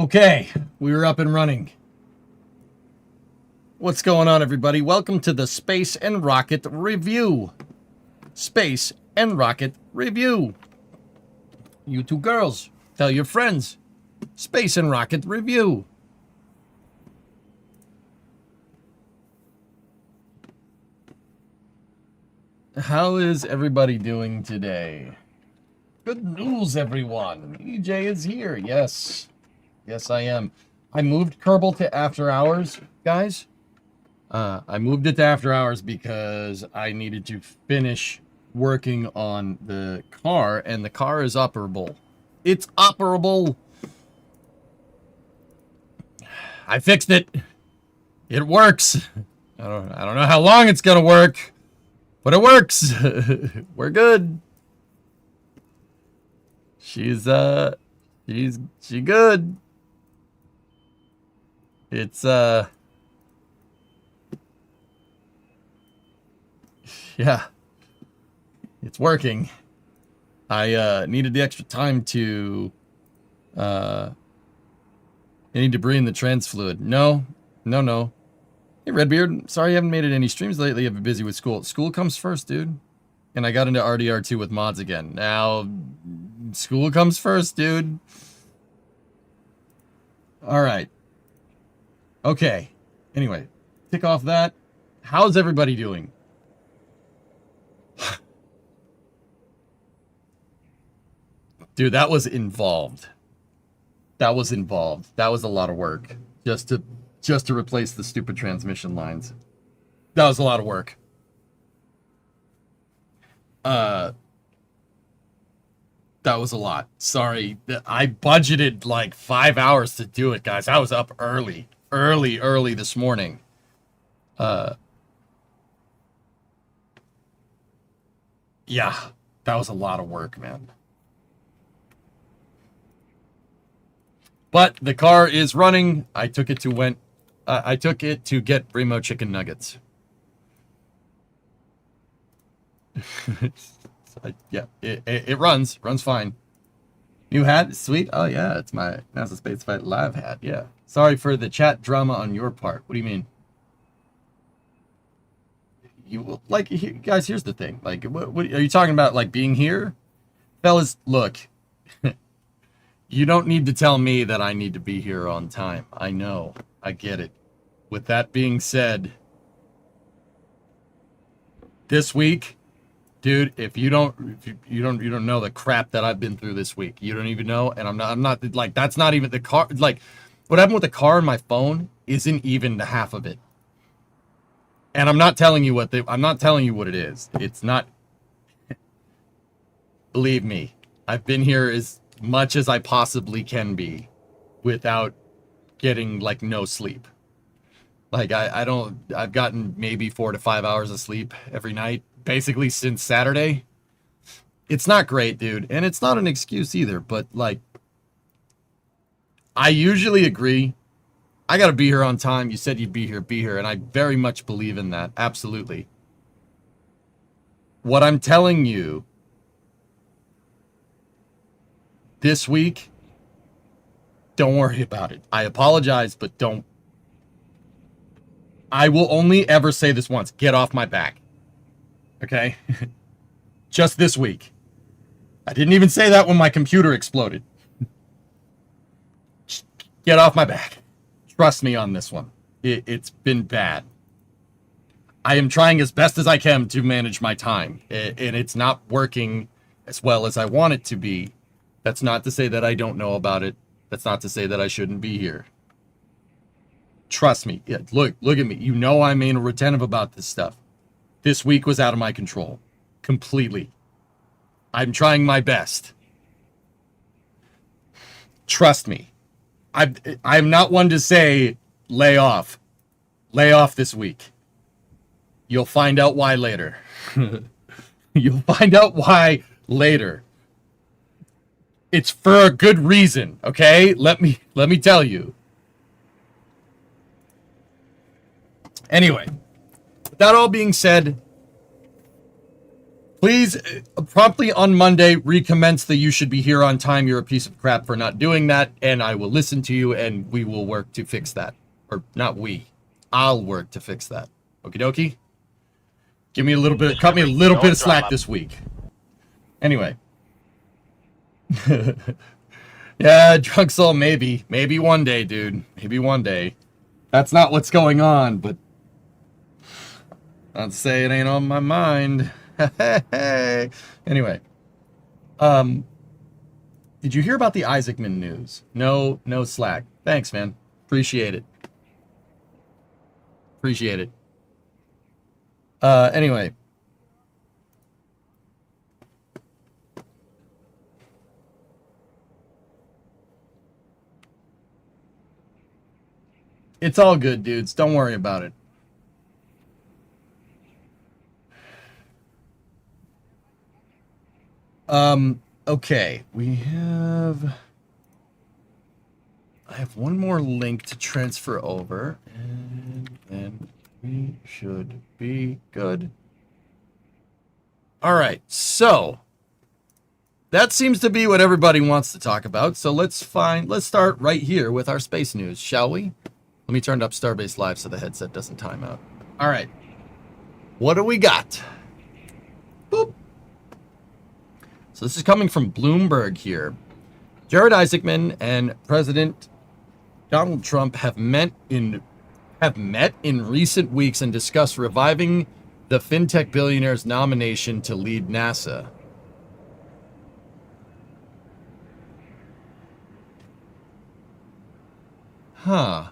Okay, we were up and running. What's going on, everybody? Welcome to the Space and Rocket Review. Space and Rocket Review. You two girls, tell your friends. Space and Rocket Review. How is everybody doing today? Good news, everyone. EJ is here. Yes. Yes, I am. I moved Kerbal to after hours, guys. I moved it to after hours because I needed to finish working on the car, and the car is operable. It's operable. I fixed it. It works. I don't know how long it's gonna work, but it works. We're good. She good. It's yeah. It's working. I needed the extra time to I need debris in the trans fluid. No. Hey Redbeard, sorry you haven't made it any streams lately. I've been busy with school. School comes first, dude. And I got into RDR2 with mods again. Now school comes first, dude. Alright. Okay. Anyway, tick off that. How's everybody doing? Dude, that was involved. That was involved. That was a lot of work just to replace the stupid transmission lines. That was a lot of work. That was a lot. Sorry. I budgeted like 5 hours to do it, guys. I was up early this morning. Yeah, that was a lot of work, man. But the car is running. I took it to get Remo chicken nuggets. Yeah, it runs fine. New hat, sweet. Oh yeah, it's my NASA Space Fight Live hat. Yeah. Sorry for the chat drama on your part. What do you mean? You like, guys? Here's the thing. Like, what are you talking about? Like being here, fellas? Look. You don't need to tell me that I need to be here on time. I know. I get it. With that being said, this week, dude, if you don't know the crap that I've been through this week. You don't even know, and I'm not like, that's not even the car. Like, what happened with the car and my phone isn't even the half of it. And I'm not telling you what it is. It's not. Believe me, I've been here as much as I possibly can be without getting like no sleep. Like I've gotten maybe 4 to 5 hours of sleep every night, basically since Saturday. It's not great, dude. And it's not an excuse either, but like, I usually agree. I gotta be here on time. You said you'd be here. And I very much believe in that. Absolutely. What I'm telling you this week, don't worry about it. I apologize, but don't. I will only ever say this once. Get off my back. Okay? Just this week. I didn't even say that when my computer exploded. Get off my back. Trust me on this one. It's been bad. I am trying as best as I can to manage my time, and it's not working as well as I want it to be. That's not to say that I don't know about it. That's not to say that I shouldn't be here. Trust me. Yeah, look at me. You know I'm being retentive about this stuff. This week was out of my control. Completely. I'm trying my best. Trust me. I'm not one to say lay off. Lay off this week. You'll find out why later. You'll find out why later. It's for a good reason, okay? Let me tell you. Anyway, with that all being said, Please, promptly on Monday, recommence the "you should be here on time, you're a piece of crap for not doing that," and I will listen to you, and we will work to fix that. Or not we. I'll work to fix that. Okie dokie? Give me a little bit, cut me a little bit of slack this week. Anyway. Yeah, drunk soul, maybe. Maybe one day, dude. Maybe one day. That's not what's going on, but I'd say it ain't on my mind. Anyway. Did you hear about the Isaacman news? No slack. Thanks, man. Appreciate it. Appreciate it. Anyway. It's all good, dudes. Don't worry about it. Okay. I have one more link to transfer over, and then we should be good. All right, so that seems to be what everybody wants to talk about. So let's start right here with our space news, shall we? Let me turn up Starbase Live so the headset doesn't time out. All right, what do we got? Boop. So this is coming from Bloomberg here. Jared Isaacman and President Donald Trump have met in recent weeks and discussed reviving the fintech billionaire's nomination to lead NASA. Huh.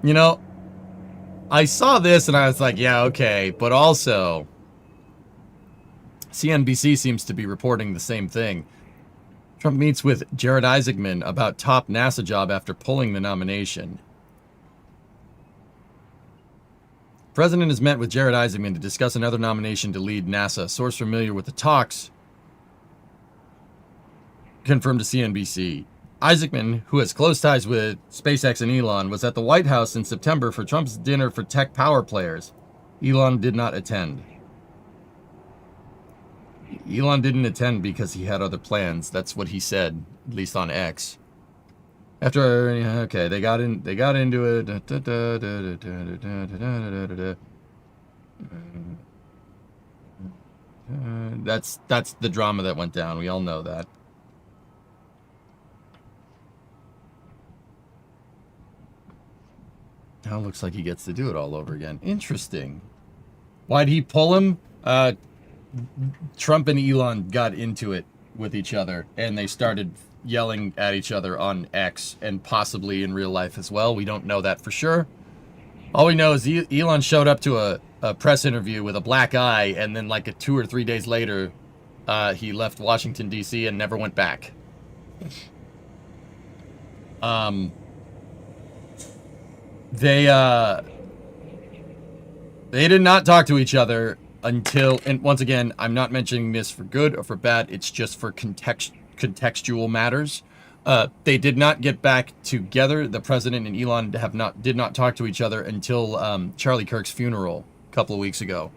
You know, I saw this and I was like, yeah, okay. But also, CNBC seems to be reporting the same thing. Trump meets with Jared Isaacman about top NASA job after pulling the nomination. President has met with Jared Isaacman to discuss another nomination to lead NASA. Source familiar with the talks confirmed to CNBC. Isaacman, who has close ties with SpaceX and Elon, was at the White House in September for Trump's dinner for tech power players. Elon did not attend. Elon didn't attend because he had other plans. That's what he said, at least on X. After, okay, they got into it. That's the drama that went down. We all know that. Now it looks like he gets to do it all over again. Interesting. Why'd he pull him? Trump and Elon got into it with each other, and they started yelling at each other on X, and possibly in real life as well. We don't know that for sure. All we know is Elon showed up to a press interview with a black eye, and then like 2 or 3 days later, he left Washington, D.C. and never went back. They did not talk to each other until, and once again, I'm not mentioning this for good or for bad, it's just for contextual matters. They did not get back together. The president and Elon did not talk to each other until Charlie Kirk's funeral a couple of weeks ago.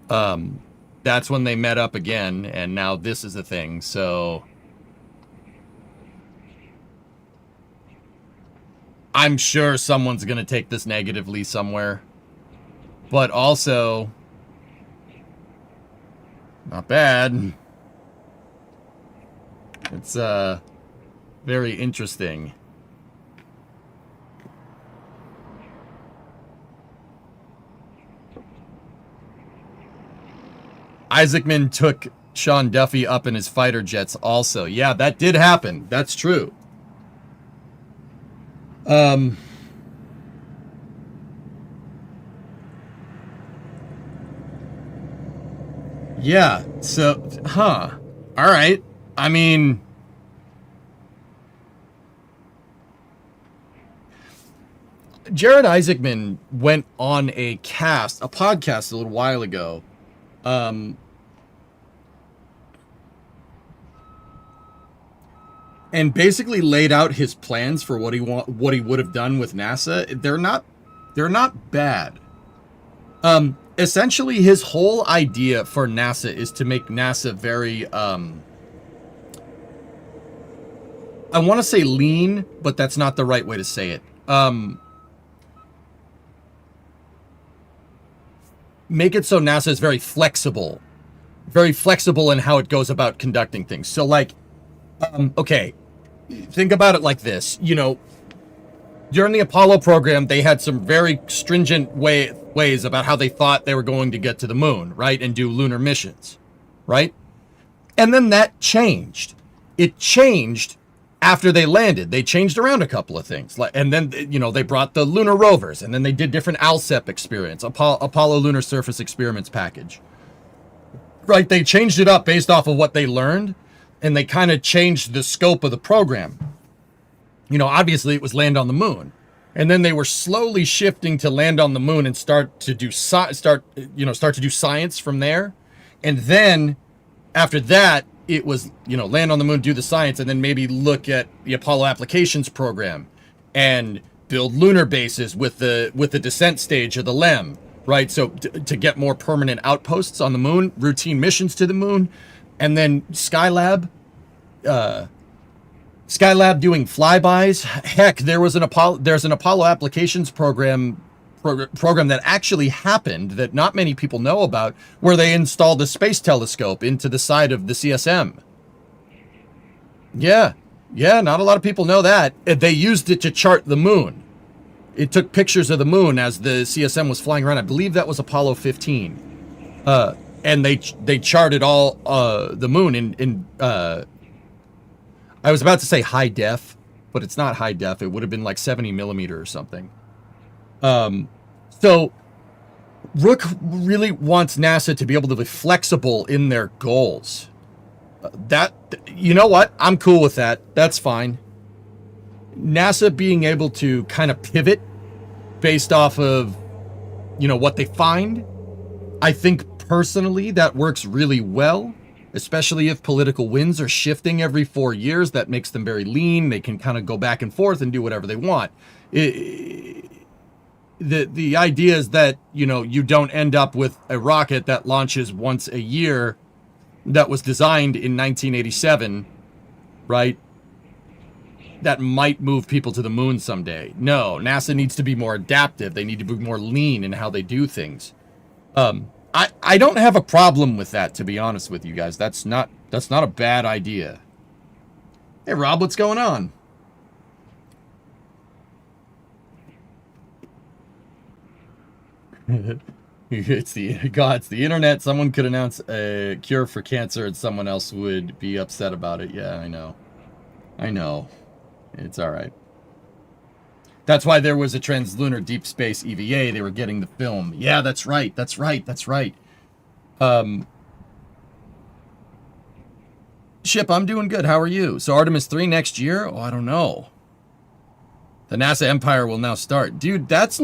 That's when they met up again, and now this is the thing. So I'm sure someone's going to take this negatively somewhere. But also, not bad. It's very interesting. Isaacman took Sean Duffy up in his fighter jets also. Yeah, that did happen. That's true. Yeah, so, all right. I mean, Jared Isaacman went on a podcast a little while ago. and basically laid out his plans for what he would have done with NASA. They're not bad. Essentially his whole idea for NASA is to make NASA very I want to say lean, but that's not the right way to say it. Make it so NASA is very flexible in how it goes about conducting things. So like, okay, think about it like this. You know, during the Apollo program, they had some very stringent ways about how they thought they were going to get to the moon, right? And do lunar missions, right? And then that changed. It changed after they landed. They changed around a couple of things. And then, you know, they brought the lunar rovers, and then they did different ALSEP experiments, Apollo Lunar Surface Experiments package. Right? They changed it up based off of what they learned, and they kind of changed the scope of the program. You know, obviously it was land on the moon. And then they were slowly shifting to land on the moon and start to do science from there. And then after that, it was, you know, land on the moon, do the science, and then maybe look at the Apollo applications program and build lunar bases with the descent stage of the LEM, right? So to get more permanent outposts on the moon, routine missions to the moon, and then Skylab doing flybys. Heck, there's an Apollo applications program that actually happened that not many people know about, where they installed a space telescope into the side of the CSM. Yeah, not a lot of people know that. They used it to chart the moon. It took pictures of the moon as the CSM was flying around. I believe that was Apollo 15. And they charted all the moon in I was about to say high def, but it's not high def. It would have been like 70 millimeter or something. So Rook really wants NASA to be able to be flexible in their goals. You know what? I'm cool with that. That's fine. NASA being able to kind of pivot based off of, you know, what they find. I think personally that works really well, especially if political winds are shifting every 4 years. That makes them very lean. They can kind of go back and forth and do whatever they want. The idea is that, you know, you don't end up with a rocket that launches once a year that was designed in 1987, right? That might move people to the moon someday. No, NASA needs to be more adaptive. They need to be more lean in how they do things. I don't have a problem with that, to be honest with you guys. That's not a bad idea. Hey Rob, what's going on? It's the internet. Someone could announce a cure for cancer and someone else would be upset about it. Yeah, I know. It's all right. That's why there was a Translunar Deep Space EVA. They were getting the film. Yeah, that's right. Ship, I'm doing good. How are you? So Artemis 3 next year? Oh, I don't know. The NASA empire will now start. Dude, this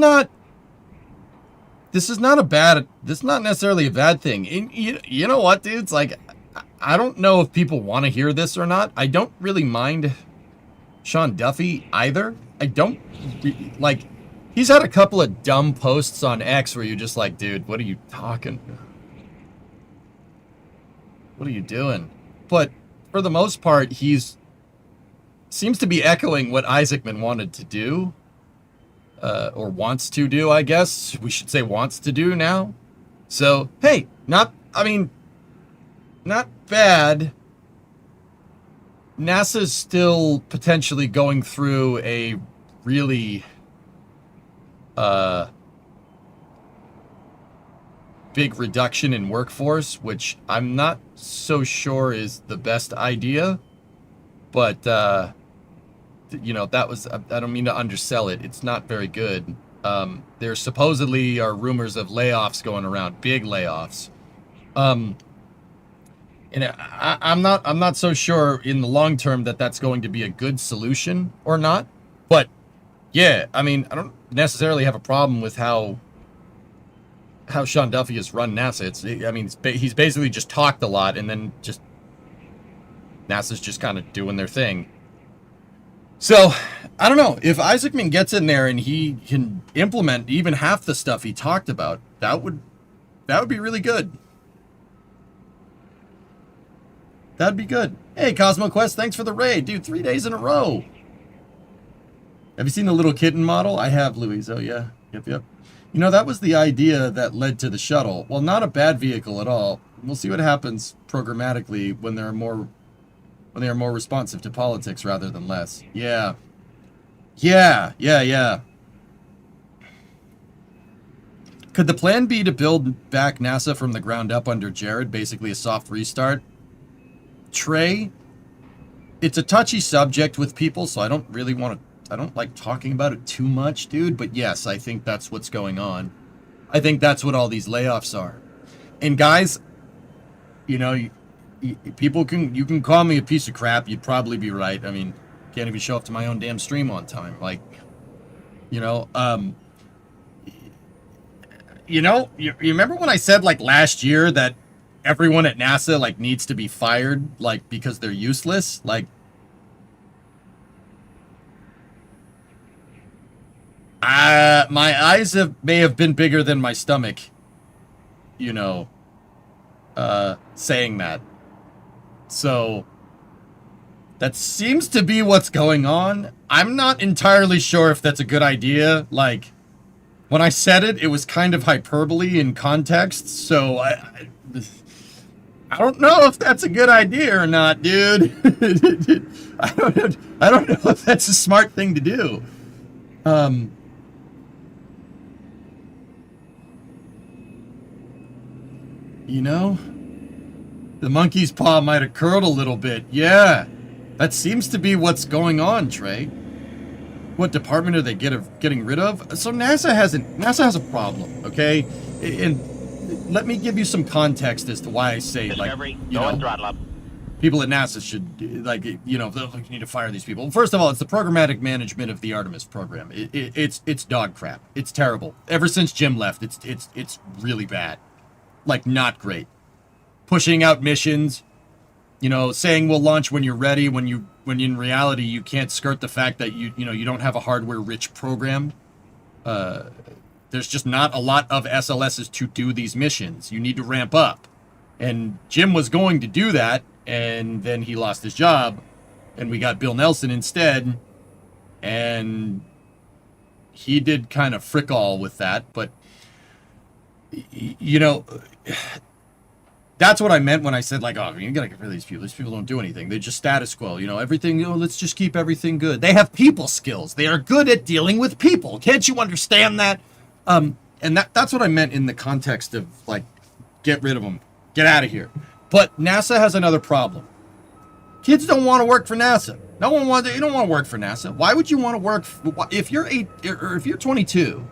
is not necessarily a bad thing. You know what, dude? It's like, I don't know if people want to hear this or not. I don't really mind Sean Duffy either. I don't, like, he's had a couple of dumb posts on X where you're just like, dude, what are you talking? What are you doing? But for the most part, seems to be echoing what Isaacman wanted to do. Or wants to do, I guess. We should say wants to do now. So, hey, not bad. NASA's still potentially going through a really big reduction in workforce, which I'm not so sure is the best idea. But, you know, I don't mean to undersell it. It's not very good. There supposedly are rumors of layoffs going around, big layoffs. And I'm not so sure in the long term that that's going to be a good solution or not. But yeah, I mean, I don't necessarily have a problem with how Sean Duffy has run NASA. He's basically just talked a lot, and then just NASA's just kind of doing their thing. So, I don't know. If Isaacman gets in there and he can implement even half the stuff he talked about, that would be really good. That'd be good. Hey, Cosmo Quest, thanks for the raid. Dude, 3 days in a row. Have you seen the little kitten model? I have, Louise. Oh, yeah. Yep. You know, that was the idea that led to the shuttle. Well, not a bad vehicle at all. We'll see what happens programmatically when they are more responsive to politics rather than less. Yeah. Could the plan be to build back NASA from the ground up under Jared, basically a soft restart? Trey, it's a touchy subject with people, so I don't like talking about it too much, dude, but yes, I think that's what's going on. I think that's what all these layoffs are. And guys, you know, you can call me a piece of crap, you'd probably be right. I mean, can't even show up to my own damn stream on time. Like, you remember when I said like last year that everyone at NASA like needs to be fired, like because they're useless? Like, my eyes may have been bigger than my stomach, saying that. So that seems to be what's going on. I'm not entirely sure if that's a good idea. Like, when I said it, it was kind of hyperbole in context, so I don't know if that's a good idea or not, dude. I don't know if that's a smart thing to do. The monkey's paw might have curled a little bit. Yeah, that seems to be what's going on, Trey. What department are they getting rid of? So NASA has a problem, okay? And let me give you some context as to why I say, Discovery, people at NASA should, you need to fire these people. First of all, it's the programmatic management of the Artemis program. It's dog crap. It's terrible. Ever since Jim left, it's really bad. Like, not great. Pushing out missions, saying we'll launch when you're ready, when in reality you can't skirt the fact that you don't have a hardware-rich program. There's just not a lot of SLSs to do these missions. You need to ramp up. And Jim was going to do that, and then he lost his job, and we got Bill Nelson instead, and he did kind of frick all with that, but, that's what I meant when I said, like, oh, you gotta get rid of these people. These people don't do anything. They're just status quo. Everything, let's just keep everything good. They have people skills. They are good at dealing with people. Can't you understand that? And that's what I meant in the context of, like, get rid of them. Get out of here. But NASA has another problem. Kids don't want to work for NASA. You don't want to work for NASA. Why would you want to work if you're 22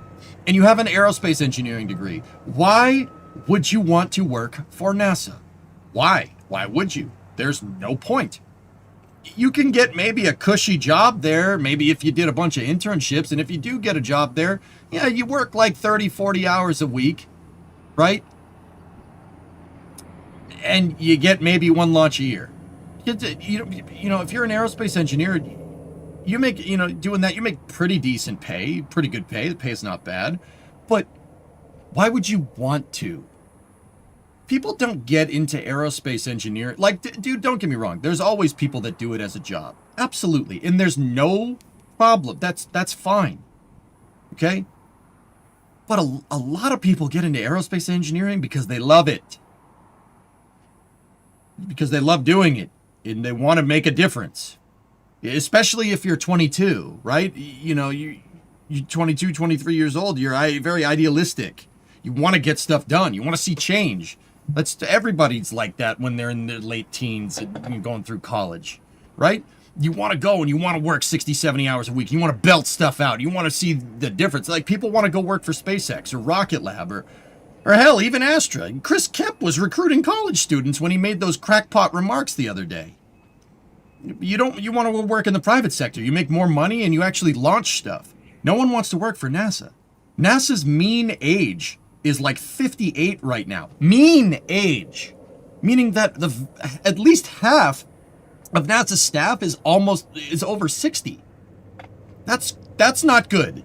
and you have an aerospace engineering degree? Why would you want to work for NASA? Why? Why would you? There's no point. You can get maybe a cushy job there, maybe if you did a bunch of internships, and if you do get a job there, yeah, you work like 30, 40 hours a week, right? And you get maybe one launch a year. If you're an aerospace engineer, you make, doing that, you make pretty decent pay, pretty good pay. The pay is not bad, but why would you want to? People don't get into aerospace engineering. Like, dude, don't get me wrong. There's always people that do it as a job. Absolutely. And there's no problem. That's fine. Okay? But a lot of people get into aerospace engineering because they love it. Because they love doing it. And they want to make a difference. Especially if you're 22, right? You're 22, 23 years old. You're very idealistic. You want to get stuff done. You want to see change. Everybody's like that when they're in their late teens and going through college, right? You want to go and you want to work 60, 70 hours a week. You want to belt stuff out. You want to see the difference. Like, people want to go work for SpaceX or Rocket Lab or hell, even Astra. Chris Kemp was recruiting college students when he made those crackpot remarks the other day. You want to go work in the private sector. You make more money and you actually launch stuff. No one wants to work for NASA. NASA's mean age is like 58 right now. Mean age. Meaning that at least half of NASA's staff is over 60. That's not good.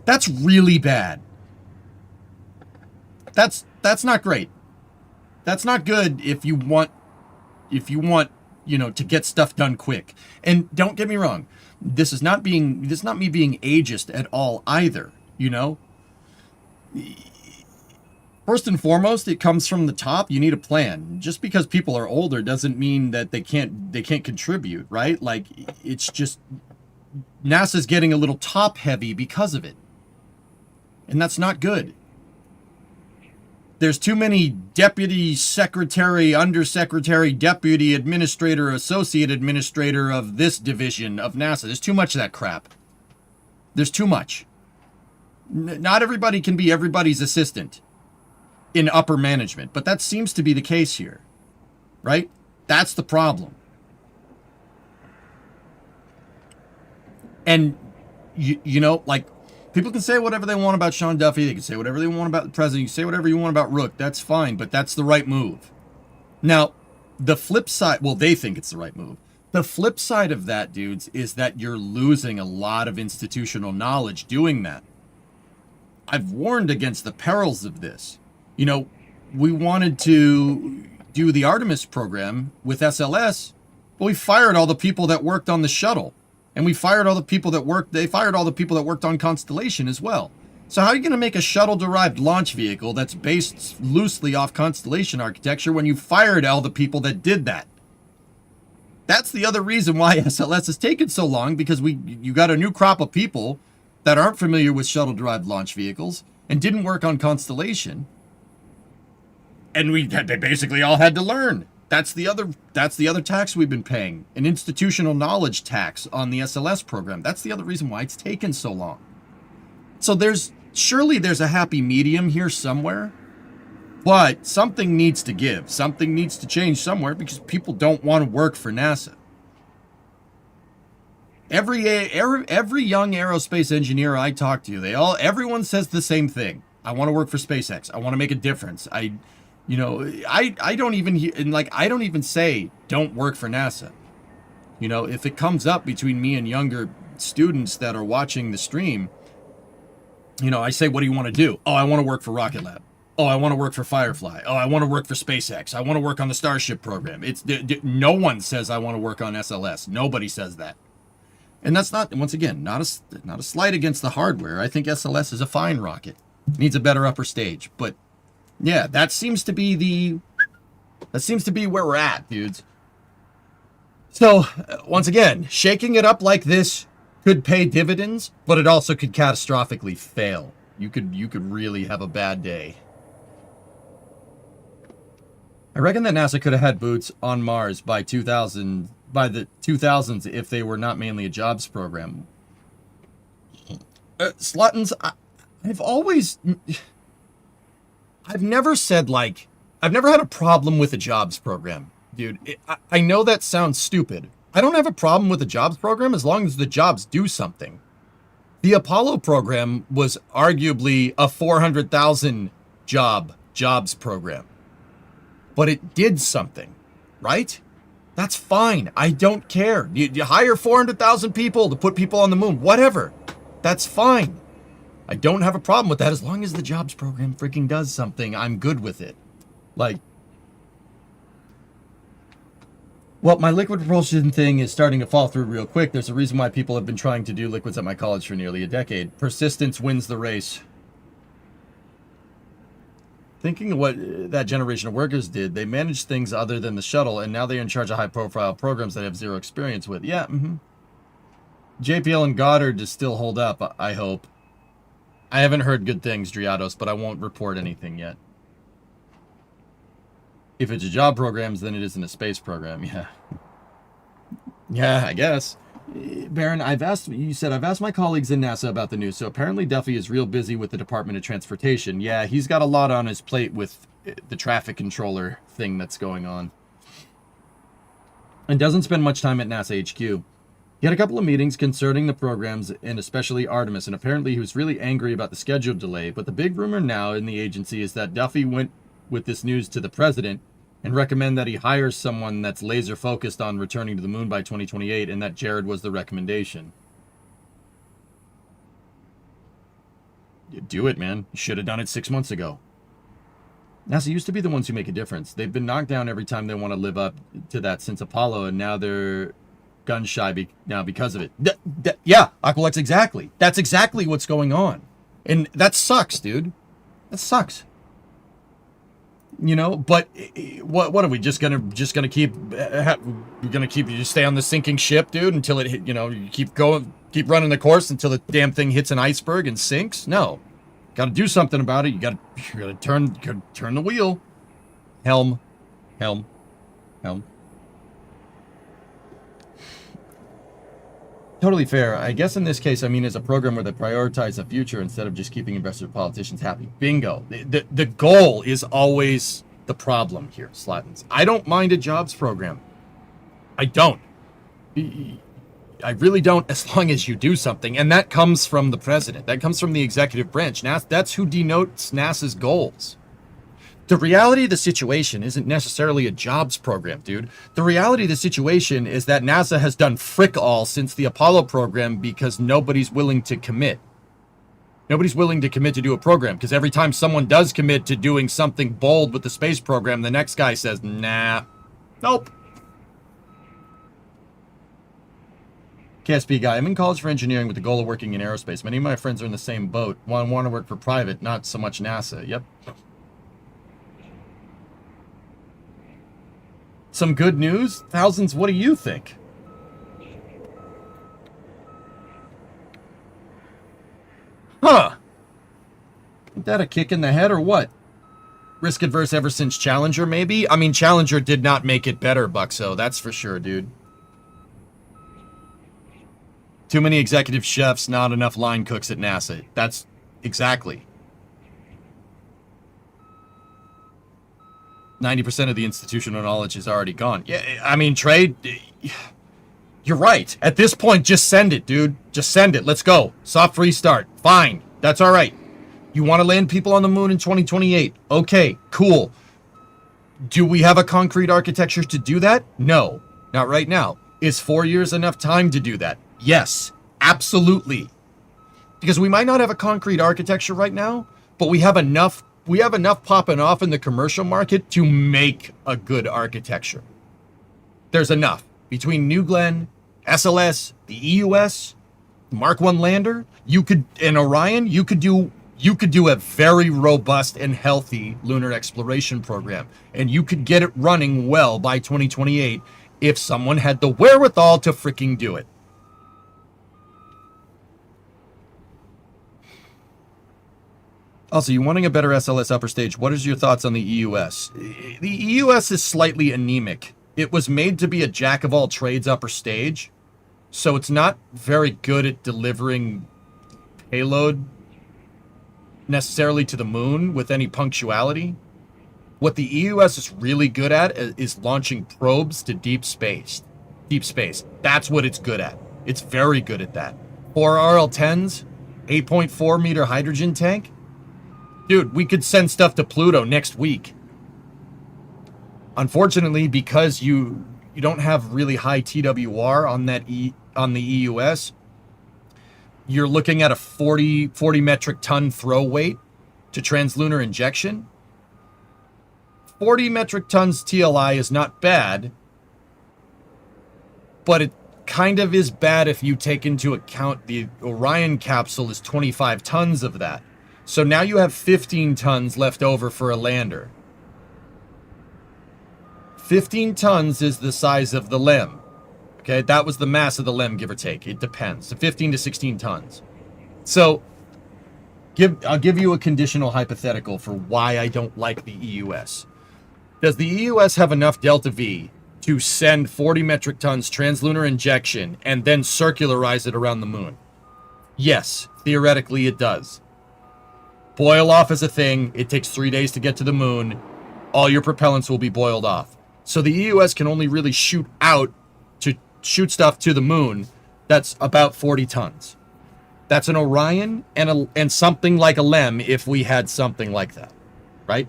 That's really bad. That's not great. That's not good if you want, to get stuff done quick. And don't get me wrong, this is not me being ageist at all either, First and foremost, it comes from the top. You need a plan. Just because people are older doesn't mean that they can't contribute, right? Like, it's just NASA's getting a little top heavy because of it. And that's not good. There's too many deputy secretary, undersecretary, deputy administrator, associate administrator of this division of NASA. There's too much of that crap. There's too much. Not everybody can be everybody's assistant in upper management, but that seems to be the case here, right? That's the problem. And, like, people can say whatever they want about Sean Duffy. They can say whatever they want about the president. You can say whatever you want about Rook. That's fine, but that's the right move. Now, the flip side, well, they think it's the right move. The flip side of that, dudes, is that you're losing a lot of institutional knowledge doing that. I've warned against the perils of this. We wanted to do the Artemis program with SLS, but we fired all the people that worked on the shuttle. And we fired all the people that worked on Constellation as well. So how are you going to make a shuttle-derived launch vehicle that's based loosely off Constellation architecture when you fired all the people that did that? That's the other reason why SLS has taken so long, because you got a new crop of people that aren't familiar with shuttle-derived launch vehicles and didn't work on Constellation. And they basically all had to learn. That's the other tax we've been paying, an institutional knowledge tax on the SLS program. That's the other reason why it's taken so long. So surely there's a happy medium here somewhere, but something needs to give. Something needs to change somewhere, because people don't want to work for NASA. Every young aerospace engineer I talk to, everyone says the same thing. I want to work for SpaceX. I want to make a difference. I don't even say don't work for NASA. If it comes up between me and younger students that are watching the stream, I say, what do you want to do? Oh, I want to work for Rocket Lab. Oh, I want to work for Firefly. Oh, I want to work for SpaceX. I want to work on the Starship program. No one says I want to work on SLS. Nobody says that. And that's not a slight against the hardware. I think SLS is a fine rocket. Needs a better upper stage, but yeah, that seems to be where we're at, dudes. So, once again, shaking it up like this could pay dividends, but it also could catastrophically fail. You could really have a bad day. I reckon that NASA could have had boots on Mars by the 2000s if they were not mainly a jobs program. Sluttons, I've never had a problem with a jobs program, dude. I know that sounds stupid. I don't have a problem with a jobs program as long as the jobs do something. The Apollo program was arguably a 400,000 jobs program. But it did something, right? That's fine. I don't care. You hire 400,000 people to put people on the moon, whatever. That's fine. I don't have a problem with that as long as the jobs program freaking does something. I'm good with it. Well, my liquid propulsion thing is starting to fall through real quick. There's a reason why people have been trying to do liquids at my college for nearly a decade. Persistence wins the race. Thinking of what that generation of workers did, they managed things other than the shuttle, and now they're in charge of high-profile programs that have zero experience with. Yeah, JPL and Goddard just still hold up, I hope. I haven't heard good things, Driados, but I won't report anything yet. If it's a job programs, then it isn't a space program. Yeah. Yeah, I guess. Baron, I've asked my colleagues in NASA about the news, so apparently Duffy is real busy with the Department of Transportation. Yeah, he's got a lot on his plate with the traffic controller thing that's going on. And doesn't spend much time at NASA HQ. He had a couple of meetings concerning the programs, and especially Artemis, and apparently he was really angry about the schedule delay. But the big rumor now in the agency is that Duffy went with this news to the president and recommend that he hires someone that's laser focused on returning to the moon by 2028, and that Jared was the recommendation. Do it, man. You should have done it 6 months ago. NASA used to be the ones who make a difference. They've been knocked down every time they want to live up to that since Apollo, and now they're gun shy now because of it. Yeah, Aqualex, exactly. That's exactly what's going on. And that sucks, dude. That sucks. You know, but what are we just gonna keep? We're gonna keep you just stay on the sinking ship, dude, until it hit, you keep running the course until the damn thing hits an iceberg and sinks? No, got to do something about it. You got to turn the wheel. Helm. Totally fair. I guess in this case, I mean, as a program where they prioritize the future instead of just keeping investors and politicians happy. Bingo. The goal is always the problem here, Slatins. I don't mind a jobs program. I don't. I really don't, as long as you do something. And that comes from the president. That comes from the executive branch. That's who denotes NASA's goals. The reality of the situation isn't necessarily a jobs program, dude. The reality of the situation is that NASA has done frick all since the Apollo program because nobody's willing to commit. Nobody's willing to commit to do a program because every time someone does commit to doing something bold with the space program, the next guy says, nah, nope. KSP guy, I'm in college for engineering with the goal of working in aerospace. Many of my friends are in the same boat. Want to work for private, not so much NASA. Yep. Some good news? Thousands, what do you think? Huh. Is that a kick in the head or what? Risk adverse ever since Challenger, maybe? I mean, Challenger did not make it better, Buxo. That's for sure, dude. Too many executive chefs, not enough line cooks at NASA. That's exactly. 90% of the institutional knowledge is already gone. Yeah, I mean, Trey, you're right. At this point, just send it, dude. Just send it. Let's go. Soft restart. Fine. That's all right. You want to land people on the moon in 2028? Okay, cool. Do we have a concrete architecture to do that? No, not right now. Is 4 years enough time to do that? Yes, absolutely. Because we might not have a concrete architecture right now, but we have enough popping off in the commercial market to make a good architecture. There's enough. Between New Glenn, SLS, the EUS, Mark 1 lander, and Orion, you could do a very robust and healthy lunar exploration program. And you could get it running well by 2028 if someone had the wherewithal to freaking do it. Also, you wanting a better SLS upper stage, what is your thoughts on the EUS? The EUS is slightly anemic. It was made to be a jack-of-all-trades upper stage, so it's not very good at delivering payload necessarily to the moon with any punctuality. What the EUS is really good at is launching probes to deep space. Deep space. That's what it's good at. It's very good at that. 4 RL-10s, 8.4 meter hydrogen tank. Dude, we could send stuff to Pluto next week. Unfortunately, because you don't have really high TWR on on the EUS, you're looking at a 40 metric ton throw weight to translunar injection. 40 metric tons TLI is not bad, but it kind of is bad if you take into account the Orion capsule is 25 tons of that. So now you have 15 tons left over for a lander. 15 tons is the size of the LEM. Okay, that was the mass of the LEM, give or take. It depends. So 15 to 16 tons. So I'll give you a conditional hypothetical for why I don't like the EUS. Does the EUS have enough delta V to send 40 metric tons translunar injection and then circularize it around the moon? Yes, theoretically it does. Boil off is a thing. It takes 3 days to get to the moon. All your propellants will be boiled off. So the EUS can only really shoot stuff to the moon that's about 40 tons. That's an Orion and something like a LEM if we had something like that, right?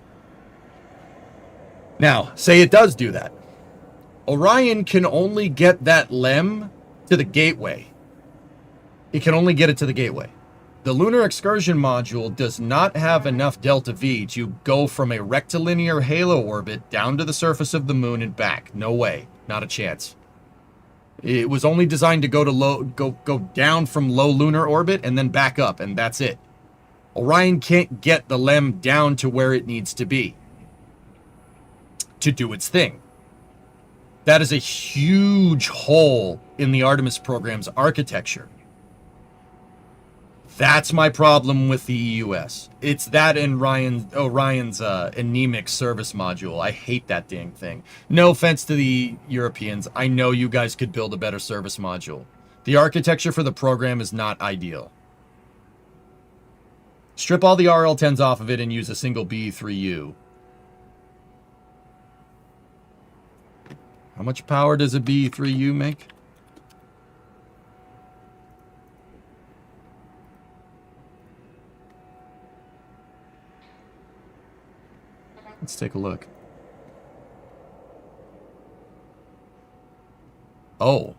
Now, say it does do that. Orion can only get that LEM to the gateway. It can only get it to the gateway. The lunar excursion module does not have enough delta V to go from a rectilinear halo orbit down to the surface of the moon and back. No way. Not a chance. It was only designed to go down from low lunar orbit and then back up, and that's it. Orion can't get the LEM down to where it needs to be to do its thing. That is a huge hole in the Artemis program's architecture. That's my problem with the EUS. It's that and Orion's anemic service module. I hate that dang thing. No offense to the Europeans. I know you guys could build a better service module. The architecture for the program is not ideal. Strip all the RL-10s off of it and use a single BE3U. How much power does a BE3U make? Let's take a look. Oh.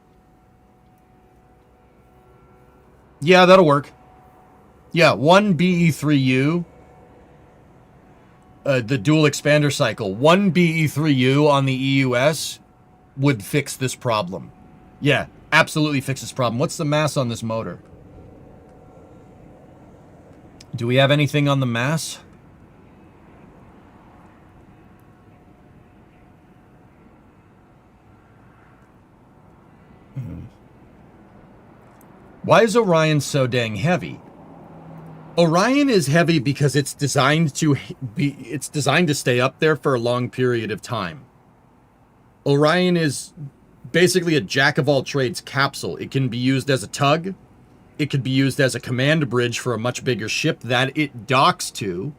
Yeah, that'll work. Yeah, one BE3U. The dual expander cycle. One BE3U on the EUS would fix this problem. Yeah, absolutely fix this problem. What's the mass on this motor? Do we have anything on the mass? Why is Orion so dang heavy? Orion is heavy because it's designed to stay up there for a long period of time. Orion is basically a jack of all trades capsule. It can be used as a tug. It could be used as a command bridge for a much bigger ship that it docks to.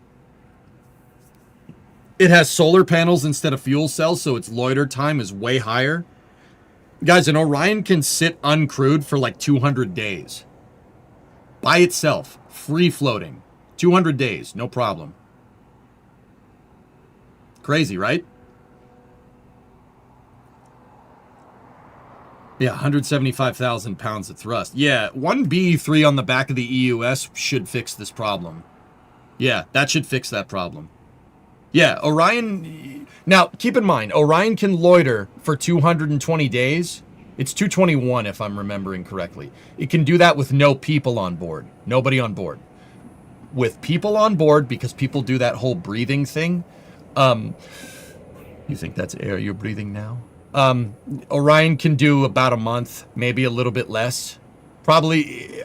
It has solar panels instead of fuel cells, so its loiter time is way higher. Guys, an Orion can sit uncrewed for like 200 days. By itself. Free floating. 200 days. No problem. Crazy, right? Yeah, 175,000 pounds of thrust. Yeah, one BE3 on the back of the EUS should fix this problem. Yeah, that should fix that problem. Yeah, Orion... Now, keep in mind, Orion can loiter for 220 days. It's 221, if I'm remembering correctly. It can do that with no people on board. Nobody on board. With people on board, because people do that whole breathing thing. You think that's air you're breathing now? Orion can do about a month, maybe a little bit less. Probably,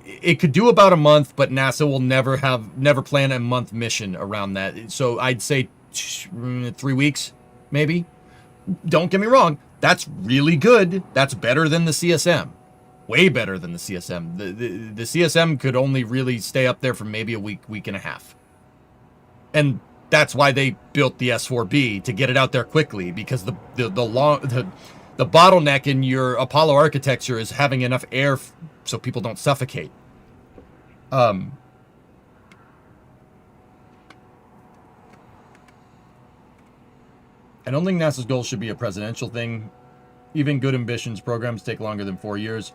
it could do about a month, but NASA will never plan a month mission around that. So I'd say 3 weeks, maybe. Don't get me wrong, that's really good. That's better than the CSM. Way better than the CSM. The CSM could only really stay up there for maybe a week and a half. And that's why they built the S4B, to get it out there quickly, because the bottleneck in your Apollo architecture is having enough air so people don't suffocate. I don't think NASA's goal should be a presidential thing. Even good ambitions programs take longer than 4 years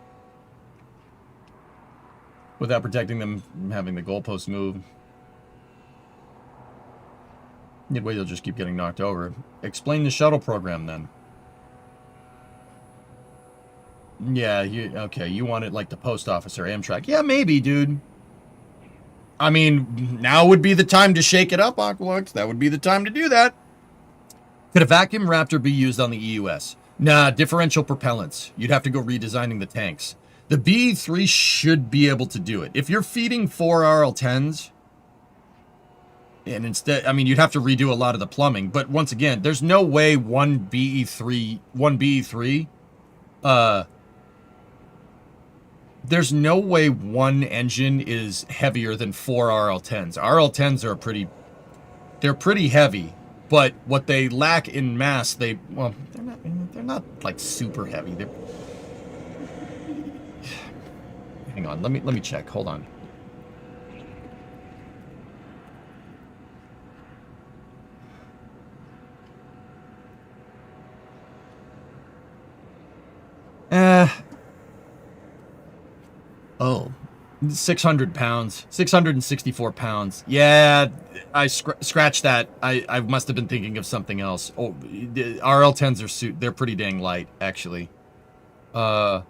without protecting them from having the goalposts move. Midway, they'll just keep getting knocked over. Explain the shuttle program, then. Yeah, okay, you want it like the post office or Amtrak. Yeah, maybe, dude. I mean, now would be the time to shake it up, Aqualux. That would be the time to do that. Could a vacuum Raptor be used on the EUS? Nah, differential propellants. You'd have to go redesigning the tanks. The BE3 should be able to do it. If you're feeding 4 RL-10s, and instead, I mean, you'd have to redo a lot of the plumbing. But once again, there's no way one BE3, there's no way one engine is heavier than 4 RL-10s. RL-10s are they're pretty heavy. But what they lack in mass, they're not like super heavy. Hang on, let me check. Hold on. Oh. 600 pounds, 664 pounds. Yeah, I scratched that. I must have been thinking of something else. Oh, RL10s are they're pretty dang light, actually. Yeah,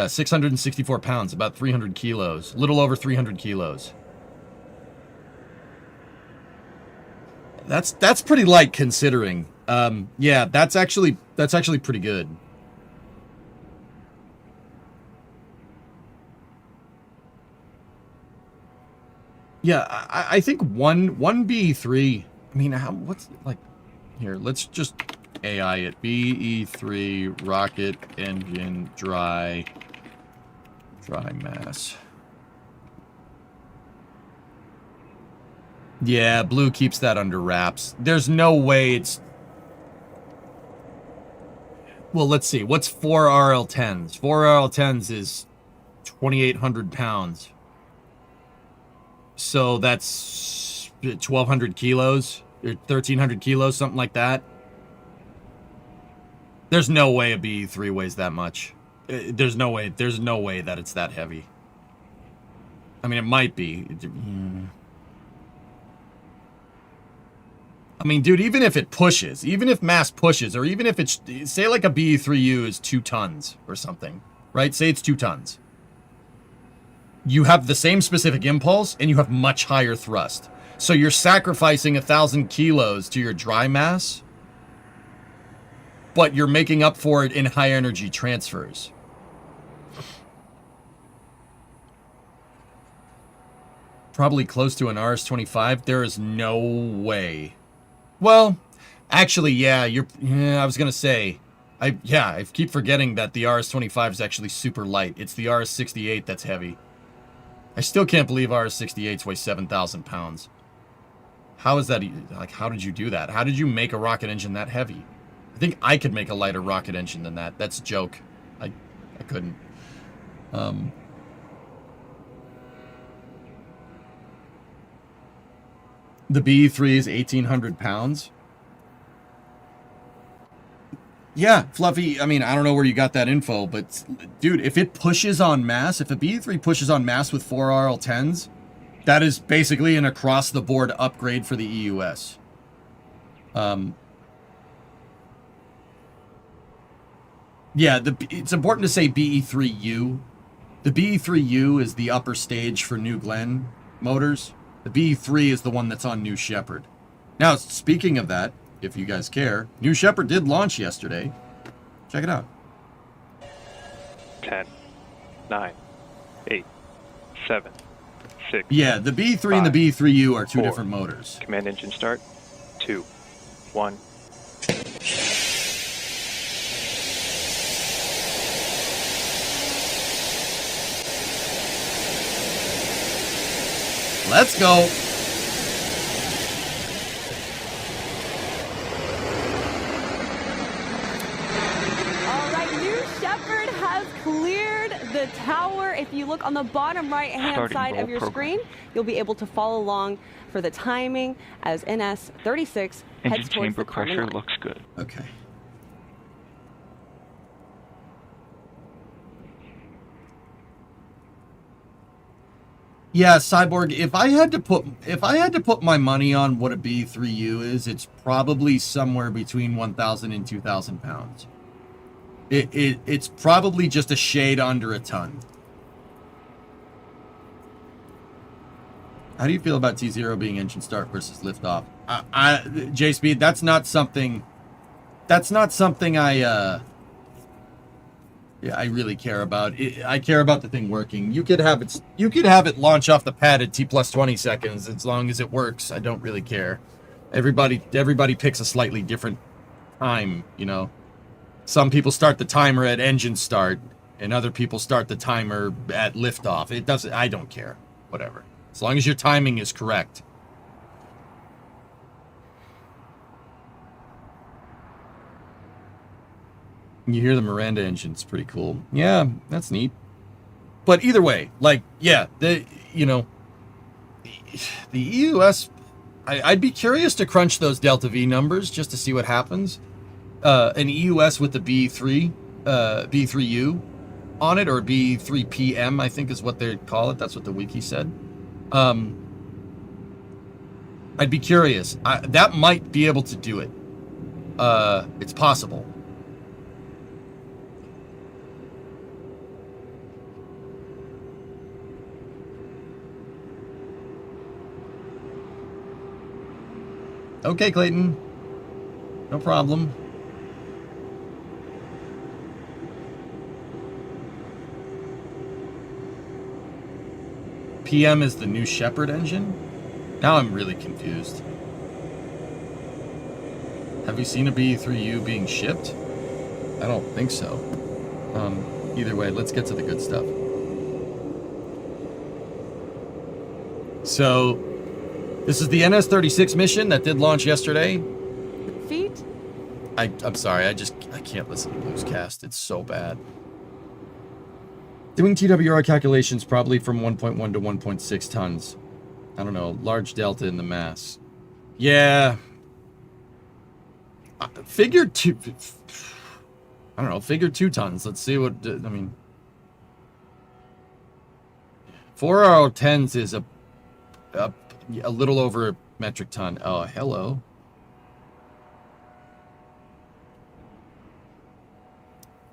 664 pounds, about 300 kilos, a little over 300 kilos. That's pretty light considering. Yeah, that's actually pretty good. Yeah, I think one BE3. I mean, what's like here? Let's just AI it. BE3 rocket engine dry mass. Yeah, Blue keeps that under wraps. There's no way it's. Well, let's see. What's 4 RL10s? 4 RL10s is 2,800 pounds. So that's 1,200 kilos or 1,300 kilos, something like that. There's no way a BE3 weighs that much. There's no way that it's that heavy. I mean, it might be. I mean, dude, even if it pushes, even if mass pushes, or even if it's, say like a BE3U is 2 tons or something, right? Say it's 2 tons. You have the same specific impulse, and you have much higher thrust. So you're sacrificing 1,000 kilos to your dry mass, but you're making up for it in high energy transfers. Probably close to an RS-25. There is no way. Well, actually, yeah, I was gonna say, I keep forgetting that the RS-25 is actually super light. It's the RS-68 that's heavy. I still can't believe RS-68s weigh 7,000 pounds. How is that? Like, how did you do that? How did you make a rocket engine that heavy? I think I could make a lighter rocket engine than that. That's a joke. I couldn't. The BE3 is 1,800 pounds. Yeah, Fluffy, I mean, I don't know where you got that info, but dude, if it pushes on mass, if a BE3 pushes on mass with 4 RL10s, that is basically an across-the-board upgrade for the EUS. Yeah, it's important to say BE3U. The BE3U is the upper stage for New Glenn motors. The BE3 is the one that's on New Shepard. Now, speaking of that, if you guys care, New Shepard did launch yesterday. Check it out. 10, 9, 8, 7, 6. Yeah, the B3 5, and the B3U are 2 different motors. Command engine start. 2, 1. Let's go. The tower, if you look on the bottom right hand side of your screen, you'll be able to follow along for the timing as NS-36 heads towards the pressure looks good. Okay. Yeah, Cyborg, if I had to put my money on what a B3U is, it's probably somewhere between 1,000 and 2,000 pounds. It's probably just a shade under a ton. How do you feel about T0 being engine start versus liftoff? J-Speed, that's not something I really care about. I care about the thing working. You could have it launch off the pad at T plus 20 seconds as long as it works. I don't really care. Everybody picks a slightly different time, you know. Some people start the timer at engine start, and other people start the timer at liftoff. It doesn't. I don't care. Whatever. As long as your timing is correct. You hear the Miranda engine. It's pretty cool. Yeah, that's neat. But either way, like, yeah, the EUS. I'd be curious to crunch those Delta V numbers just to see what happens. An EUS with the B3, B3U on it, or B3 PM, I think is what they call it. That's what the wiki said. I'd be curious. That might be able to do it. It's possible. Okay, Clayton. No problem. PM is the new Shepherd engine? Now I'm really confused. Have you seen a B3U being shipped? I don't think so. Either way, let's get to the good stuff. So, this is the NS-36 mission that did launch yesterday. Feet? I'm sorry, I can't listen to Bluescast. It's so bad. Doing TWR calculations probably from 1.1 to 1.6 tons. I don't know, large delta in the mass. Yeah. Figure 2... I don't know, figure 2 tons. Let's see what... I mean... 4R10s is a little over a metric ton. Oh, hello.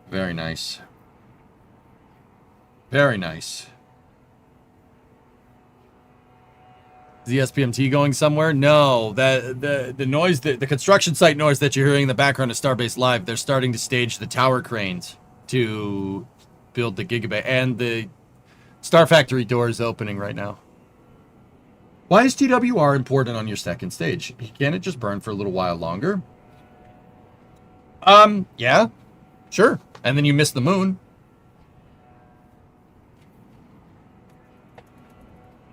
Very nice. Very nice. Is the SPMT going somewhere? No. The noise, the construction site noise that you're hearing in the background of Starbase Live, they're starting to stage the tower cranes to build the gigabit. And the Star Factory door is opening right now. Why is TWR important on your second stage? Can't it just burn for a little while longer? Yeah. Sure. And then you miss the moon.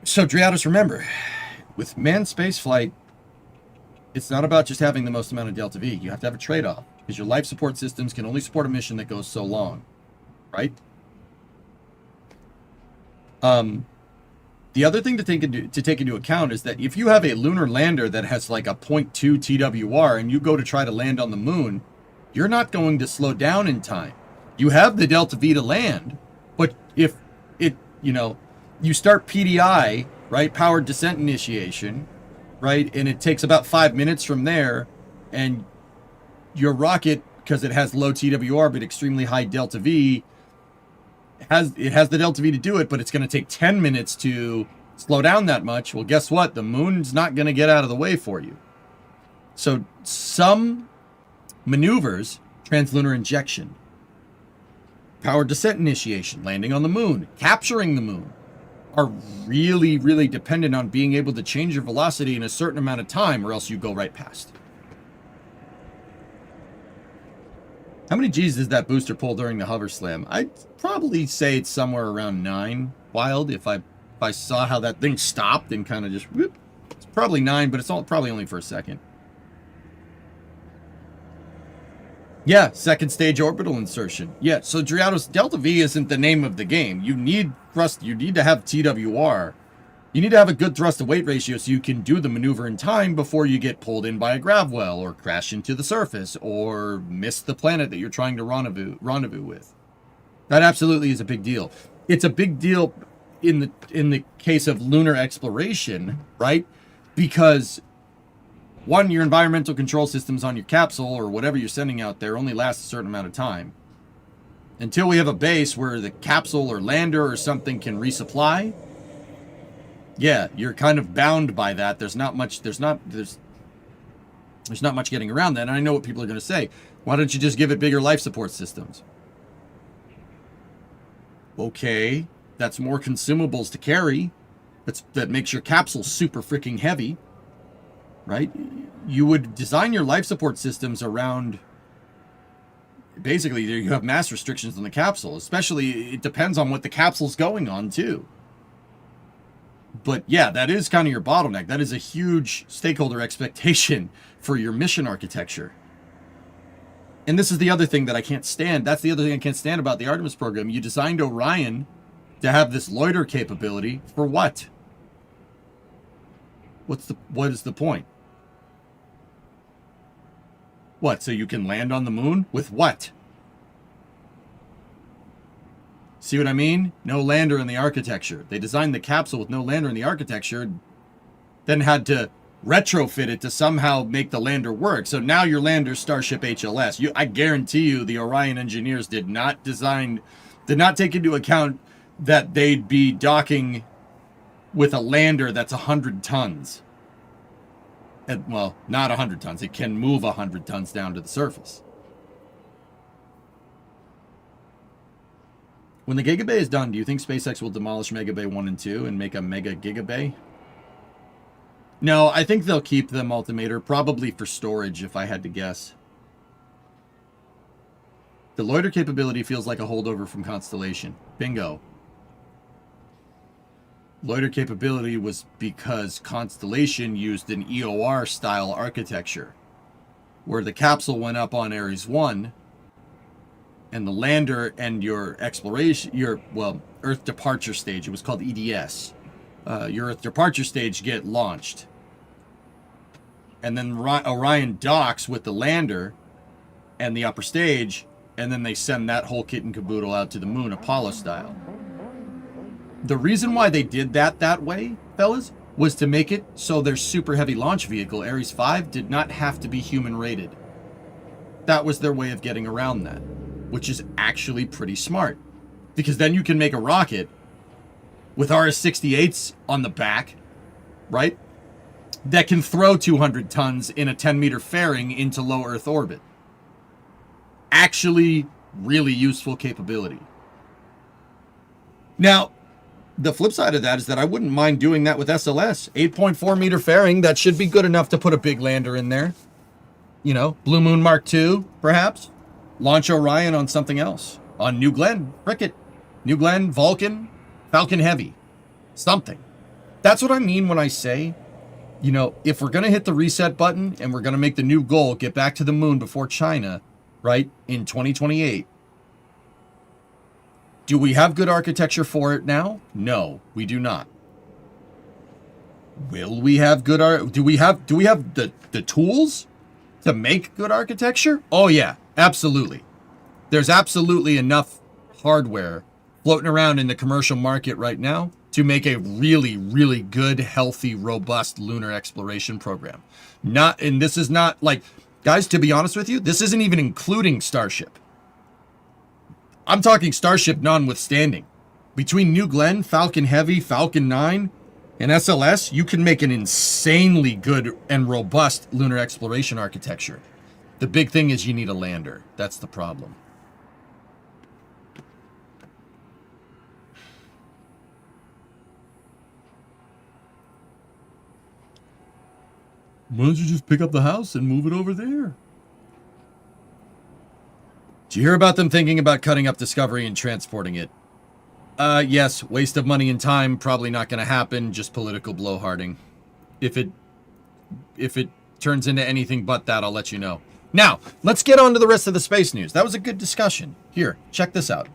So, Driados, remember, with manned space flight, it's not about just having the most amount of Delta V. You have to have a trade-off, because your life support systems can only support a mission that goes so long, right? The other thing to take into account is that if you have a lunar lander that has like a 0.2 TWR and you go to try to land on the moon, you're not going to slow down in time. You have the Delta V to land, but if it, you start PDI, right, powered descent initiation, right, and it takes about 5 minutes from there, and your rocket, because it has low TWR but extremely high Delta V, it has the Delta V to do it, but it's going to take 10 minutes to slow down that much. Well, guess what? The moon's not going to get out of the way for you. So some maneuvers, translunar injection, powered descent initiation, landing on the moon, capturing the moon, are really, really dependent on being able to change your velocity in a certain amount of time, or else you go right past. How many G's does that booster pull during the hover slam? I'd probably say it's somewhere around 9 wild. If I saw how that thing stopped and kind of just whoop, it's probably 9, but it's probably only for a second. Yeah, second stage orbital insertion. Yeah, so Driados, Delta V isn't the name of the game. You need thrust, you need to have TWR. You need to have a good thrust to weight ratio so you can do the maneuver in time before you get pulled in by a grav well or crash into the surface or miss the planet that you're trying to rendezvous with. That absolutely is a big deal. It's a big deal in the case of lunar exploration, right? Because one, your environmental control systems on your capsule or whatever you're sending out there only last a certain amount of time. Until we have a base where the capsule or lander or something can resupply, yeah, you're kind of bound by that. There's not much getting around that. And I know what people are going to say. Why don't you just give it bigger life support systems? Okay, that's more consumables to carry. That makes your capsule super freaking heavy, right? You would design your life support systems around, basically, you have mass restrictions on the capsule. Especially, it depends on what the capsule's going on, too. But yeah, that is kind of your bottleneck. That is a huge stakeholder expectation for your mission architecture. And this is the other thing that I can't stand. That's the other thing I can't stand about the Artemis program. You designed Orion to have this loiter capability for what? What is the point? What, so you can land on the moon? With what? See what I mean? No lander in the architecture. They designed the capsule with no lander in the architecture, then had to retrofit it to somehow make the lander work. So now your lander's Starship HLS. I guarantee you the Orion engineers did not take into account that they'd be docking with a lander that's 100 tons. And, well, not 100 tons. It can move 100 tons down to the surface. When the Gigabay is done, do you think SpaceX will demolish Megabay 1 and 2 and make a Mega Gigabay? No, I think they'll keep the multimeter, probably for storage, if I had to guess. The loiter capability feels like a holdover from Constellation. Bingo. Loiter capability was because Constellation used an EOR-style architecture, where the capsule went up on Ares 1, and the lander and your exploration, Earth departure stage, it was called EDS. Your Earth departure stage get launched. And then Orion docks with the lander and the upper stage, and then they send that whole kit and caboodle out to the moon, Apollo style. The reason why they did that way, fellas, was to make it so their super heavy launch vehicle, Ares 5, did not have to be human rated. That was their way of getting around that, which is actually pretty smart. Because then you can make a rocket with RS-68s on the back, right? That can throw 200 tons in a 10-meter fairing into low Earth orbit. Actually, really useful capability. Now, the flip side of that is that I wouldn't mind doing that with SLS. 8.4 meter fairing, that should be good enough to put a big lander in there. You know, Blue Moon Mark II, perhaps. Launch Orion on something else. On New Glenn, Cricket. New Glenn, Vulcan, Falcon Heavy. Something. That's what I mean when I say, you know, if we're going to hit the reset button and we're going to make the new goal, get back to the moon before China, right, in 2028. Do we have good architecture for it now? No, we do not. Will we have good do we have the tools to make good architecture? Oh yeah, absolutely. There's absolutely enough hardware floating around in the commercial market right now to make a really, really good, healthy, robust lunar exploration program. And this is not like, guys, to be honest with you, this isn't even including Starship. I'm talking Starship notwithstanding. Between New Glenn, Falcon Heavy, Falcon 9, and SLS, you can make an insanely good and robust lunar exploration architecture. The big thing is you need a lander. That's the problem. Why don't you just pick up the house and move it over there? Did you hear about them thinking about cutting up Discovery and transporting it? Yes, waste of money and time, probably not going to happen, just political blowharding. If it turns into anything but that, I'll let you know. Now, let's get on to the rest of the space news. That was a good discussion. Here, check this out.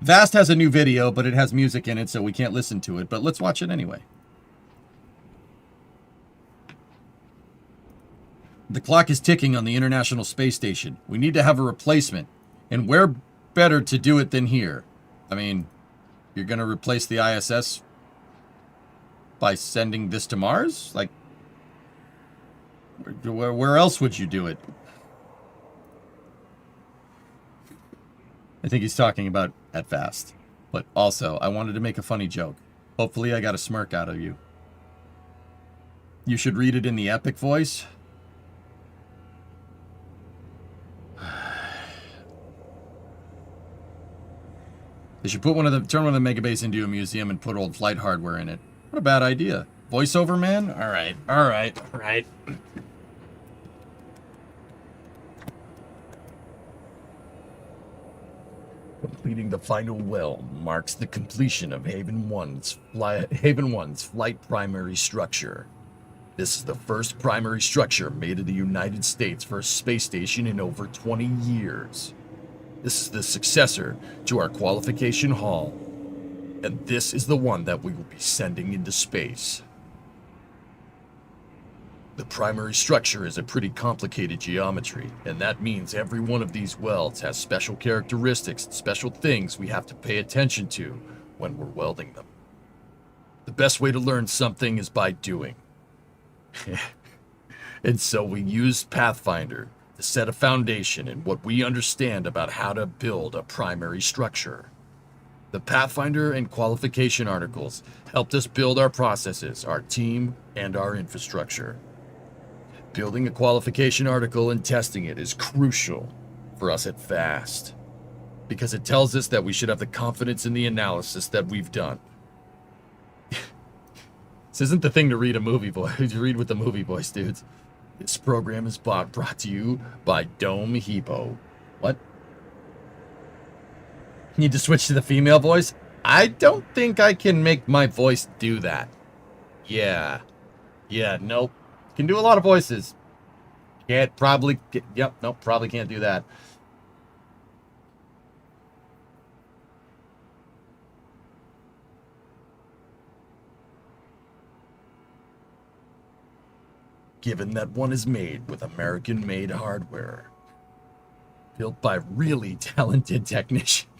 Vast has a new video, but it has music in it, so we can't listen to it, but let's watch it anyway. The clock is ticking on the International Space Station. We need to have a replacement. And where better to do it than here? I mean, you're going to replace the ISS by sending this to Mars? Like, where else would you do it? I think he's talking about at Vast. But also, I wanted to make a funny joke. Hopefully I got a smirk out of you. You should read it in the epic voice. They should turn one of the megabays into a museum and put old flight hardware in it. What a bad idea. Voiceover man? All right. Completing the final well marks the completion of Haven 1's flight primary structure. This is the first primary structure made in the United States for a space station in over 20 years. This is the successor to our qualification hall, and this is the one that we will be sending into space. The primary structure is a pretty complicated geometry, and that means every one of these welds has special characteristics and special things we have to pay attention to when we're welding them. The best way to learn something is by doing. And so we used Pathfinder to set a foundation in what we understand about how to build a primary structure. The Pathfinder and qualification articles helped us build our processes, our team, and our infrastructure. Building a qualification article and testing it is crucial for us at FAST, because it tells us that we should have the confidence in the analysis that we've done. This isn't the thing to read a movie voice. Read with the movie voice, dudes. This program is brought to you by Dome Hippo. What? Need to switch to the female voice? I don't think I can make my voice do that. Yeah, nope. Can do a lot of voices. Can't probably... Yep, nope, probably can't do that. Given that one is made with American-made hardware. Built by really talented technicians.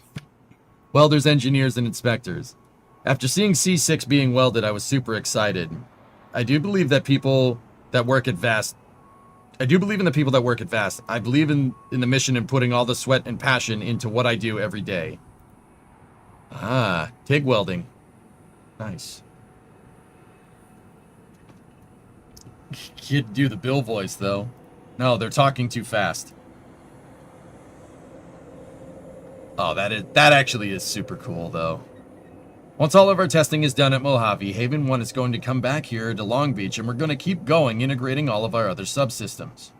Welders, engineers, and inspectors. After seeing C6 being welded, I was super excited. I do believe that people that work at VAST. I do believe in the people that work at VAST. I believe in the mission and putting all the sweat and passion into what I do every day. Ah, TIG welding. Nice. Can't do the Bill voice, though. No, they're talking too fast. Oh, that actually is super cool, though. Once all of our testing is done at Mojave, Haven 1 is going to come back here to Long Beach, and we're going to keep going, integrating all of our other subsystems.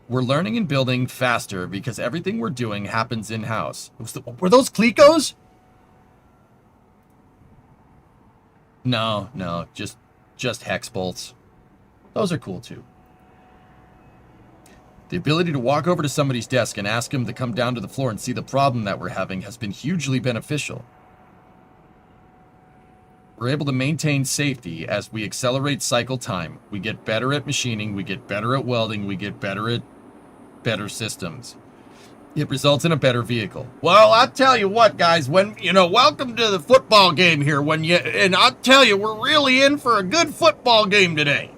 We're learning and building faster because everything we're doing happens in-house. Were those Clecos? No, just hex bolts. Those are cool, too. The ability to walk over to somebody's desk and ask them to come down to the floor and see the problem that we're having has been hugely beneficial. We're able to maintain safety as we accelerate cycle time. We get better at machining, we get better at welding, we get better at better systems. It results in a better vehicle. Well, I'll tell you what, guys, welcome to the football game here. And I'll tell you, we're really in for a good football game today.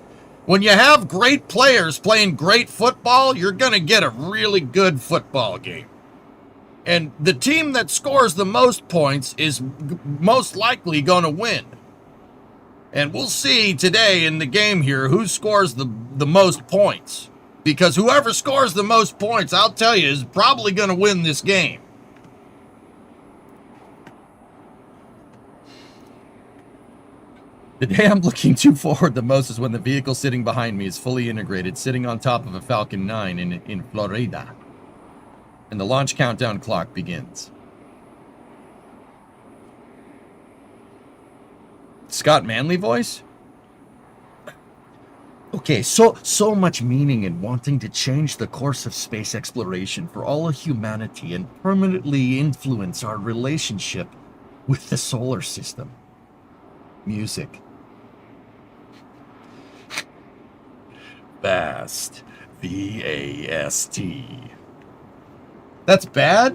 When you have great players playing great football, you're going to get a really good football game. And the team that scores the most points is most likely going to win. And we'll see today in the game here who scores the most points. Because whoever scores the most points, I'll tell you, is probably going to win this game. The day I'm looking to forward the most is when the vehicle sitting behind me is fully integrated, sitting on top of a Falcon 9 in Florida. And the launch countdown clock begins. Scott Manley voice? Okay, so much meaning in wanting to change the course of space exploration for all of humanity and permanently influence our relationship with the solar system. Music. Vast. V-A-S-T. That's bad?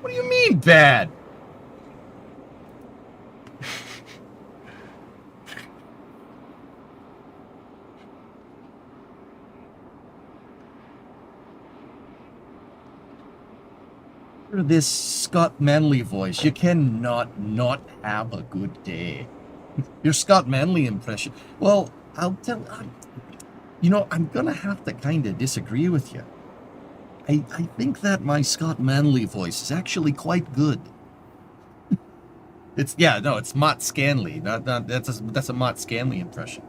What do you mean bad? This Scott Manley voice, you cannot not have a good day. Your Scott Manley impression. Well, I'm gonna have to kind of disagree with you. I think that my Scott Manley voice is actually quite good. It's Mott Scanley. That's a Mott Scanley impression.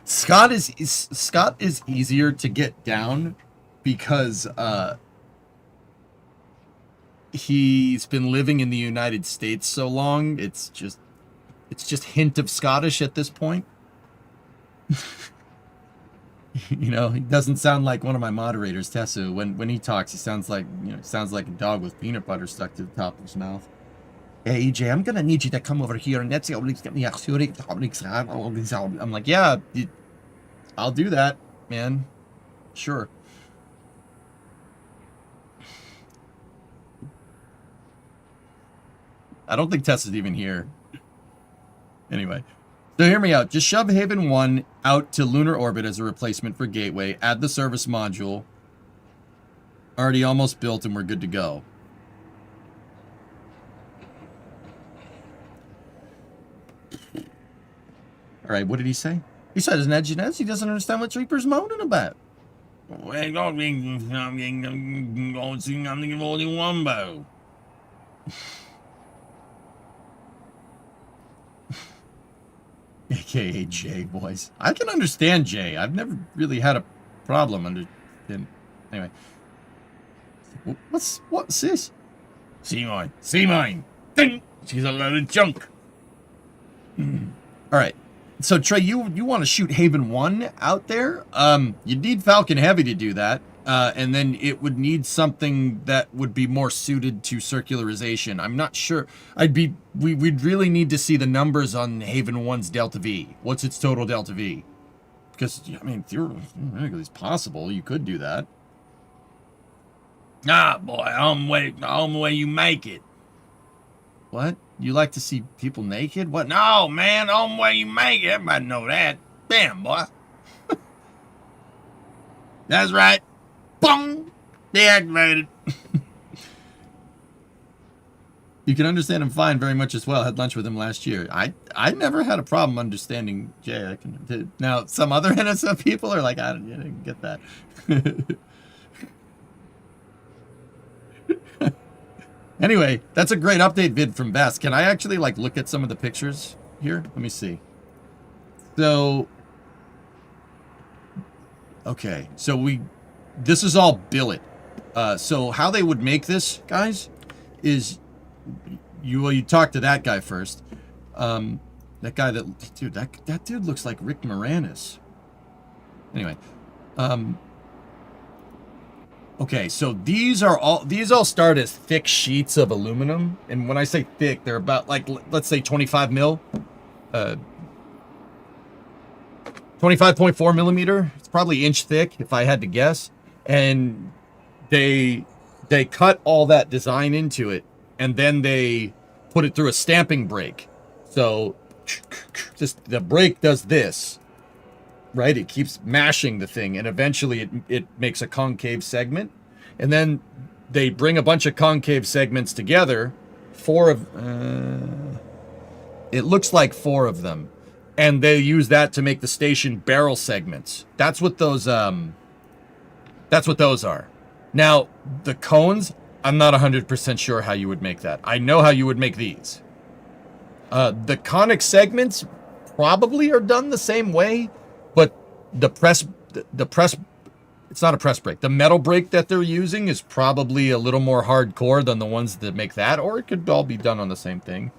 Scott is easier to get down because he's been living in the United States so long. It's just hint of Scottish at this point. He doesn't sound like one of my moderators, Tessu. When he talks, he sounds like a dog with peanut butter stuck to the top of his mouth. Hey, EJ, I'm gonna need you to come over here and that's I'm like, yeah, I'll do that, man. Sure. I don't think Tessa's even here. Anyway. So hear me out. Just shove Haven 1 out to lunar orbit as a replacement for Gateway. Add the service module. Already almost built and we're good to go. Alright, what did he say? He said his he doesn't understand what Reaper's moaning about. I don't think I'm only one bow. AKA Jay, boys. I can understand Jay. I've never really had a problem under him. Anyway. What's this? Sea mine. Sea mine. Ding! She's a load of junk. Alright. So Trey, you want to shoot Haven 1 out there? You need Falcon Heavy to do that. And then it would need something that would be more suited to circularization. I'm not sure. We'd really need to see the numbers on Haven 1's Delta V. What's its total Delta V? Because, I mean, theoretically it's possible. You could do that. Ah, boy, I'm the way you make it. What? You like to see people naked? What? No, man, the way you make it. Everybody know that. Damn, boy. That's right. Boom! Deactivated. You can understand him fine very much as well. Had lunch with him last year. I never had a problem understanding Jay. Now, some other NSF people are like, I didn't get that. Anyway, that's a great update vid from Best. Can I actually, like, look at some of the pictures here? Let me see. So, okay. So this is all billet. So how they would make this, guys, is you talk to that guy first. That guy that dude looks like Rick Moranis. Anyway, okay, so these all start as thick sheets of aluminum, and when I say thick, they're about, like, let's say 25 mil, 25.4 millimeter. It's probably inch thick if I had to guess. And they cut all that design into it, and then they put it through a stamping brake. So just the brake does this, right? It keeps mashing the thing, and eventually it makes a concave segment. And then they bring a bunch of concave segments together, it looks like 4 of them, and they use that to make the station barrel segments. That's what those are. Now, the cones, I'm not 100% sure how you would make that. I know how you would make these. The conic segments probably are done the same way, but the press, it's not a press brake. The metal brake that they're using is probably a little more hardcore than the ones that make that, or it could all be done on the same thing.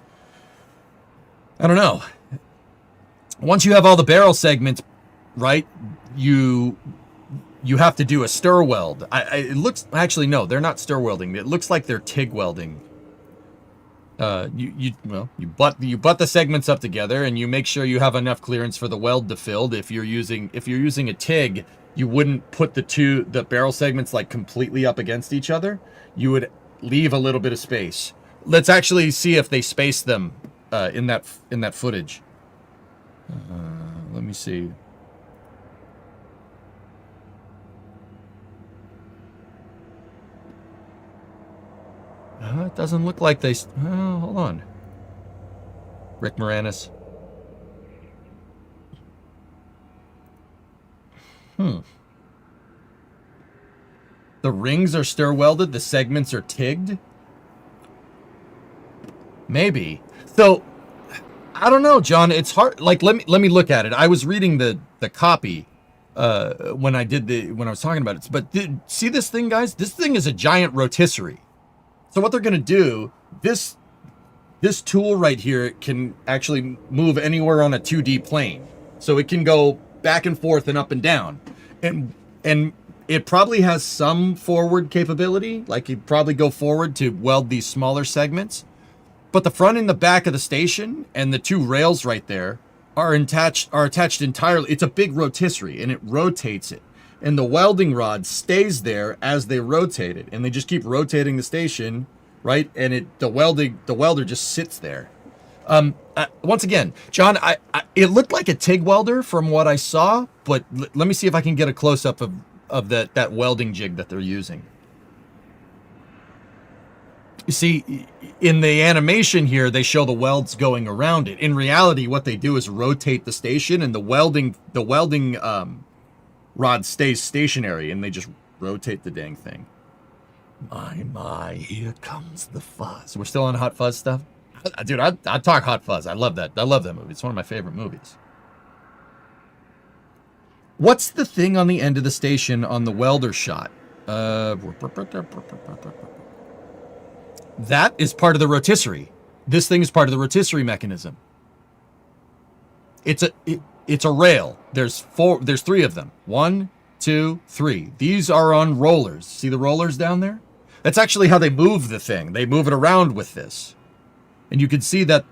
I don't know. Once you have all the barrel segments, right, you have to do a stir weld. It looks, actually, no, they're not stir welding. It looks like they're TIG welding. You butt the segments up together, and you make sure you have enough clearance for the weld to fill. If you're using a TIG, you wouldn't put the barrel segments like completely up against each other. You would leave a little bit of space. Let's actually see if they space them in that footage. Let me see. It doesn't look like they... hold on. Rick Moranis. The rings are stir welded. The segments are TIGged. Maybe. So, I don't know, John. It's hard. Like, let me look at it. I was reading the copy when I was talking about it. But see this thing, guys? This thing is a giant rotisserie. So what they're going to do, this tool right here can actually move anywhere on a 2D plane. So it can go back and forth and up and down. And it probably has some forward capability. Like, you'd probably go forward to weld these smaller segments. But the front and the back of the station and the two rails right there are attached entirely. It's a big rotisserie, and it rotates it. And the welding rod stays there as they rotate it. And they just keep rotating the station, right? And the welder just sits there. Once again, John, it looked like a TIG welder from what I saw, but let me see if I can get a close-up of that welding jig that they're using. You see, in the animation here, they show the welds going around it. In reality, what they do is rotate the station, and the welding rod stays stationary, and they just rotate the dang thing. My, here comes the fuzz. We're still on Hot Fuzz stuff? Dude, I talk Hot Fuzz. I love that. I love that movie. It's one of my favorite movies. What's the thing on the end of the station on the welder shot? That is part of the rotisserie. This thing is part of the rotisserie mechanism. It's a rail. There's three of them. 1, 2, 3. These are on rollers. See the rollers down there? That's actually how they move the thing. They move it around with this. And you can see that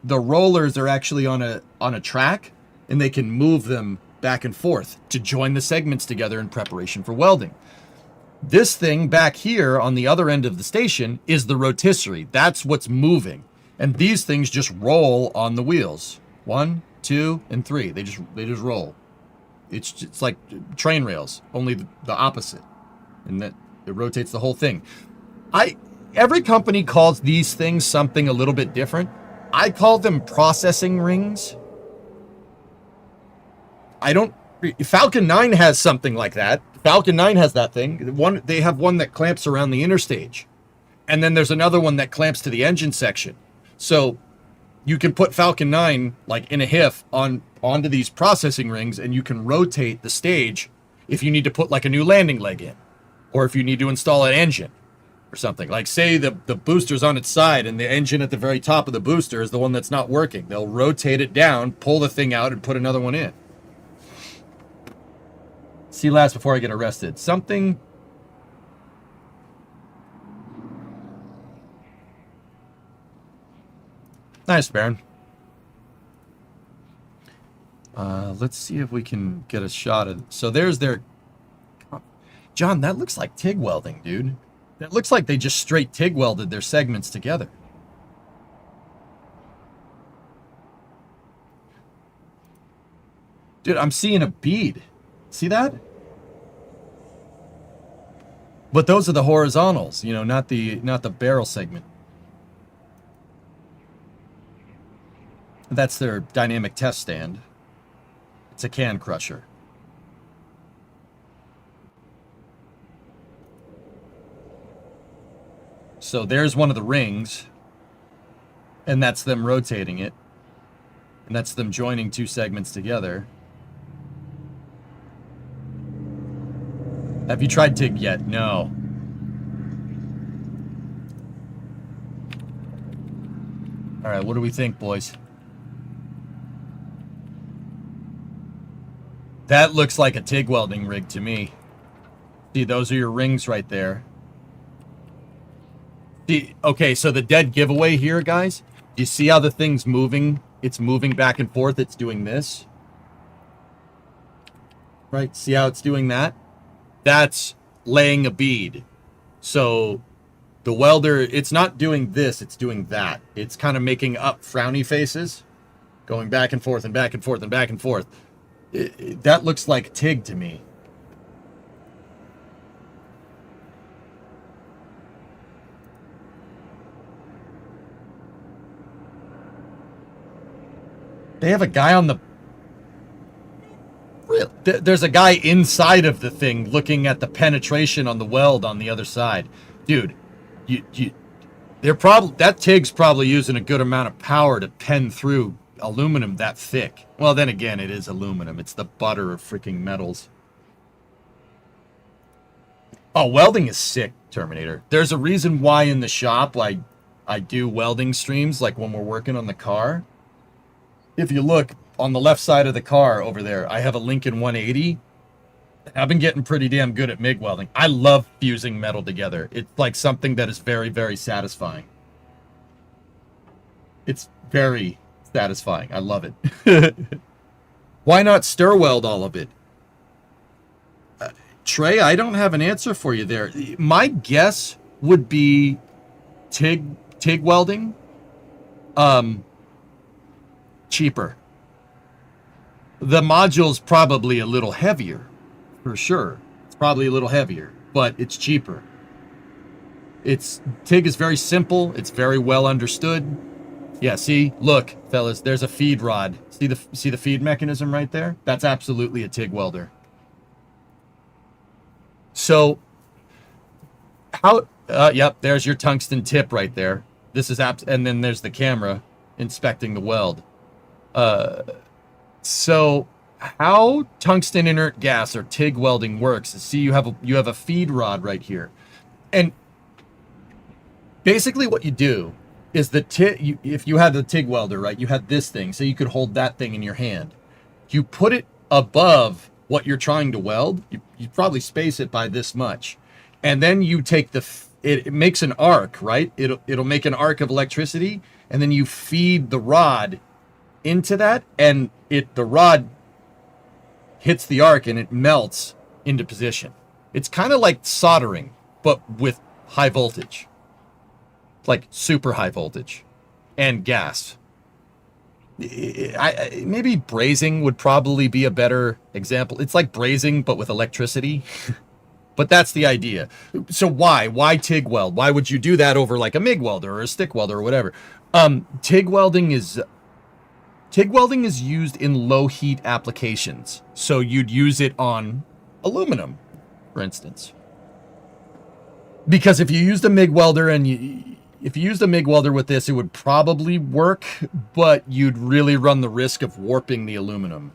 the rollers are actually on a track, and they can move them back and forth to join the segments together in preparation for welding. This thing back here on the other end of the station is the rotisserie. That's what's moving. And these things just roll on the wheels. 1, 2, and 3. They just roll. It's like train rails, only the opposite. And that it rotates the whole thing. Every company calls these things something a little bit different. I call them processing rings. Falcon 9 has something like that. Falcon 9 has that thing. They have one that clamps around the interstage. And then there's another one that clamps to the engine section. So you can put Falcon 9 like in a HIF onto these processing rings, and you can rotate the stage if you need to put like a new landing leg in, or if you need to install an engine or something. Like say the booster's on its side and the engine at the very top of the booster is the one that's not working. They'll rotate it down, pull the thing out, and put another one in. See last before I get arrested. Something. Nice, Baron. Let's see if we can get a shot of. So there's their. John, that looks like TIG welding, dude. That looks like they just straight TIG welded their segments together. Dude, I'm seeing a bead. See that? But those are the horizontals, not the barrel segment. That's their dynamic test stand. It's a can crusher. So there's one of the rings, and that's them rotating it, and that's them joining two segments together. Have you tried TIG yet? No. All right, what do we think, boys? That looks like a TIG welding rig to me. See, those are your rings right there. See, okay, so the dead giveaway here, guys. Do you see how the thing's moving? It's moving back and forth. It's doing this. Right? See how it's doing that? That's laying a bead. So the welder, it's not doing this, it's doing that. It's kind of making up frowny faces, going back and forth and back and forth and back and forth. That looks like TIG to me. They have a guy on the... There's a guy inside of the thing looking at the penetration on the weld on the other side. Dude, that TIG's probably using a good amount of power to pen through aluminum that thick. Well, then again, it is aluminum. It's the butter of freaking metals. Oh, welding is sick, Terminator. There's a reason why in the shop I do welding streams, like when we're working on the car. If you look on the left side of the car over there, I have a Lincoln 180. I've been getting pretty damn good at MIG welding. I love fusing metal together. It's like something that is very, very satisfying. It's very satisfying. I love it. Why not stir weld all of it? Trey, I don't have an answer for you there. My guess would be TIG welding. Cheaper. The module's probably a little heavier, for sure. It's probably a little heavier, but it's cheaper. TIG is very simple. It's very well understood. Yeah, see, look, fellas, there's a feed rod. See the feed mechanism right there? That's absolutely a TIG welder. So, yep, there's your tungsten tip right there. This is and then there's the camera inspecting the weld. So how tungsten inert gas or TIG welding works is, see, you have a feed rod right here, and basically what you do is if you had the TIG welder, right, you had this thing, so you could hold that thing in your hand. You put it above what you're trying to weld. You probably space it by this much, and then you take it makes an arc, right? It'll make an arc of electricity, and then you feed the rod into that, and the rod hits the arc and it melts into position. It's kind of like soldering, but with high voltage, like super high voltage and gas. Maybe brazing would probably be a better example. It's like brazing, but with electricity. But that's the idea. So why TIG weld? Why would you do that over like a MIG welder or a stick welder or whatever? TIG welding is used in low heat applications. So you'd use it on aluminum, for instance. Because if you used a MIG welder if you used a MIG welder with this, it would probably work, but you'd really run the risk of warping the aluminum.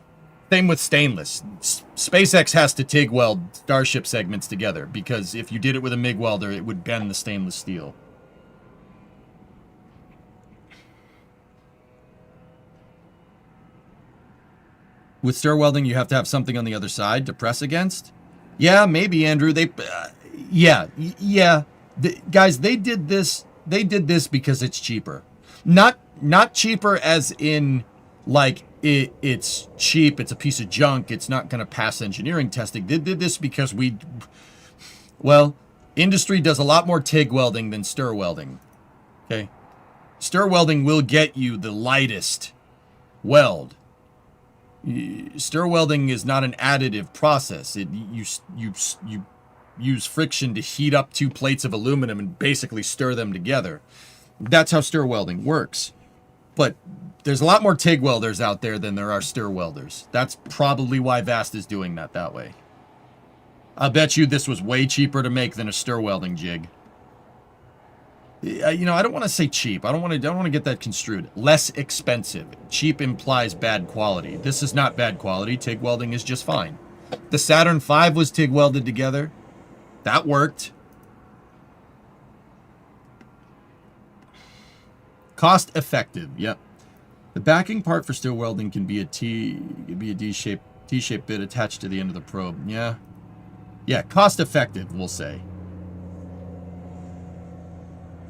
Same with stainless. SpaceX has to TIG weld Starship segments together, because if you did it with a MIG welder, it would bend the stainless steel. With stir welding, you have to have something on the other side to press against. Yeah, maybe, Andrew. Guys, they did this because it's cheaper. Not cheaper as in like it's cheap, it's a piece of junk, it's not going to pass engineering testing. They did this because industry does a lot more TIG welding than stir welding. Okay? Stir welding will get you the lightest weld. Stir welding is not an additive process. You use friction to heat up two plates of aluminum and basically stir them together. That's how stir welding works. But there's a lot more TIG welders out there than there are stir welders. That's probably why Vast is doing that way. I bet you this was way cheaper to make than a stir welding jig. I don't want to say cheap. I don't want to get that construed. Less expensive. Cheap implies bad quality. This is not bad quality. TIG welding is just fine. The Saturn V was TIG welded together. That worked. Cost effective. Yep. The backing part for stir welding can be a D-shaped bit attached to the end of the probe. Yeah. Yeah, cost effective, we'll say.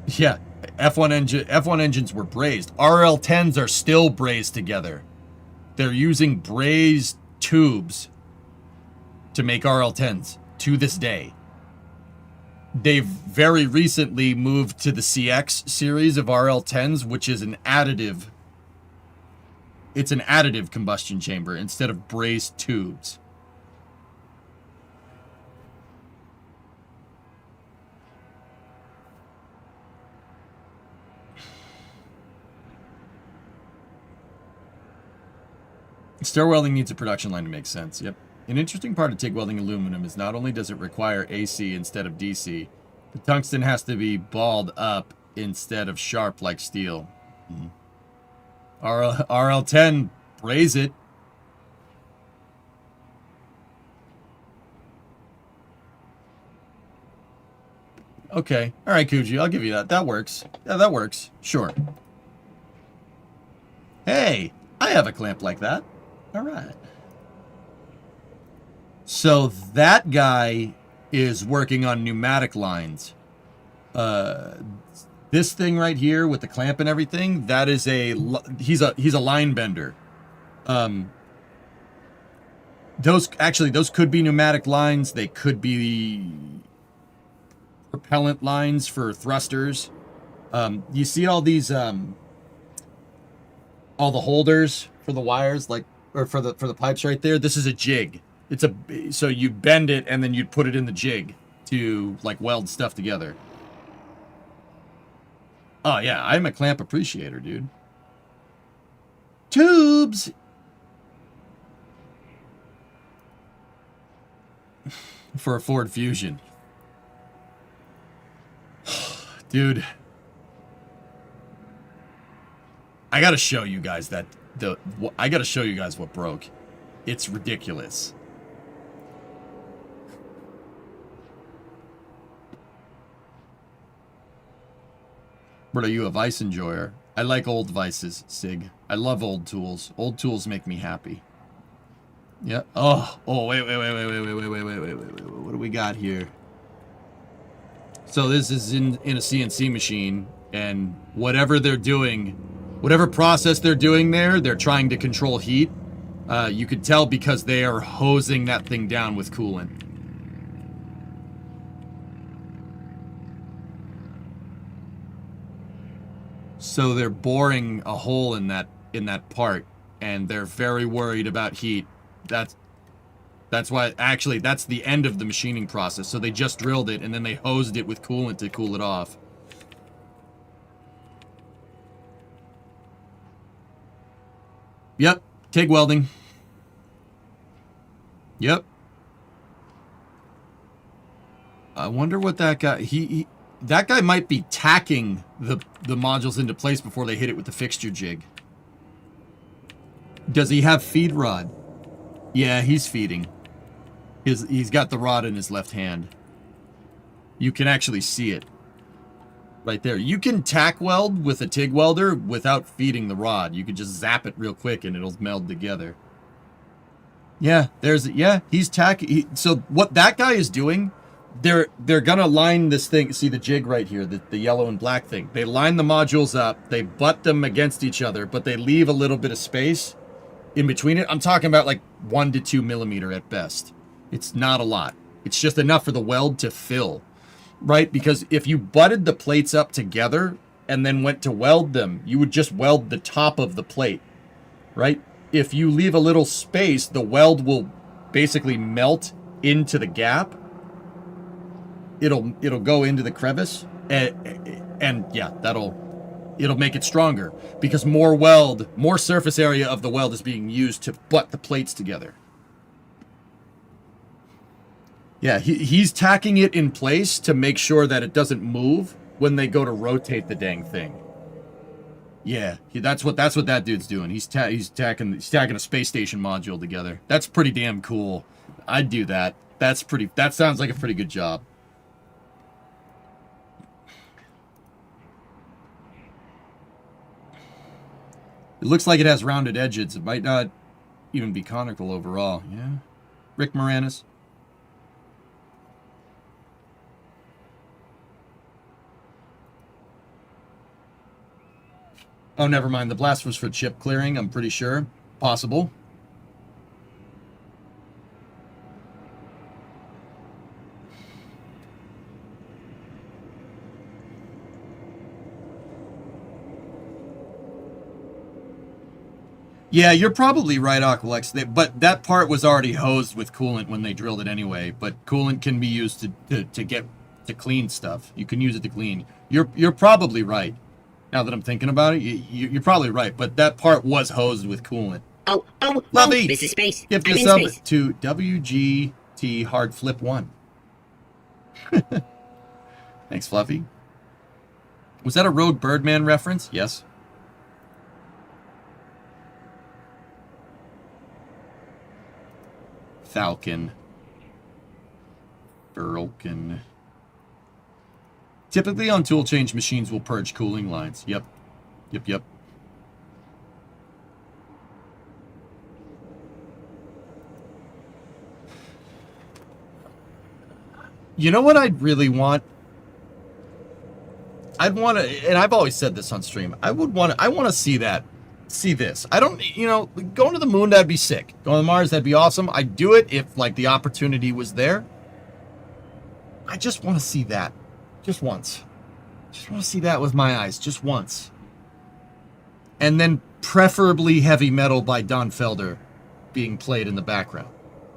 Yeah, F1 engines were brazed. RL10s are still brazed together. They're using brazed tubes to make RL10s to this day. They've very recently moved to the CX series of RL10s, which is an additive. It's an additive combustion chamber instead of brazed tubes. Stir welding needs a production line to make sense. Yep. An interesting part of TIG welding aluminum is not only does it require AC instead of DC, the tungsten has to be balled up instead of sharp like steel. RL10, braze it. Okay. All right, Kuji, I'll give you that. That works. Yeah, that works. Sure. Hey, I have a clamp like that. All right. So that guy is working on pneumatic lines. This thing right here with the clamp and everything, that is he's a line bender. Those could be pneumatic lines. They could be propellant lines for thrusters. You see all these all the holders for the wires, like, or for the pipes right there. This is a jig. So you bend it and then you'd put it in the jig to like weld stuff together. Oh yeah, I'm a clamp appreciator, dude. Tubes. For a Ford Fusion. Dude. I gotta show you guys what broke. It's ridiculous. But are you a Vice enjoyer? I like old Vices, Sig. I love old tools. Old tools make me happy. Yeah. Oh, wait. What do we got here? So this is in a CNC machine, and whatever they're doing, whatever process they're doing there, they're trying to control heat. You could tell because they are hosing that thing down with coolant. So they're boring a hole in that part, and they're very worried about heat. That's why, actually, that's the end of the machining process. So they just drilled it, and then they hosed it with coolant to cool it off. Yep, TIG welding. Yep. I wonder what that guy... That guy might be tacking the modules into place before they hit it with the fixture jig. Does he have feed rod? Yeah, he's feeding. He's got the rod in his left hand. You can actually see it. Right there. You can tack weld with a TIG welder without feeding the rod. You can just zap it real quick and it'll meld together. Yeah, he's tacking. So what that guy is doing, they're gonna line this thing. See the jig right here, the yellow and black thing. They line the modules up, they butt them against each other, but they leave a little bit of space in between it. I'm talking about like 1 to 2 millimeter at best. It's not a lot. It's just enough for the weld to fill, right? Because if you butted the plates up together and then went to weld them, you would just weld the top of the plate, right? If you leave a little space, the weld will basically melt into the gap. It'll go into the crevice, and yeah, it'll make it stronger because more surface area of the weld is being used to butt the plates together. Yeah, he's tacking it in place to make sure that it doesn't move when they go to rotate the dang thing. Yeah, that's what that dude's doing. He's tacking a space station module together. That's pretty damn cool. I'd do that. That sounds like a pretty good job. It looks like it has rounded edges. It might not even be conical overall. Yeah. Rick Moranis. Oh, never mind. The blast was for chip clearing, I'm pretty sure. Possible. Yeah, you're probably right, Aqualex. But that part was already hosed with coolant when they drilled it anyway. But coolant can be used to clean stuff. You can use it to clean. You're probably right. Now that I'm thinking about it, you're probably right. But that part was hosed with coolant. Lovey, this is Space. Give the sub to WGT Hard Flip 1. Thanks, Fluffy. Was that a Rogue Birdman reference? Yes. Falcon. Falcon. Typically on tool change, machines will purge cooling lines. Yep. You know what I'd really want? I'd want to, and I've always said this on stream. I want to see that, see this. I don't, going to the moon, that'd be sick. Going to Mars, that'd be awesome. I'd do it if like the opportunity was there. I just want to see that, just once. Just want to see that with my eyes, just once. And then preferably Heavy Metal by Don Felder being played in the background,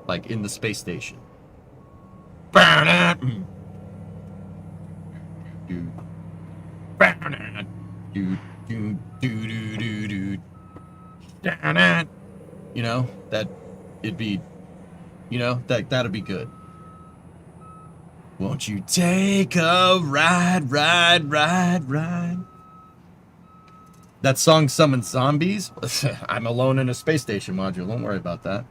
like in the space station. You know, that it'd be, that'd be good. Won't you take a ride? That song summons zombies? I'm alone in a space station module. Don't worry about that.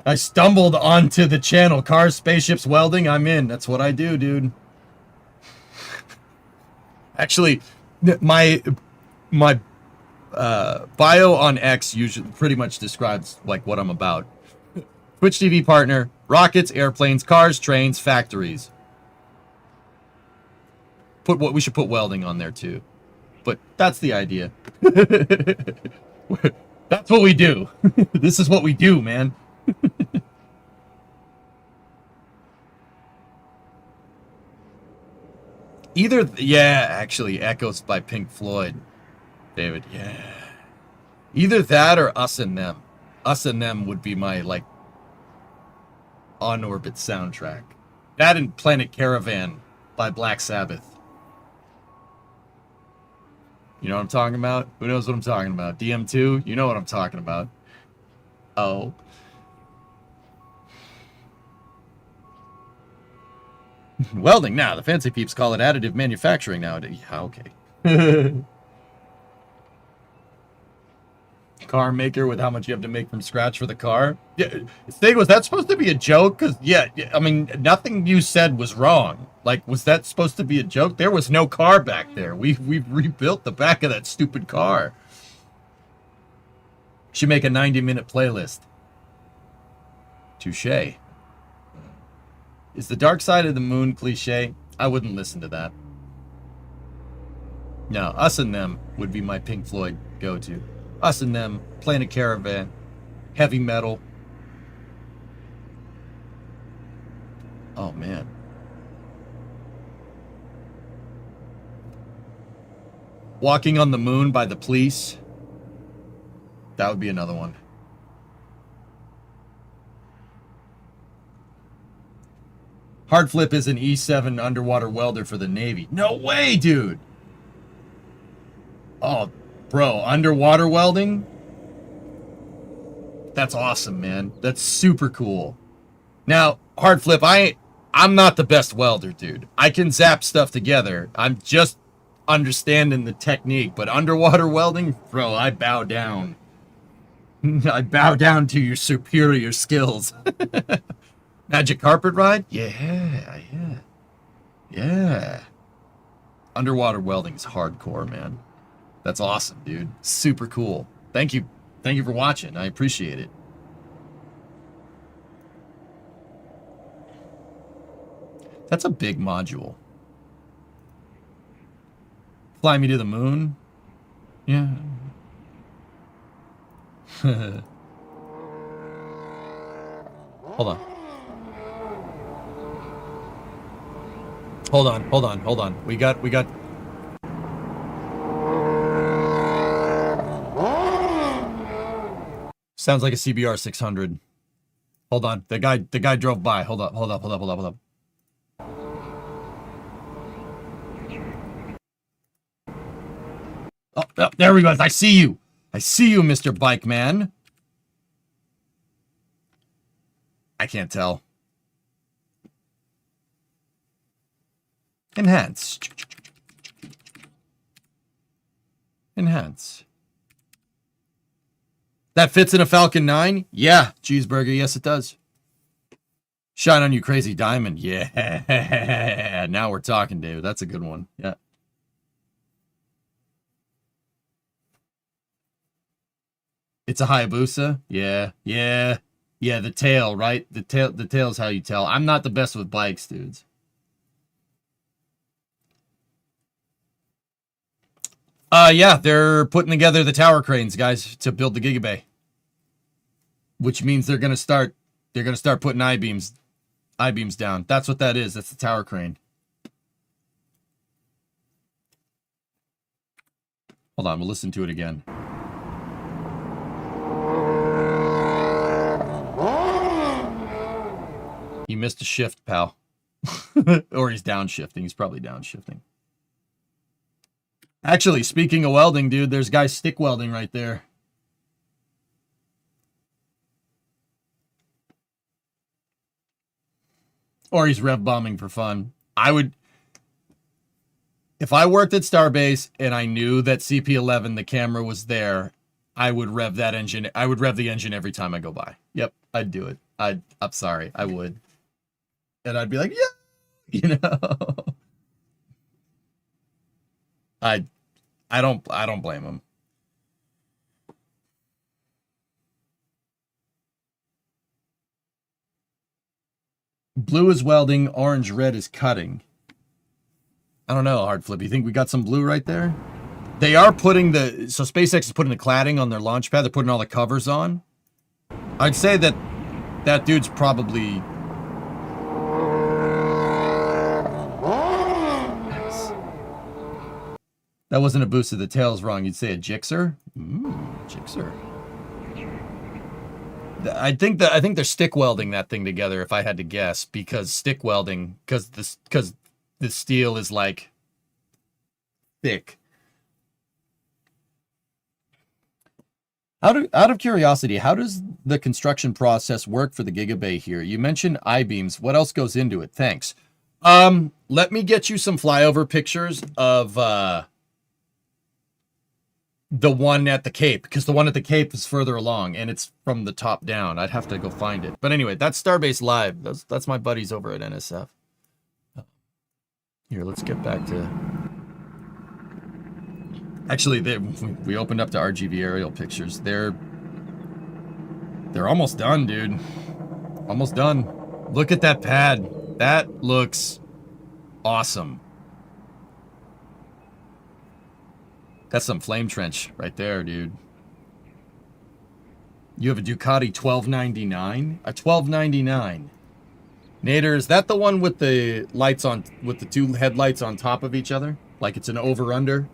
I stumbled onto the channel. Cars, spaceships, welding. I'm in. That's what I do, dude. Actually, my bio on X usually pretty much describes like what I'm about. Twitch TV partner, rockets, airplanes, cars, trains, factories. We should put welding on there too. But that's the idea. That's what we do. This is what we do, man. Actually, Echoes by Pink Floyd. David, yeah. Either that or Us and Them. Us and Them would be my, like, on-orbit soundtrack. That and Planet Caravan by Black Sabbath. You know what I'm talking about? Who knows what I'm talking about? DM2? You know what I'm talking about. Oh. Welding now. The fancy peeps call it additive manufacturing nowadays. Yeah, okay. Car maker with how much you have to make from scratch for the car. Yeah, Stig, was that supposed to be a joke? Because, I mean, nothing you said was wrong. Like, was that supposed to be a joke? There was no car back there. We've rebuilt the back of that stupid car. Should make a 90-minute playlist. Touché. Is the dark side of the moon cliche? I wouldn't listen to that. No, Us and Them would be my Pink Floyd go-to. Us and Them, Planet Caravan, Heavy Metal. Oh, man. Walking on the Moon by the Police. That would be another one. Hardflip is an E7 underwater welder for the Navy. No way, dude! Oh, bro, underwater welding? That's awesome, man. That's super cool. Now, Hardflip, I'm not the best welder, dude. I can zap stuff together. I'm just understanding the technique, but underwater welding, bro, I bow down. I bow down to your superior skills. Magic carpet ride? Yeah. Underwater welding is hardcore, man. That's awesome, dude. Super cool. Thank you. Thank you for watching. I appreciate it. That's a big module. Fly me to the moon? Yeah. Hold on. Hold on. We got sounds like a CBR 600. Hold on. The guy drove by. Hold up. Oh, there he goes. I see you, Mr. Bike Man. I can't tell. Enhance. That fits in a Falcon 9? Yeah, cheeseburger. Yes, it does. Shine on you, crazy diamond. Yeah. Now we're talking, David. That's a good one. Yeah. It's a Hayabusa? Yeah. Yeah, the tail, right? The tail's how you tell. I'm not the best with bikes, dudes. Yeah, they're putting together the tower cranes, guys, to build the Gigabay. Which means they're gonna start putting I-beams down. That's what that is. That's the tower crane. Hold on, we'll listen to it again. He missed a shift, pal. Or he's downshifting. He's probably downshifting. Actually, speaking of welding, dude, there's guys stick welding right there. Or he's rev bombing for fun. I would... If I worked at Starbase and I knew that CP11, the camera was there, I would rev that engine. I would rev the engine every time I go by. Yep, I'd do it. I'm sorry, I would. And I'd be like, yeah, you know. I don't blame him. Blue is welding, orange, red is cutting. I don't know, Hardflip. You think we got some blue right there? They are putting so SpaceX is putting the cladding on their launch pad. They're putting all the covers on. I'd say that dude's probably... That wasn't a boost of the tails wrong. You'd say a Jixer? Jixer. I think they're stick welding that thing together, if I had to guess, because stick welding, because the steel is like thick. Out of curiosity, how does the construction process work for the Gigabay here? You mentioned I-beams. What else goes into it? Thanks. Let me get you some flyover pictures of the one at the Cape, because the one at the Cape is further along and it's from the top down. I'd have to go find it. But anyway, that's Starbase Live. That's my buddies over at NSF. Here, let's get back to... Actually, we opened up to RGB aerial pictures. They're almost done, dude. Almost done. Look at that pad. That looks awesome. That's some flame trench right there, dude. You have a Ducati 1299? A 1299. Nader, is that the one with the lights on, with the two headlights on top of each other? Like it's an over-under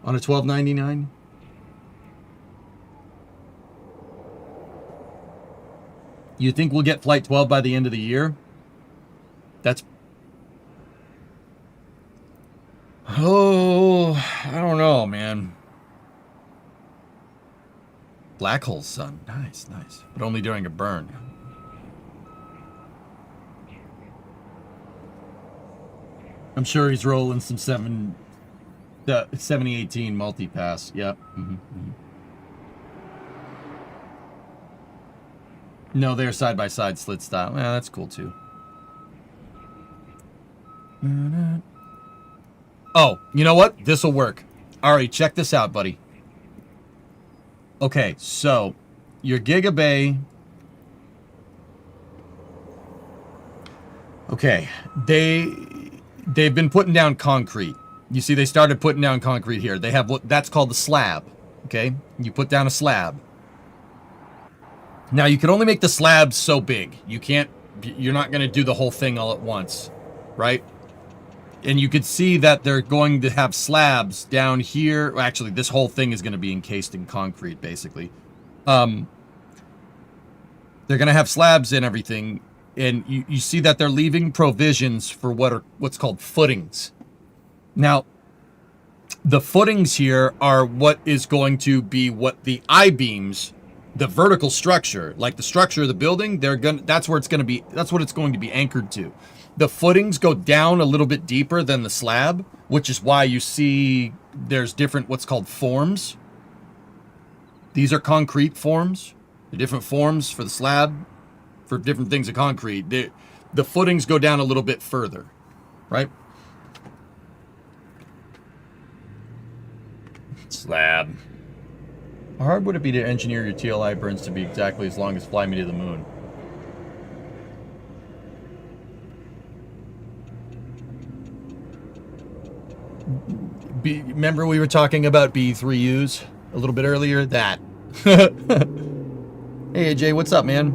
on a 1299? You think we'll get Flight 12 by the end of the year? That's... Oh, I don't know, man. Black hole sun. Nice, nice. But only during a burn. I'm sure he's rolling some 7018 multi-pass. Yep. No, they're side-by-side slit style. Yeah, that's cool, too. Oh, you know what? This'll work. Ari, check this out, buddy. Okay, so your Gigabay. Okay, they've been putting down concrete. You see, they started putting down concrete here. They have what that's called the slab. Okay, you put down a slab. Now you can only make the slab so big. You can't. You're not going to do the whole thing all at once, right? And you could see that they're going to have slabs down here. Well, actually, this whole thing is going to be encased in concrete, basically. They're going to have slabs and everything. And you see that they're leaving provisions for what's called footings. Now, the footings here are what is going to be what the I-beams, the vertical structure, like the structure of the building, that's where it's going to be. That's what it's going to be anchored to. The footings go down a little bit deeper than the slab, which is why you see there's different what's called forms. These are concrete forms. The different forms for the slab, for different things of concrete. The footings go down a little bit further, right? Slab. How hard would it be to engineer your TLI burns to be exactly as long as Fly Me to the Moon? Remember we were talking about B3Us a little bit earlier? That. Hey, AJ, what's up, man?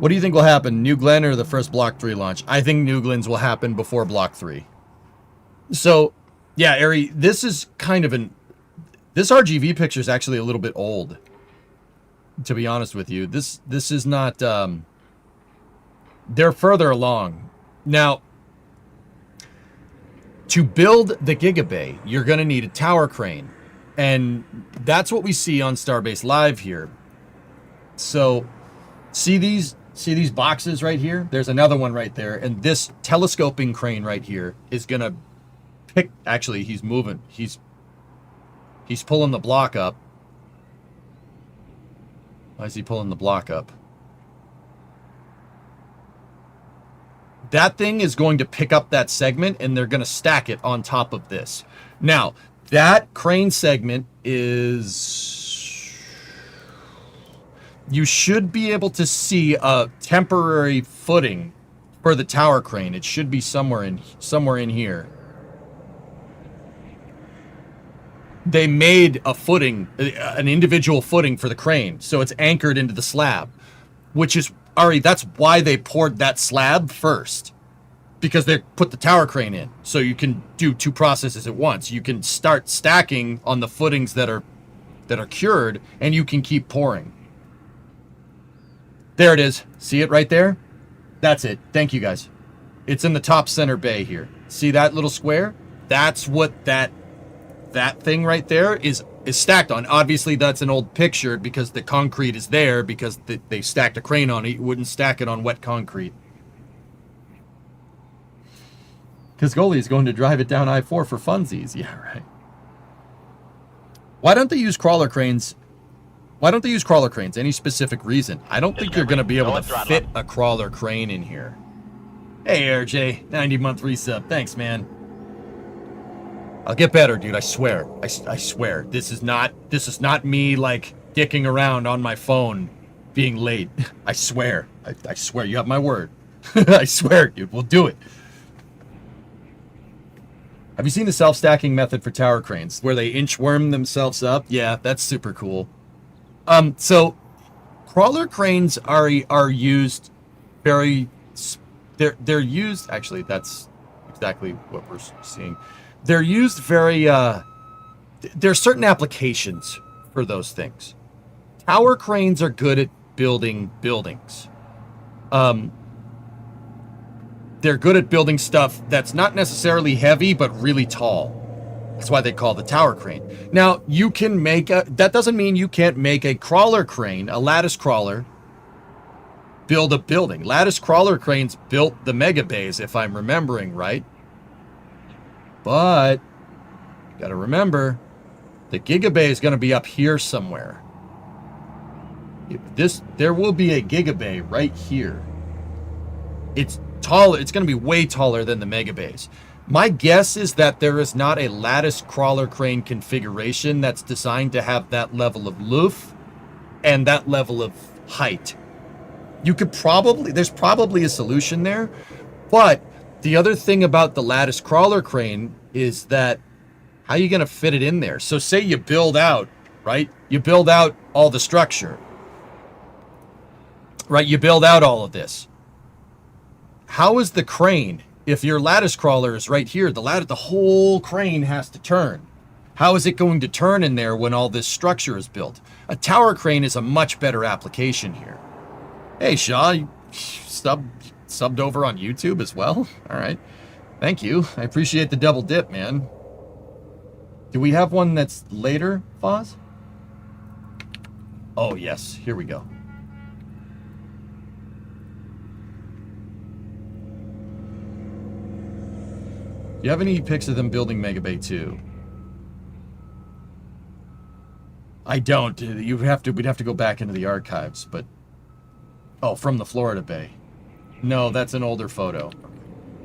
What do you think will happen, New Glenn or the first Block 3 launch? I think New Glenn's will happen before Block 3. So, yeah, Ari, this is kind of this RGV picture is actually a little bit old, to be honest with you. This is not, they're further along. Now, to build the Gigabay, you're going to need a tower crane. And that's what we see on Starbase Live here. So, see these boxes right here? There's another one right there. And this telescoping crane right here is going to pick... Actually, he's moving. He's pulling the block up. Why is he pulling the block up? That thing is going to pick up that segment, and they're going to stack it on top of this. Now, that crane segment is... You should be able to see a temporary footing for the tower crane. It should be somewhere in here. They made a footing, an individual footing for the crane, so it's anchored into the slab, which is... Ari, that's why they poured that slab first, because they put the tower crane in, so you can do two processes at once. You can start stacking on the footings that are cured, and you can keep pouring. There it is. See it right there? That's it. Thank you, guys. It's in the top center bay here. See that little square? That's what that thing right there is stacked on. Obviously, that's an old picture because the concrete is there because they stacked a crane on it. You wouldn't stack it on wet concrete. Because Goalie is going to drive it down I-4 for funsies. Yeah, right. Why don't they use crawler cranes? Why don't they use crawler cranes? Any specific reason? I don't think you're going to be able to fit a crawler crane in here. Hey, RJ, 90-month resub. Thanks, man. I'll get better, dude. I swear. I swear. This is not me like dicking around on my phone, being late. I swear. I swear. You have my word. I swear, dude. We'll do it. Have you seen the self-stacking method for tower cranes, where they inchworm themselves up? Yeah, that's super cool. So crawler cranes are used very. They're used. Actually, that's exactly what we're seeing. They're used very, there are certain applications for those things. Tower cranes are good at building buildings. They're good at building stuff that's not necessarily heavy, but really tall. That's why they call the tower crane. Now, you can make that doesn't mean you can't make a crawler crane, a lattice crawler, build a building. Lattice crawler cranes built the mega bays, if I'm remembering right. But, you gotta remember, the Gigabay is gonna be up here somewhere. There will be a Gigabay right here. It's taller, it's gonna be way taller than the Megabays. My guess is that there is not a lattice crawler crane configuration that's designed to have that level of loof and that level of height. There's probably a solution there, but the other thing about the lattice crawler crane is that how are you going to fit it in there? So say you build out, right? You build out all the structure, right? You build out all of this. How is the crane, if your lattice crawler is right here, the whole crane has to turn. How is it going to turn in there when all this structure is built? A tower crane is a much better application here. Hey, Shaw, you subbed over on YouTube as well? All right. Thank you. I appreciate the double dip, man. Do we have one that's later, Foz? Oh, yes. Here we go. Do you have any pics of them building Mega Bay 2? I don't. We'd have to go back into the archives, but... Oh, from the Florida Bay. No, that's an older photo.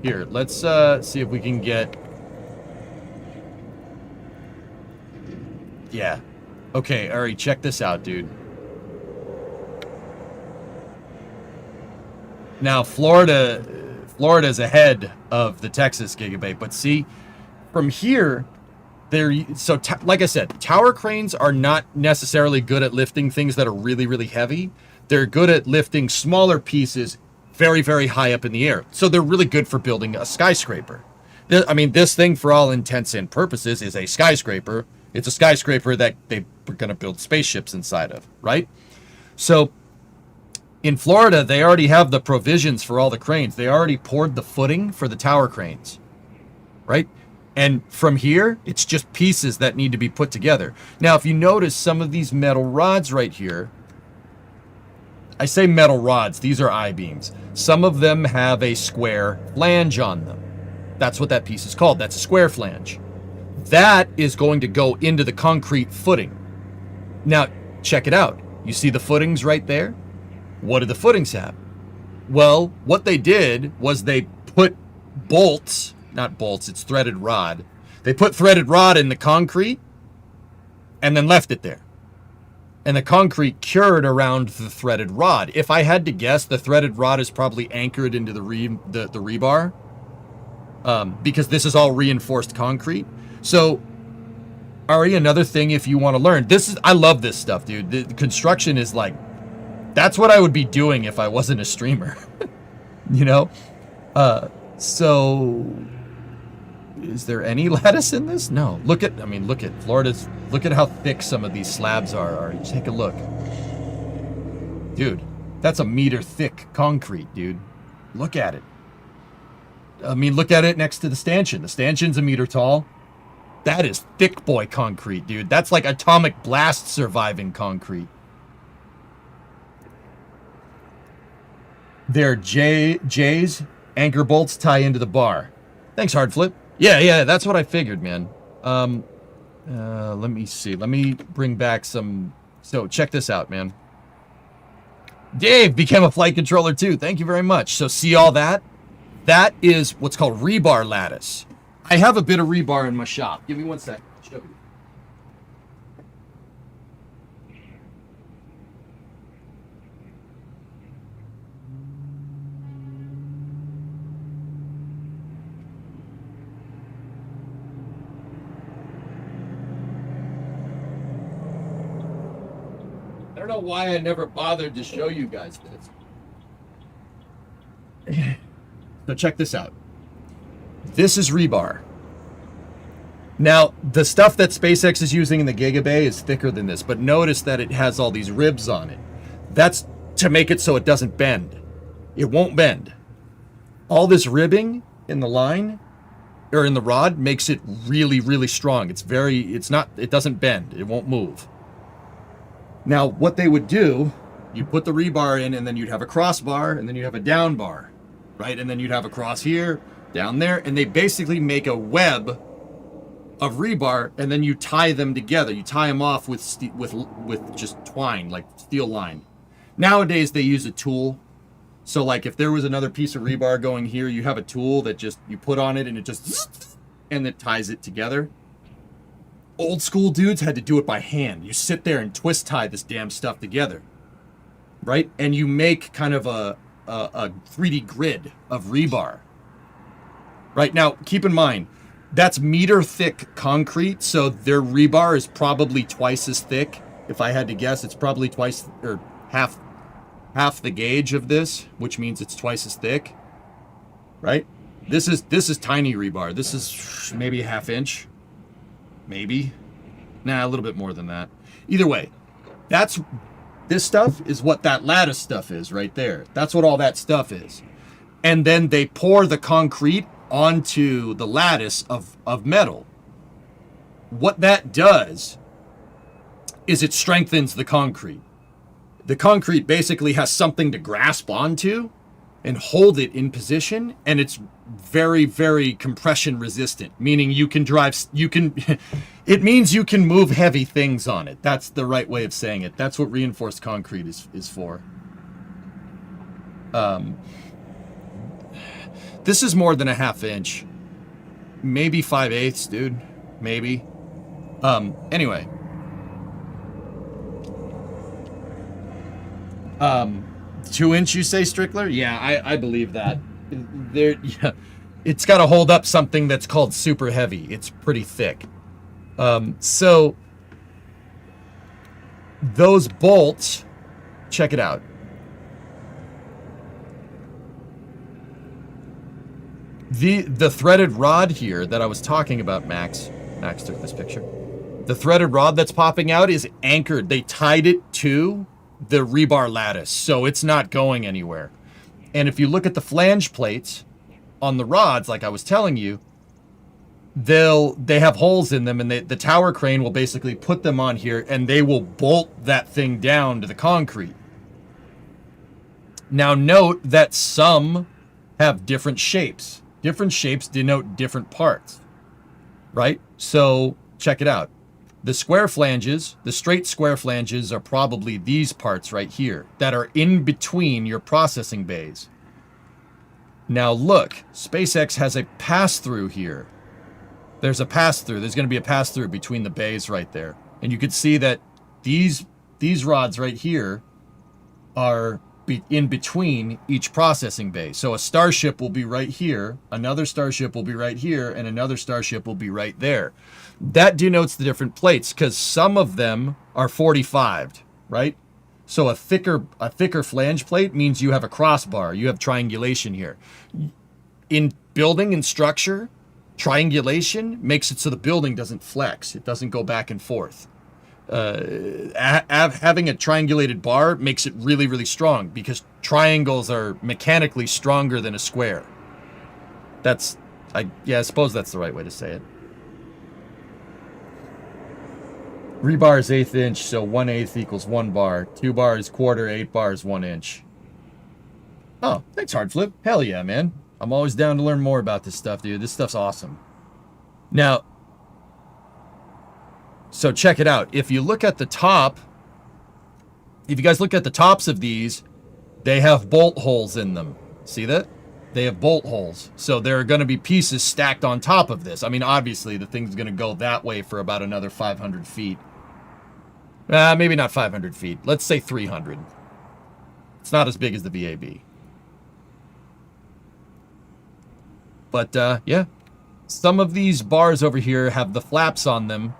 Here, let's see if we can get... Yeah. Okay, Ari, check this out, dude. Now, Florida's ahead of the Texas Gigabay, but see, from here, like I said, tower cranes are not necessarily good at lifting things that are really, really heavy. They're good at lifting smaller pieces very, very high up in the air. So they're really good for building a skyscraper. I mean, this thing, for all intents and purposes, is a skyscraper. It's a skyscraper that they were going to build spaceships inside of, right? So in Florida, they already have the provisions for all the cranes. They already poured the footing for the tower cranes, right? And from here, it's just pieces that need to be put together. Now, if you notice some of these metal rods right here, I say metal rods, these are I-beams. Some of them have a square flange on them. That's what that piece is called. That's a square flange. That is going to go into the concrete footing. Now, check it out. You see the footings right there? What do the footings have? Well, what they did was they put bolts, not bolts, it's threaded rod. They put threaded rod in the concrete and then left it there. And the concrete cured around the threaded rod. If I had to guess, the threaded rod is probably anchored into the rebar, because this is all reinforced concrete. So, Ari, another thing if you want to learn, I love this stuff, dude. The construction is like, that's what I would be doing if I wasn't a streamer, you know? So, is there any lattice in this? No. Look at Florida's, look at how thick some of these slabs are, Ari. Take a look. Dude, that's a meter thick concrete, dude. Look at it. I mean, look at it next to the stanchion. The stanchion's a meter tall. That is thick boy concrete, dude. That's like atomic blast surviving concrete. Their J's anchor bolts tie into the bar. Thanks, Hardflip. Yeah, that's what I figured, man. Let me see. Let me bring back some. So check this out, man. Dave became a flight controller too. Thank you very much. So see all that? That is what's called rebar lattice. I have a bit of rebar in my shop. Give me 1 sec. Show you. I don't know why I never bothered to show you guys this. So check this out. This is rebar. Now, the stuff that SpaceX is using in the Gigabay is thicker than this, but notice that it has all these ribs on it. That's to make it so it doesn't bend. It won't bend. All this ribbing in the line, or in the rod, makes it really, really strong. It doesn't bend. It won't move. Now, what they would do, you put the rebar in, and then you'd have a crossbar, and then you'd have a down bar, right? And then you'd have a cross here, down there, and they basically make a web of rebar, and then you tie them together. You tie them off with just twine, like steel line. Nowadays, they use a tool. So, like, if there was another piece of rebar going here, you have a tool that just, you put on it, and it just, and it ties it together. Old school dudes had to do it by hand. You sit there and twist tie this damn stuff together, right? And you make kind of a 3D grid of rebar. Right now, keep in mind, that's meter thick concrete, so their rebar is probably twice as thick. If I had to guess, it's probably twice or half the gauge of this, which means it's twice as thick. Right? This is tiny rebar. This is maybe a ½ inch. Maybe. Nah, a little bit more than that. Either way, this stuff is what that lattice stuff is right there. That's what all that stuff is. And then they pour the concrete onto the lattice of metal. What that does is it strengthens the concrete. The concrete basically has something to grasp onto and hold it in position, and it's very, very compression resistant, meaning it means you can move heavy things on it. That's the right way of saying it. That's what reinforced concrete is for. This is more than a ½ inch. Maybe 5/8, dude. Maybe. Anyway. 2-inch, you say, Strickler? Yeah, I believe that. Yeah, it's got to hold up something that's called super heavy. It's pretty thick. So those bolts, check it out. The threaded rod here that I was talking about, Max took this picture. The threaded rod that's popping out is anchored. They tied it to the rebar lattice, so it's not going anywhere. And if you look at the flange plates on the rods, like I was telling you, they have holes in them, and the tower crane will basically put them on here, and they will bolt that thing down to the concrete. Now note that some have different shapes. Different shapes denote different parts, right? So check it out. The square flanges, the straight square flanges, are probably these parts right here that are in between your processing bays. Now look, SpaceX has a pass-through here. There's a pass-through. There's going to be a pass-through between the bays right there. And you can see that these rods right here are in between each processing bay. So a Starship will be right here, another Starship will be right here, and another Starship will be right there. That denotes the different plates, because some of them are 45'd, right? So a thicker flange plate means you have a crossbar, you have triangulation here. In building and structure, triangulation makes it so the building doesn't flex, it doesn't go back and forth. Having a triangulated bar makes it really, really strong, because triangles are mechanically stronger than a square. I suppose that's the right way to say it. Rebar is 1/8 inch, so 1/8 equals 1 bar. 2 bar is quarter, 8 bar is 1 inch. Oh, thanks, Hardflip. Hell yeah, man. I'm always down to learn more about this stuff, dude. This stuff's awesome. Now, so check it out. If you look at the top, if you guys look at the tops of these, they have bolt holes in them. See that? They have bolt holes. So there are going to be pieces stacked on top of this. I mean, obviously, the thing's going to go that way for about another 500 feet. Maybe not 500 feet. Let's say 300. It's not as big as the VAB. But, yeah. Some of these bars over here have the flaps on them.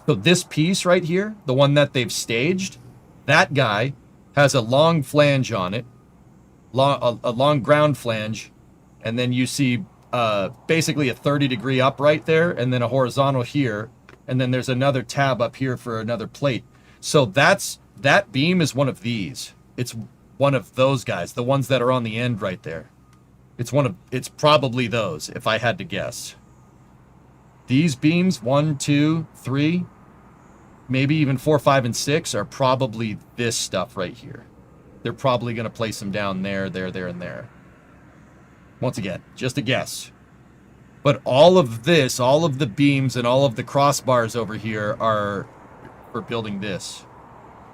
So this piece right here, the one that they've staged, that guy has a long flange on it. A long ground flange. And then you see basically a 30-degree upright there, and then a horizontal here. And then there's another tab up here for another plate. So that beam is one of these. It's one of those guys, the ones that are on the end right there. It's probably those, if I had to guess. These beams, 1, 2, 3, maybe even 4, 5, and 6, are probably this stuff right here. They're probably going to place them down there, there, and there. Once again, just a guess. But all of this, all of the beams and all of the crossbars over here are for building this.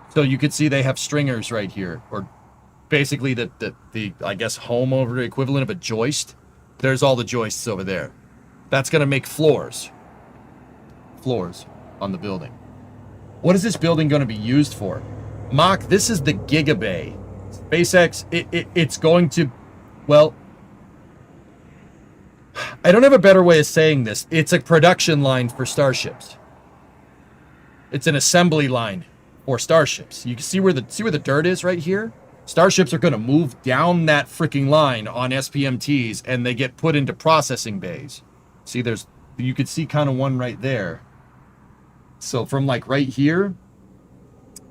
So you could see they have stringers right here, or basically the I guess home over equivalent of a joist. There's all the joists over there. That's going to make floors on the building. What is this building going to be used for? Mock, this is the Gigabay. SpaceX, it's going to, well, I don't have a better way of saying this. It's a production line for Starships. It's an assembly line for Starships. You can see where the dirt is right here? Starships are going to move down that freaking line on SPMTs, and they get put into processing bays. See, you could see kind of one right there. So from like right here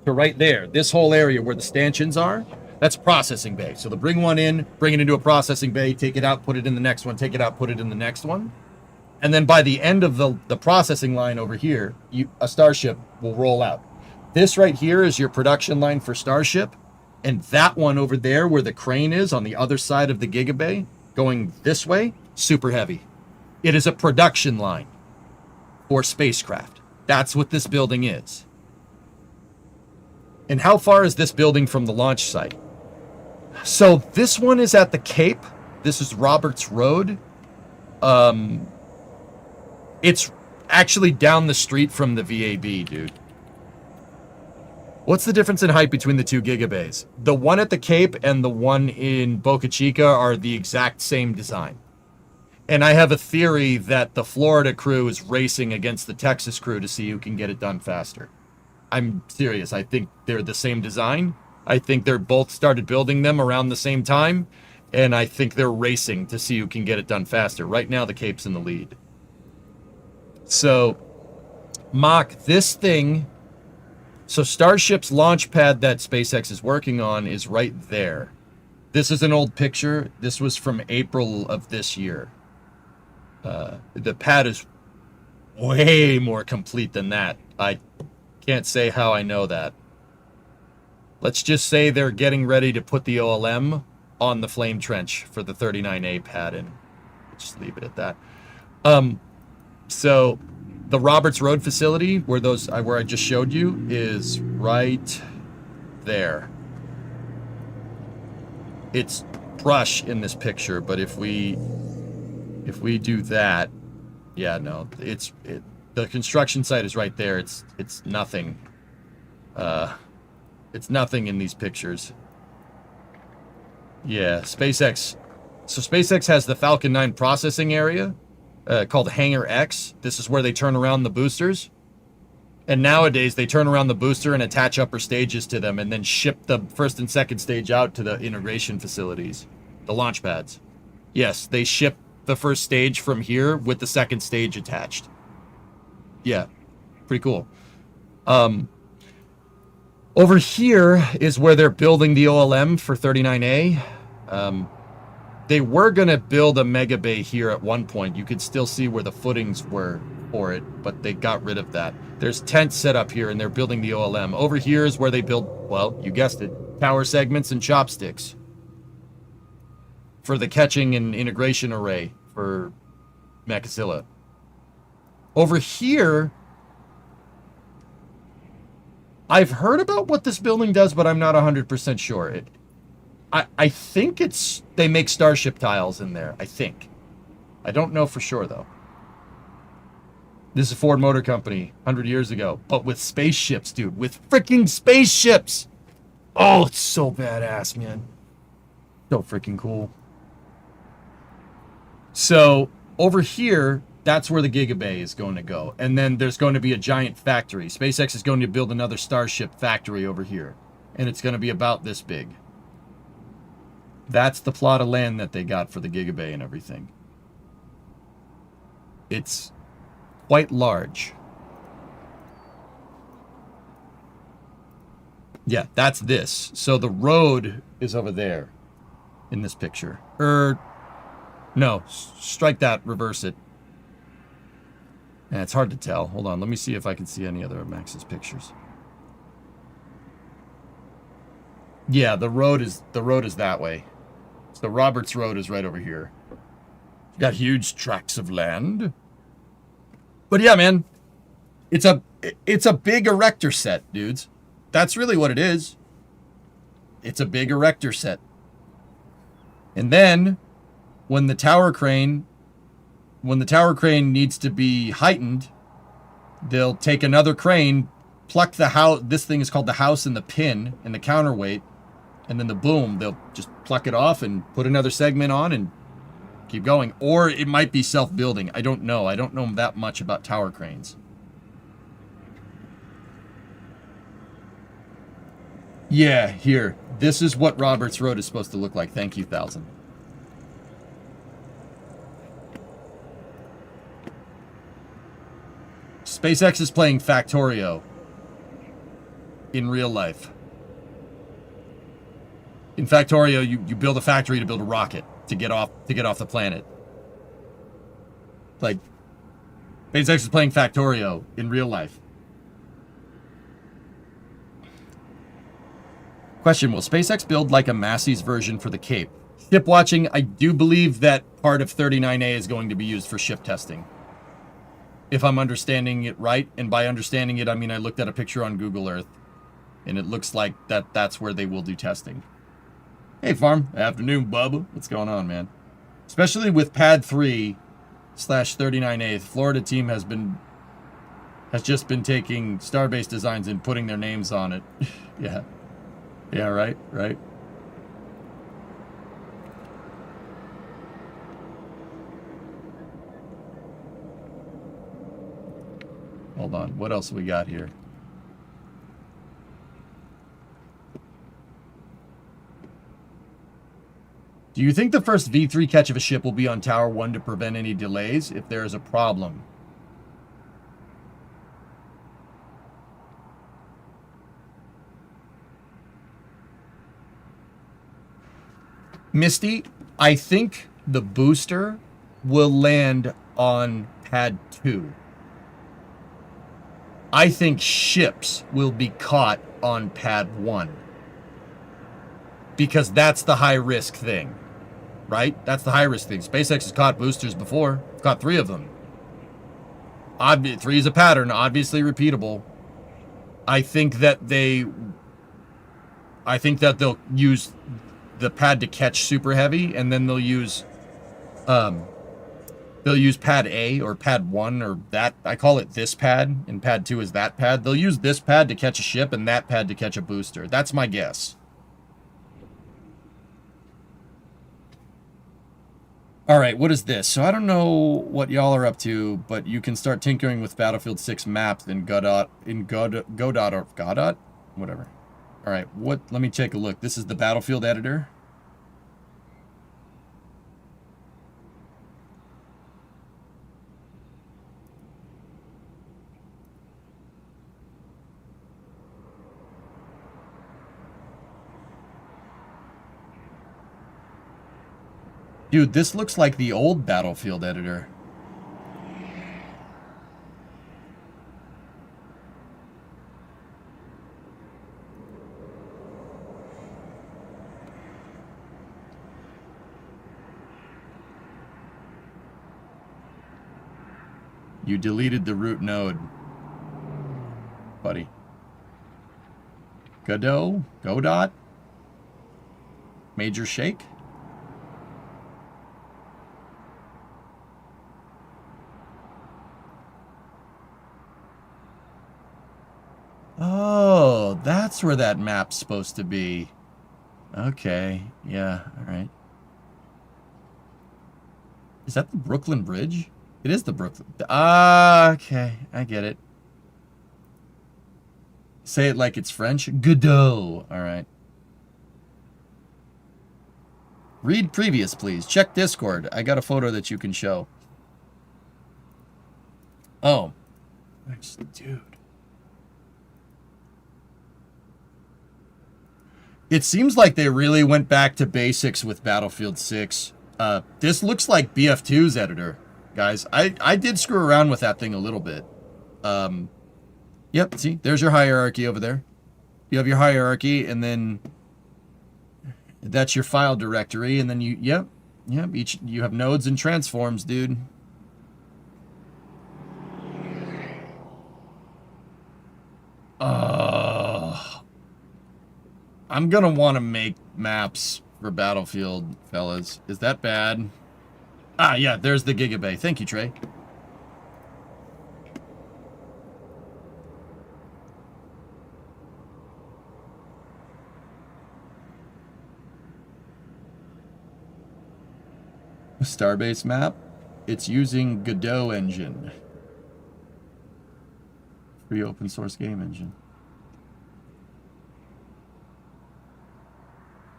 to right there, this whole area where the stanchions are, that's processing bay. So they'll bring one in, bring it into a processing bay, take it out, put it in the next one, take it out, put it in the next one. And then by the end of the processing line over here, a Starship will roll out. This right here is your production line for Starship. And that one over there where the crane is on the other side of the Gigabay, going this way, super heavy. It is a production line for spacecraft. That's what this building is. And how far is this building from the launch site? So this one is at the Cape. This is Roberts Road. It's actually down the street from the VAB, dude. What's the difference in height between the two gigabays? The one at the Cape and the one in Boca Chica are the exact same design. And I have a theory that the Florida crew is racing against the Texas crew to see who can get it done faster. I'm serious. I think they're the same design. I think they're both started building them around the same time. And I think they're racing to see who can get it done faster. Right now, the Cape's in the lead. So, Mock, this thing... So Starship's launch pad that SpaceX is working on is right there. This is an old picture. This was from April of this year. The pad is way more complete than that. I can't say how I know that. Let's just say they're getting ready to put the OLM on the flame trench for the 39A pad, and just leave it at that. So the Roberts Road facility where I just showed you is right there. It's brush in this picture, but if we do that, yeah, no, the construction site is right there. It's nothing. It's nothing in these pictures. Yeah, SpaceX. So SpaceX has the Falcon 9 processing area called Hangar X. This is where they turn around the boosters. And nowadays, they turn around the booster and attach upper stages to them and then ship the first and second stage out to the integration facilities, the launch pads. Yes, they ship the first stage from here with the second stage attached. Yeah, pretty cool. Over here is where they're building the OLM for 39A. They were going to build a mega bay here at one point. You could still see where the footings were for it, but they got rid of that. There's tents set up here, and they're building the OLM. Over here is where they build, well, you guessed it, tower segments and chopsticks for the catching and integration array for Mechazilla. Over here, I've heard about what this building does, but I'm not 100% sure. I think they make Starship tiles in there, I think. I don't know for sure, though. This is Ford Motor Company, 100 years ago, but with spaceships, dude, with freaking spaceships! Oh, it's so badass, man. So freaking cool. So, over here, that's where the Gigabay is going to go. And then there's going to be a giant factory. SpaceX is going to build another Starship factory over here. And it's going to be about this big. That's the plot of land that they got for the Gigabay and everything. It's quite large. Yeah, that's this. So the road is over there in this picture. No, strike that, reverse it. Yeah, it's hard to tell. Hold on, let me see if I can see any other of Max's pictures. Yeah, the road is that way. So Roberts Road is right over here. Got huge tracts of land. But yeah, man, it's a big erector set, dudes. That's really what it is. It's a big erector set. And then when the tower crane needs to be heightened, they'll take another crane, pluck the house. This thing is called the house and the pin and the counterweight. And then the boom, they'll just pluck it off and put another segment on and keep going. Or it might be self-building. I don't know. I don't know that much about tower cranes. Yeah, here. This is what Roberts Road is supposed to look like. Thank you, 1000. SpaceX is playing Factorio in real life. In Factorio, you build a factory to build a rocket to get off the planet. Like, SpaceX is playing Factorio in real life. Question, will SpaceX build like a Massey's version for the Cape? Ship watching, I do believe that part of 39A is going to be used for ship testing. If I'm understanding it right, and by understanding it, I mean I looked at a picture on Google Earth, and it looks like that's where they will do testing. Hey, Farm. Afternoon, Bubba. What's going on, man? Especially with Pad 3/39A, the Florida team has been has just been taking Starbase designs and putting their names on it. Yeah. Yeah, right, right. Hold on, what else we got here? Do you think the first V3 catch of a ship will be on Tower 1 to prevent any delays if there is a problem? Misty, I think the booster will land on Pad 2. I think ships will be caught on Pad 1. Because that's the high-risk thing. Right? That's the high-risk thing. SpaceX has caught boosters before. Caught 3 of them. 3 is a pattern, obviously repeatable. I think that they'll use the pad to catch super heavy, and then they'll use pad A or pad 1 or that. I call it this pad, and pad 2 is that pad. They'll use this pad to catch a ship and that pad to catch a booster. That's my guess. All right, what is this? So I don't know what y'all are up to, but you can start tinkering with Battlefield 6 maps in Godot or Godot? Whatever. All right, let me take a look. This is the Battlefield editor. Dude, this looks like the old Battlefield editor. You deleted the root node, buddy. Godot? Major Shake? Oh, that's where that map's supposed to be. Okay, yeah, alright. Is that the Brooklyn Bridge? It is the Brooklyn... okay, I get it. Say it like it's French. Godot. Alright. Read previous, please. Check Discord. I got a photo that you can show. Oh. Dude. It seems like they really went back to basics with Battlefield 6. This looks like BF2's editor, guys. I did screw around with that thing a little bit. Yep, see, there's your hierarchy over there. You have your hierarchy, and then that's your file directory, and then you have nodes and transforms, dude. I'm gonna want to make maps for Battlefield, fellas. Is that bad? Ah, yeah, there's the Gigabay. Thank you, Trey. Starbase map. It's using Godot engine. Free open source game engine.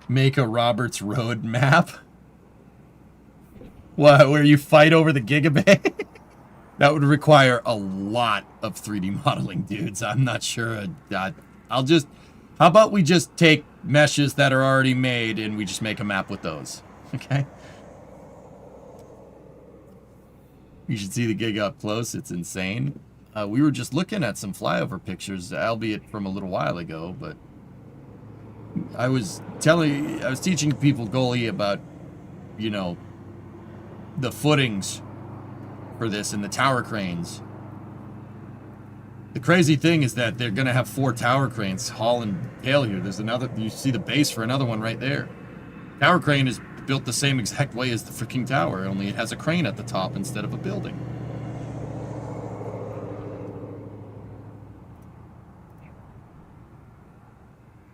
Make a Roberts Road map? What, where you fight over the Gigabay? That would require a lot of 3D modeling, dudes. I'm not sure. How about we just take meshes that are already made and we just make a map with those? Okay? You should see the gig up close. It's insane. We were just looking at some flyover pictures, albeit from a little while ago, but I was teaching people goalie about, you know, the footings for this and the tower cranes. The crazy thing is that they're going to have 4 tower cranes hauling hail here. There's another, you see the base for another one right there. Tower crane is built the same exact way as the freaking tower, only it has a crane at the top instead of a building.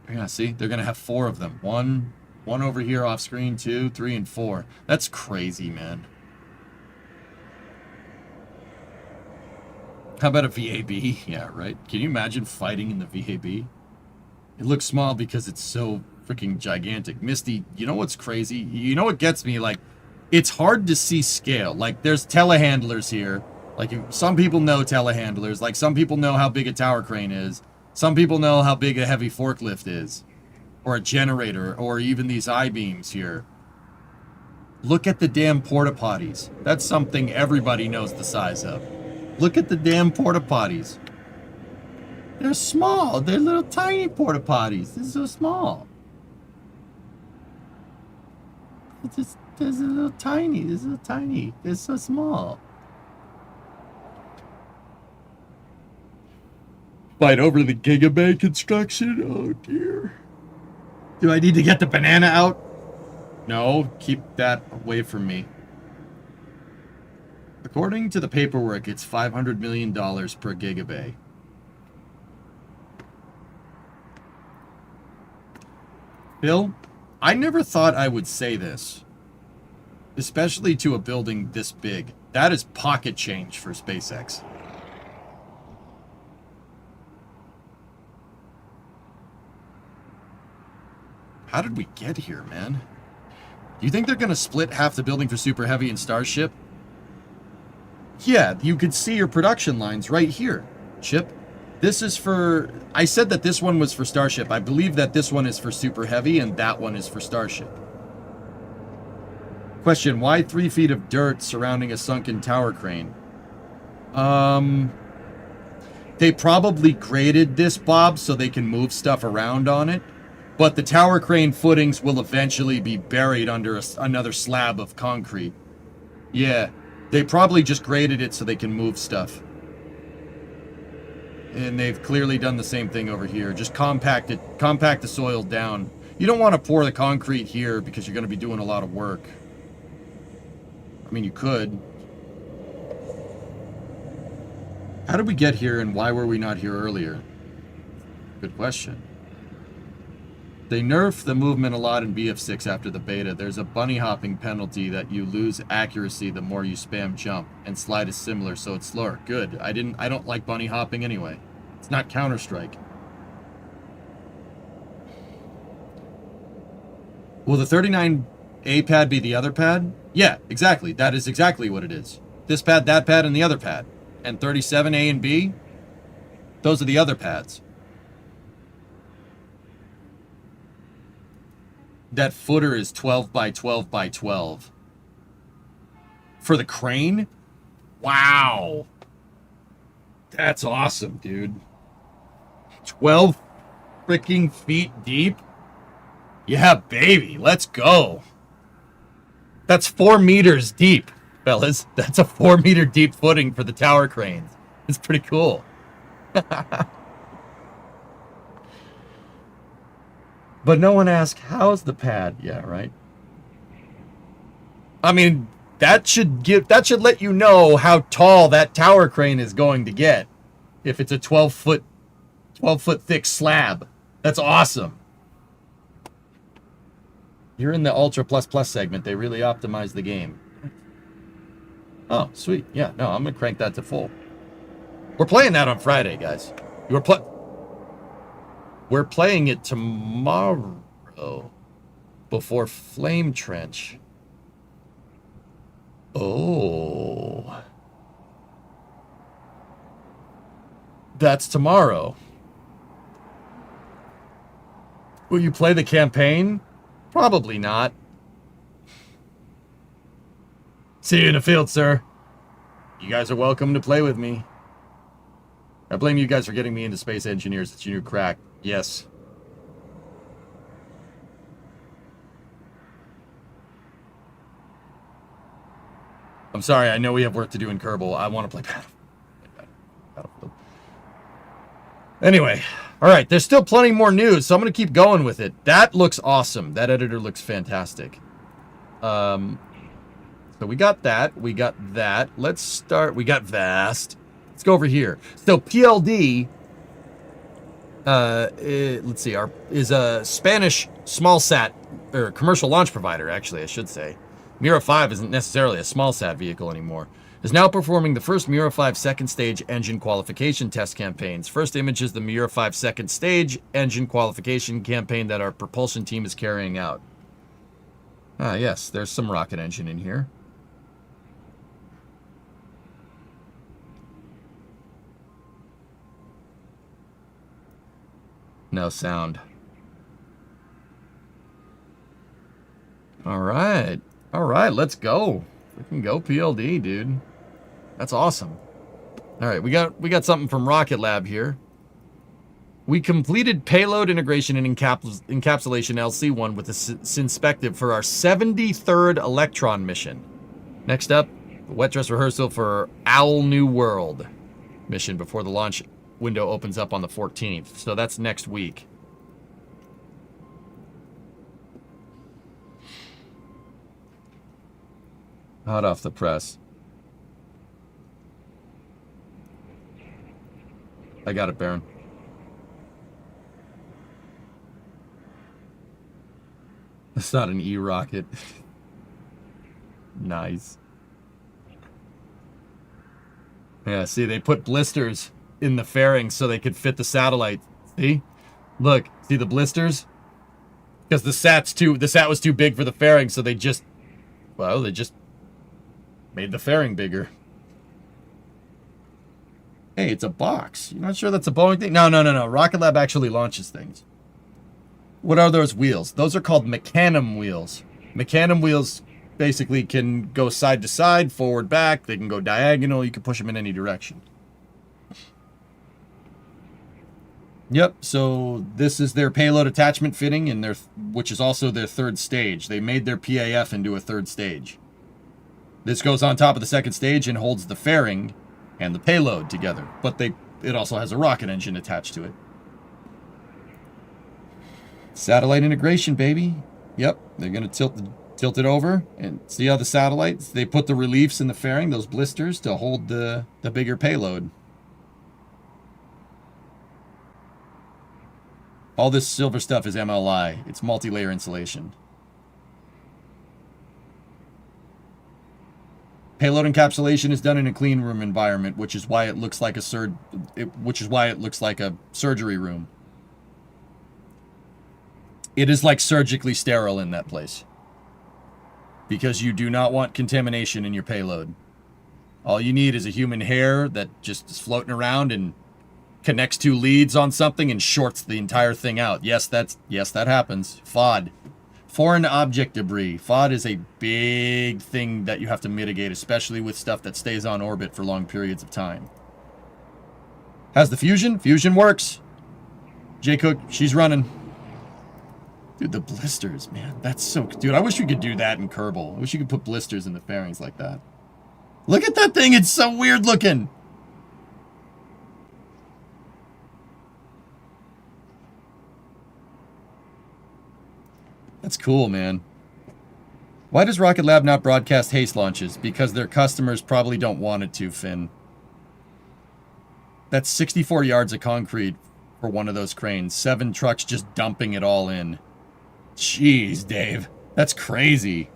Yeah, see? They're going to have 4 of them. One over here off screen, 2, 3, and 4. That's crazy, man. How about a VAB? Yeah, right. Can you imagine fighting in the VAB? It looks small because it's so freaking gigantic. Misty, you know what's crazy? You know what gets me? Like, it's hard to see scale. Like, there's telehandlers here. Like, some people know telehandlers. Like, some people know how big a tower crane is. Some people know how big a heavy forklift is. Or a generator. Or even these I-beams here. Look at the damn porta potties. That's something everybody knows the size of. Look at the damn porta potties. They're small. They're little tiny porta potties. They're so small. They're a little tiny. They're so tiny. They're so small. Fight over the Gigabay construction? Oh dear. Do I need to get the banana out? No, keep that away from me. According to the paperwork, it's $500 million per Gigabay. Bill, I never thought I would say this, especially to a building this big. That is pocket change for SpaceX. How did we get here, man? Do you think they're going to split half the building for Super Heavy and Starship? Yeah, you could see your production lines right here, Chip. This is for... I said that this one was for Starship. I believe that this one is for Super Heavy and that one is for Starship. Question, why 3 feet of dirt surrounding a sunken tower crane? They probably graded this, Bob, so they can move stuff around on it. But the tower crane footings will eventually be buried under another slab of concrete. Yeah, they probably just graded it so they can move stuff. And they've clearly done the same thing over here. Just compact the soil down. You don't want to pour the concrete here because you're going to be doing a lot of work. I mean, you could. How did we get here and why were we not here earlier? Good question. They nerfed the movement a lot in BF6 after the beta. There's a bunny hopping penalty that you lose accuracy the more you spam jump, and slide is similar, so it's slower. Good. I don't like bunny hopping anyway. It's not Counter-Strike. Will the 39A pad be the other pad? Yeah, exactly. That is exactly what it is. This pad, that pad, and the other pad. And 37A and B, those are the other pads. That footer is 12 by 12 by 12. For the crane? Wow. That's awesome, dude. 12 freaking feet deep? Yeah, baby. Let's go. That's 4 meters deep, fellas. That's a 4 meter deep footing for the tower cranes. It's pretty cool. But no one asked, how's the pad? Yeah, right. I mean, that should let you know how tall that tower crane is going to get. If it's a 12 foot thick slab. That's awesome. You're in the Ultra Plus Plus segment. They really optimized the game. Oh, sweet. Yeah, no, I'm going to crank that to full. We're playing that on Friday, guys. We're playing it tomorrow before Flame Trench. Oh. That's tomorrow. Will you play the campaign? Probably not. See you in the field, sir. You guys are welcome to play with me. I blame you guys for getting me into Space Engineers. It's your new crack. Yes. I'm sorry, I know we have work to do in Kerbal. I want to play Battlefield. Anyway, all right, there's still plenty more news, so I'm going to keep going with it. That looks awesome. That editor looks fantastic. So we got that. We got that. Let's start. We got Vast. Let's go over here. So PLD, let's see, is a Spanish small sat, or commercial launch provider, actually, I should say. Mira 5 isn't necessarily a small sat vehicle anymore. Is now performing the first Mira 5 second stage engine qualification test campaigns. First image is the Mira 5 second stage engine qualification campaign that our propulsion team is carrying out. Ah, yes, there's some rocket engine in here. No sound. All right, let's go. We can go PLD, dude. That's awesome. All right, we got something from Rocket Lab here. We completed payload integration and encapsulation LC1 with the Synspective for our 73rd Electron mission. Next up, the wet dress rehearsal for Owl New World mission before the launch window opens up on the 14th. So that's next week. Hot off the press. I got it, Baron. It's not an E-rocket. Nice. Yeah, see, they put blisters in the fairing so they could fit the satellite. See? Look, see the blisters? Because the sat was too big for the fairing, so they just made the fairing bigger. Hey, it's a box. You're not sure that's a Boeing thing? No. Rocket Lab actually launches things. What are those wheels? Those are called Mecanum wheels. Mecanum wheels basically can go side to side, forward, back. They can go diagonal. You can push them in any direction. Yep, so this is their payload attachment fitting, which is also their third stage. They made their PAF into a third stage. This goes on top of the second stage and holds the fairing and the payload together. But it also has a rocket engine attached to it. Satellite integration, baby. Yep, they're going to tilt it over and see how the satellites, they put the reliefs in the fairing, those blisters, to hold the bigger payload. All this silver stuff is MLI. It's multi-layer insulation. Payload encapsulation is done in a clean room environment, which is why it looks like a surgery room. It is like surgically sterile in that place. Because you do not want contamination in your payload. All you need is a human hair that just is floating around and connects two leads on something and shorts the entire thing out. Yes, that happens. FOD. Foreign object debris. FOD is a big thing that you have to mitigate, especially with stuff that stays on orbit for long periods of time. Has the fusion? Fusion works. J Cook, she's running. Dude, the blisters, man. That's so... Dude, I wish we could do that in Kerbal. I wish you could put blisters in the fairings like that. Look at that thing. It's so weird looking. That's cool, man. Why does Rocket Lab not broadcast haste launches? Because their customers probably don't want it to, Finn. That's 64 yards of concrete for one of those cranes. 7 trucks just dumping it all in. Jeez, Dave. That's crazy.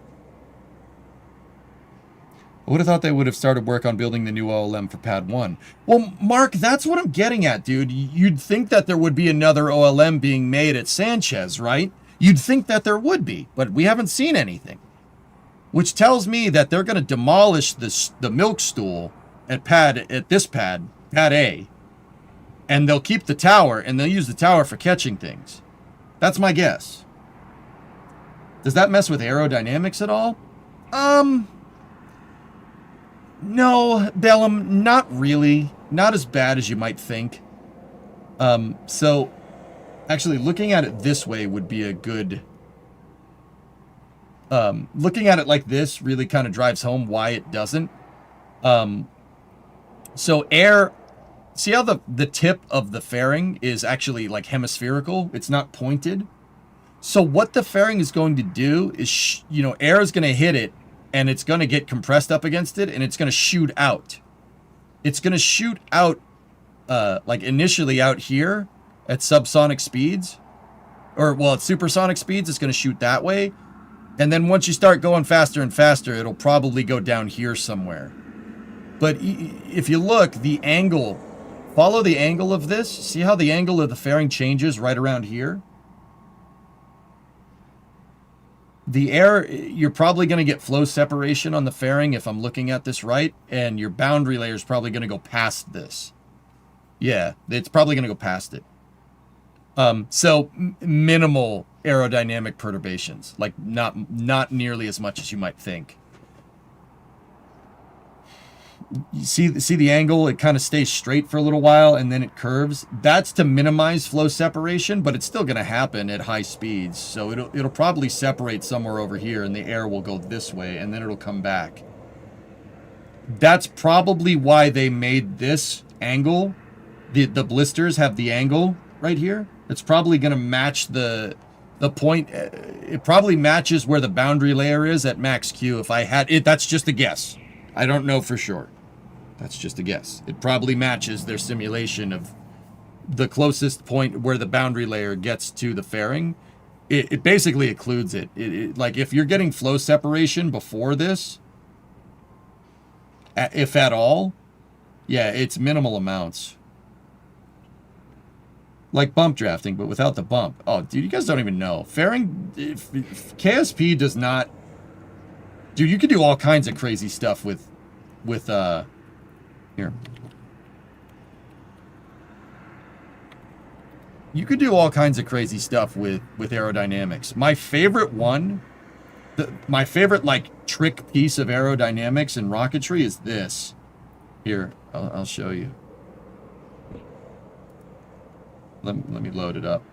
I would have thought they would have started work on building the new OLM for Pad 1. Well, Mark, that's what I'm getting at, dude. You'd think that there would be another OLM being made at Sanchez, right? You'd think that there would be, but we haven't seen anything. Which tells me that they're going to demolish the milk stool at this pad, Pad A. And they'll keep the tower, and they'll use the tower for catching things. That's my guess. Does that mess with aerodynamics at all? No, Bellum, not really. Not as bad as you might think. So, actually, looking at it this way would be a good... looking at it like this really kind of drives home why it doesn't. So air... See how the tip of the fairing is actually like hemispherical? It's not pointed. So what the fairing is going to do is, air is going to hit it, and it's going to get compressed up against it, and it's going to shoot out. It's going to shoot out, like initially out here, at subsonic speeds, or well, at supersonic speeds, it's going to shoot that way. And then once you start going faster and faster, it'll probably go down here somewhere. But if you look, the angle, follow the angle of this. See how the angle of the fairing changes right around here? The air, you're probably going to get flow separation on the fairing if I'm looking at this right, and your boundary layer is probably going to go past this. Yeah, it's probably going to go past it. So minimal aerodynamic perturbations, like not nearly as much as you might think. You see the angle, it kind of stays straight for a little while and then it curves. That's to minimize flow separation, but it's still going to happen at high speeds. So it'll probably separate somewhere over here and the air will go this way and then it'll come back. That's probably why they made this angle. The blisters have the angle right here. It's probably going to match the point. It probably matches where the boundary layer is at max Q. If I had it, that's just a guess. I don't know for sure. That's just a guess. It probably matches their simulation of the closest point where the boundary layer gets to the fairing. It basically occludes it. Like if you're getting flow separation before this, if at all, yeah, it's minimal amounts. Like bump drafting, but without the bump. Oh, dude, you guys don't even know. Fairing, if KSP does not... Dude, you could do all kinds of crazy stuff with here. You could do all kinds of crazy stuff with aerodynamics. My favorite one, my favorite, like, trick piece of aerodynamics in rocketry is this. Here, I'll show you. Let me load it up.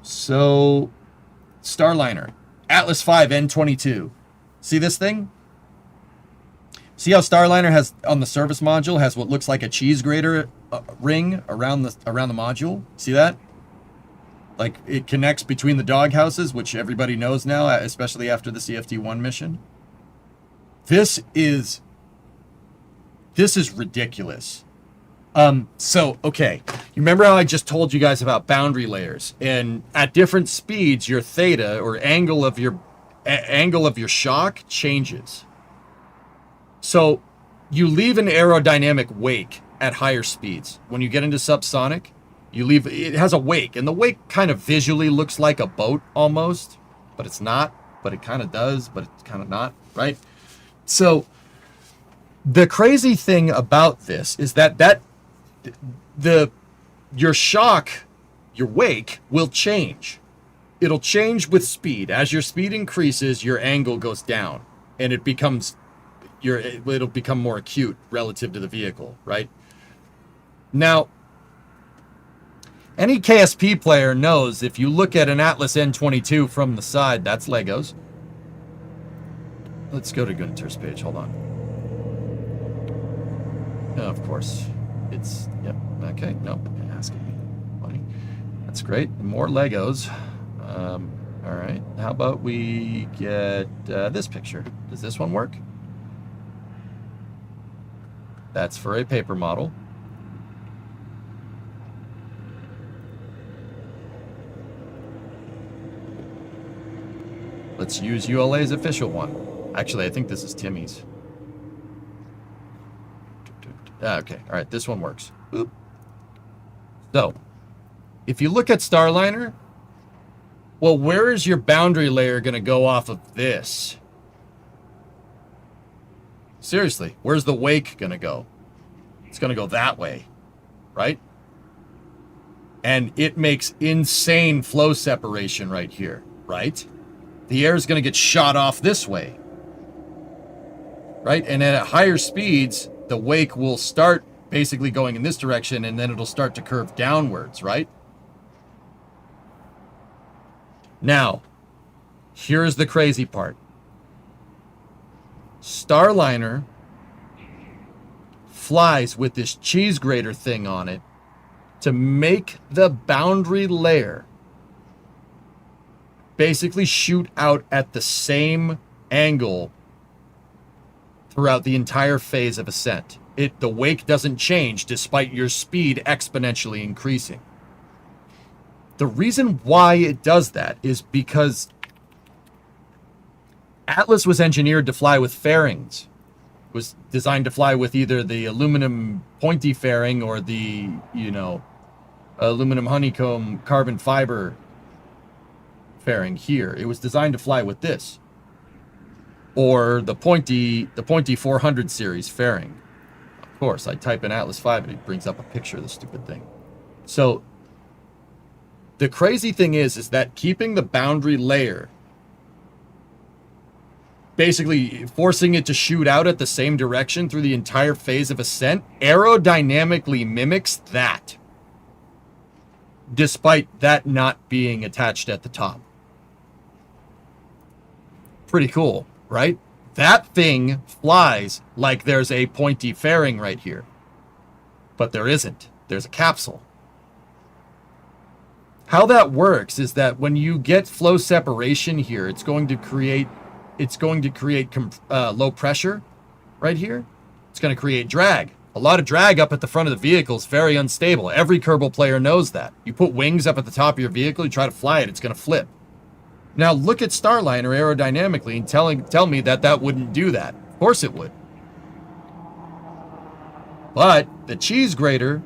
So, Starliner, Atlas V N22. See this thing? See how Starliner has, on the service module, has what looks like a cheese grater ring around the module? See that? Like, it connects between the doghouses, which everybody knows now, especially after the CFD-1 mission. This is ridiculous. So, okay. You remember how I just told you guys about boundary layers? And at different speeds, your theta, or angle of your shock, changes. So, you leave an aerodynamic wake at higher speeds. When you get into subsonic, it has a wake. And the wake kind of visually looks like a boat, almost. But it's not. But it kind of does, but it's kind of not, right? So, the crazy thing about this is that your shock, your wake, will change. It'll change with speed. As your speed increases, your angle goes down, and it'll become more acute relative to the vehicle, right? Now, any KSP player knows if you look at an Atlas N22 from the side, that's Legos. Let's go to Gunter's page. Hold on. Oh, of course. It's, yep. Okay. Nope. Asking me. Funny. That's great. More Legos. All right. How about we get this picture? Does this one work? That's for a paper model. Let's use ULA's official one. Actually, I think this is Timmy's. Okay, all right, this one works. Oop. So, if you look at Starliner, well, where is your boundary layer going to go off of this? Seriously, where's the wake going to go? It's going to go that way, right? And it makes insane flow separation right here, right? The air is going to get shot off this way, right? And then at higher speeds, the wake will start basically going in this direction, and then it'll start to curve downwards, right? Now, here's the crazy part. Starliner flies with this cheese grater thing on it to make the boundary layer basically shoot out at the same angle throughout the entire phase of ascent. The wake doesn't change despite your speed exponentially increasing. The reason why it does that is because Atlas was engineered to fly with fairings. It was designed to fly with either the aluminum pointy fairing or the, aluminum honeycomb carbon fiber fairing here. It was designed to fly with this. Or the pointy 400 series fairing. Of course, I type in Atlas 5 and it brings up a picture of the stupid thing. So the crazy thing is that keeping the boundary layer, basically forcing it to shoot out at the same direction through the entire phase of ascent, aerodynamically mimics that, despite that not being attached at the top. Pretty cool, right? That thing flies like there's a pointy fairing right here. But there isn't. There's a capsule. How that works is that when you get flow separation here, it's going to create low pressure right here. It's going to create drag. A lot of drag up at the front of the vehicle is very unstable. Every Kerbal player knows that. You put wings up at the top of your vehicle, you try to fly it, it's going to flip. Now look at Starliner aerodynamically and tell me that wouldn't do that. Of course it would. But the cheese grater,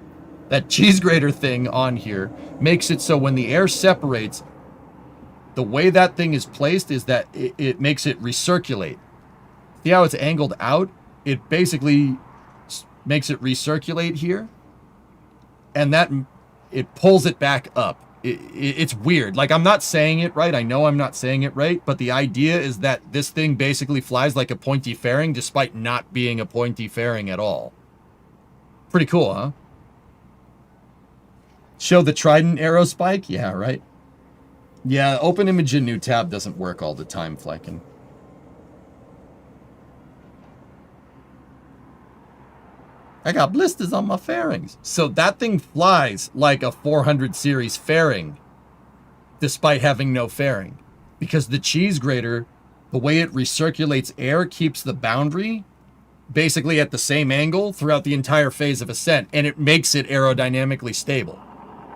that cheese grater thing on here, makes it so when the air separates, the way that thing is placed is that it makes it recirculate. See how it's angled out? It basically makes it recirculate here. And it pulls it back up. It's weird. Like, I'm not saying it right. I know I'm not saying it right. But the idea is that this thing basically flies like a pointy fairing despite not being a pointy fairing at all. Pretty cool, huh? Show the Trident arrow spike? Yeah, right. Yeah, open image in new tab doesn't work all the time, Flykin. I got blisters on my fairings. So that thing flies like a 400 series fairing, despite having no fairing. Because the cheese grater, the way it recirculates air, keeps the boundary basically at the same angle throughout the entire phase of ascent, and it makes it aerodynamically stable.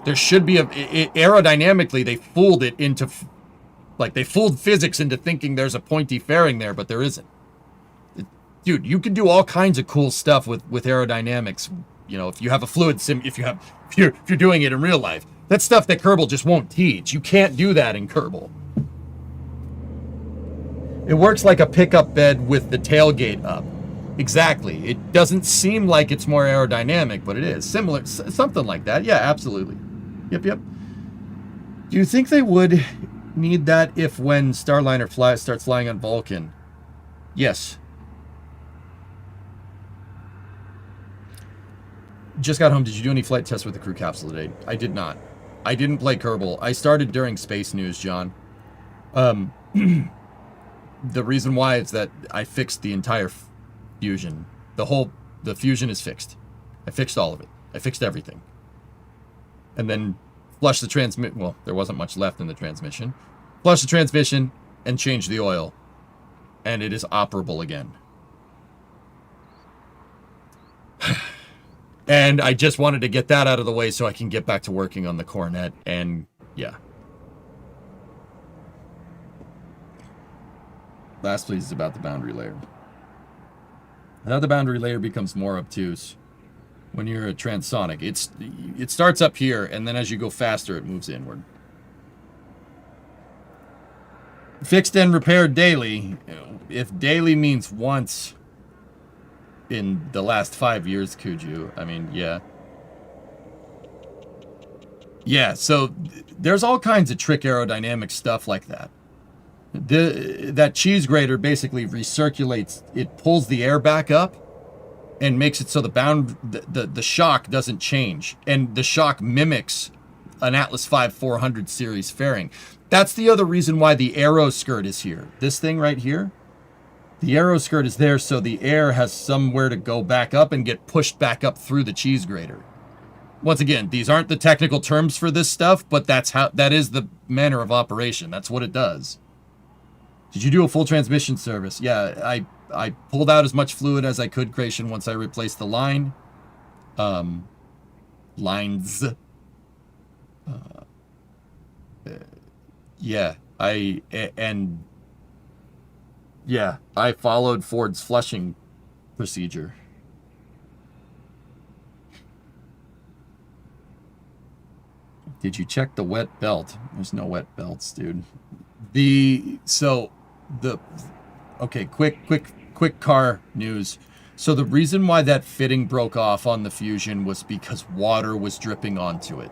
There should be aerodynamically, they fooled it into, they fooled physics into thinking there's a pointy fairing there, but there isn't. Dude, you can do all kinds of cool stuff with aerodynamics. You know, if you have a fluid sim, if you're doing it in real life, that's stuff that Kerbal just won't teach. You can't do that in Kerbal. It works like a pickup bed with the tailgate up. Exactly. It doesn't seem like it's more aerodynamic, but it is. Similar, something like that. Yeah, absolutely. Yep. Do you think they would need that if when Starliner starts flying on Vulcan? Yes. Just got home. Did you do any flight tests with the crew capsule today? I did not. I didn't play Kerbal. I started during Space News, John. The reason why is that I fixed the entire fusion. The fusion is fixed. I fixed all of it. I fixed everything. And then flushed the transmit. Well, there wasn't much left in the transmission. Flushed the transmission and changed the oil. And it is operable again. And I just wanted to get that out of the way so I can get back to working on the Coronet. And yeah. Last, please, is about the boundary layer. Now the boundary layer becomes more obtuse when you're a transonic. It starts up here, and then as you go faster, it moves inward. Fixed and repaired daily. If daily means once in the last 5 years, Kuju, I mean, yeah. Yeah, so there's all kinds of trick aerodynamic stuff like that. That cheese grater basically recirculates, it pulls the air back up and makes it so the shock doesn't change. And the shock mimics an Atlas 5 400 series fairing. That's the other reason why the aero skirt is here. This thing right here, the aero skirt is there so the air has somewhere to go back up and get pushed back up through the cheese grater. Once again, these aren't the technical terms for this stuff, but that is the manner of operation. That's what it does. Did you do a full transmission service? Yeah, I pulled out as much fluid as I could, Creation, once I replaced the line. Lines. Yeah, I followed Ford's flushing procedure. Did you check the wet belt? There's no wet belts, dude. Okay, quick car news. So the reason why that fitting broke off on the Fusion was because water was dripping onto it.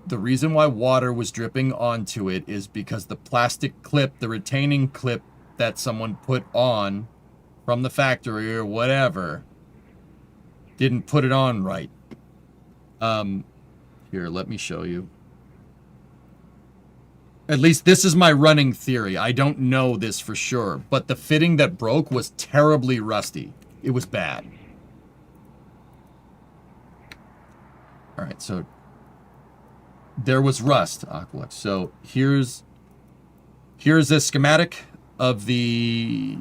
The reason why water was dripping onto it is because the plastic clip, the retaining clip that someone put on from the factory or whatever, didn't put it on right. Here, let me show you. At least this is my running theory. I don't know this for sure, but the fitting that broke was terribly rusty. It was bad. All right, so there was rust, Aqualux. So here's a schematic of the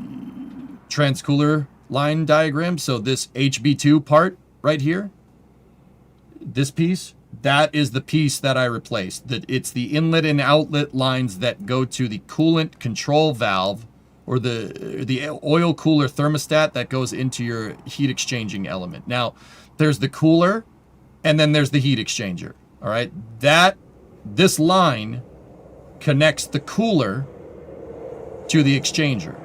transcooler line diagram. So this HB2 part right here, this piece, that is the piece that I replaced. It's the inlet and outlet lines that go to the coolant control valve, or the oil cooler thermostat that goes into your heat exchanging element. Now, there's the cooler, and then there's the heat exchanger. All right, this line connects the cooler to the exchanger.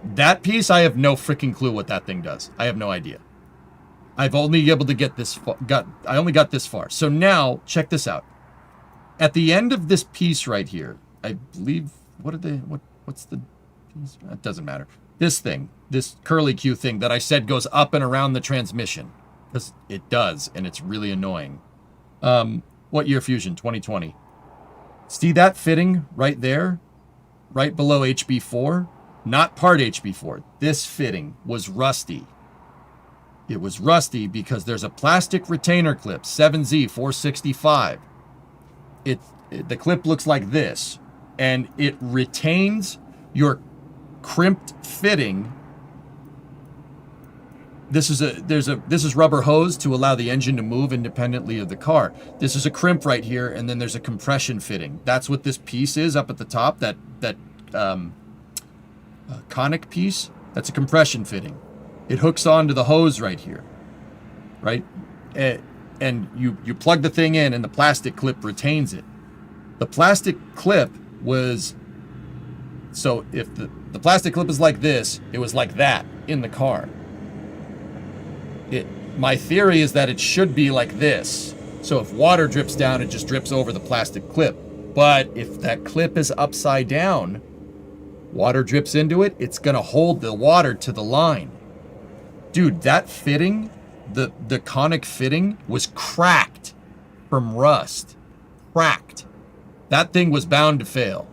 That piece, I have no freaking clue what that thing does. I have no idea. I've only able to get this far. I only got this far. So now, check this out. At the end of this piece right here, I believe, what's the piece? It doesn't matter. This thing, this curly Q thing that I said goes up and around the transmission, because it does, and it's really annoying. What year Fusion? 2020. See that fitting right there? Right below HB4? Not part HB4. This fitting was rusty. It was rusty because there's a plastic retainer clip, 7Z465. The clip looks like this, and it retains your crimped fitting. This is rubber hose to allow the engine to move independently of the car. This is a crimp right here, and then there's a compression fitting. That's what this piece is up at the top. That conic piece. That's a compression fitting. It hooks onto the hose right here, right? And you plug the thing in, and the plastic clip retains it. The plastic clip was, so if the plastic clip is like this, it was like that in the car. My theory is that it should be like this. So if water drips down, it just drips over the plastic clip. But if that clip is upside down, water drips into it, it's gonna hold the water to the line. Dude, that fitting, the conic fitting, was cracked from rust. Cracked. That thing was bound to fail.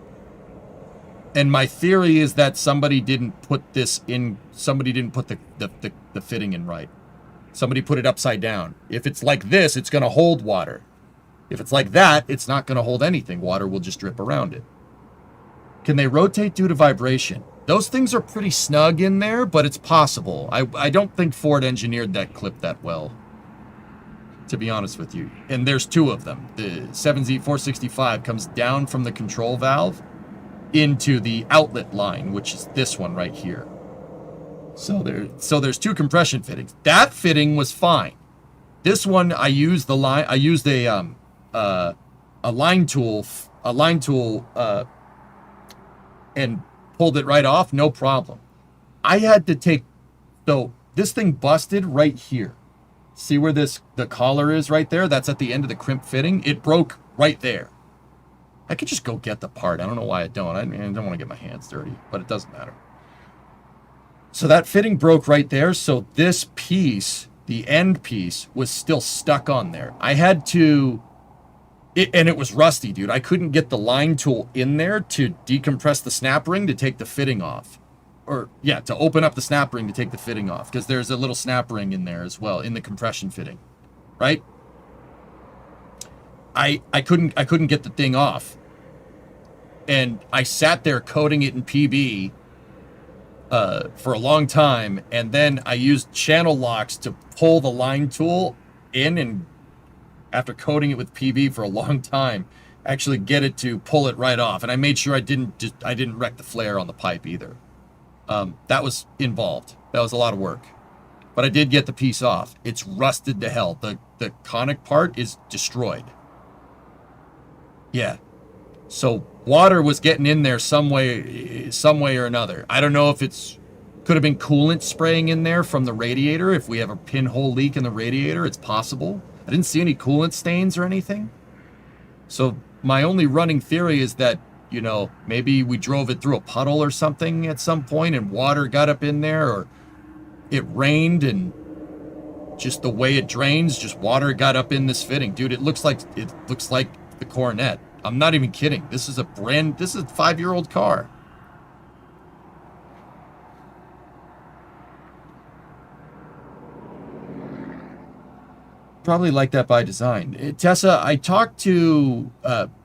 And my theory is that somebody didn't put this in, somebody didn't put the fitting in right. Somebody put it upside down. If it's like this, it's going to hold water. If it's like that, it's not going to hold anything. Water will just drip around it. Can they rotate due to vibration? Those things are pretty snug in there, but it's possible. I don't think Ford engineered that clip that well, to be honest with you. And there's two of them. The 7Z465 comes down from the control valve into the outlet line, which is this one right here. So there's two compression fittings. That fitting was fine. This one, I used a line tool, and pulled it right off, no problem. I had to take, so this thing busted right here. See where the collar is right there? That's at the end of the crimp fitting. It broke right there. I could just go get the part. I don't know why I don't. I don't want to get my hands dirty, but it doesn't matter. So that fitting broke right there. So this piece, the end piece, was still stuck on there. I had to, and it was rusty, dude. I couldn't get the line tool in there to decompress the snap ring to take the fitting off. Or, yeah, to open up the snap ring to take the fitting off. Because there's a little snap ring in there as well, in the compression fitting. Right? I couldn't get the thing off. And I sat there coating it in PB for a long time, and then I used channel locks to pull the line tool in, and after coating it with PB for a long time, actually get it to pull it right off. And I made sure I didn't wreck the flare on the pipe either. That was involved. That was a lot of work. But I did get the piece off. It's rusted to hell. The conic part is destroyed. Yeah. So water was getting in there some way or another. I don't know if could have been coolant spraying in there from the radiator. If we have a pinhole leak in the radiator, it's possible. I didn't see any coolant stains or anything. So my only running theory is that, maybe we drove it through a puddle or something at some point and water got up in there, or it rained and just the way it drains, just water got up in this fitting. Dude, it looks like the Coronet. I'm not even kidding. This is a 5-year-old car. Probably like that by design. Tessa, I talked to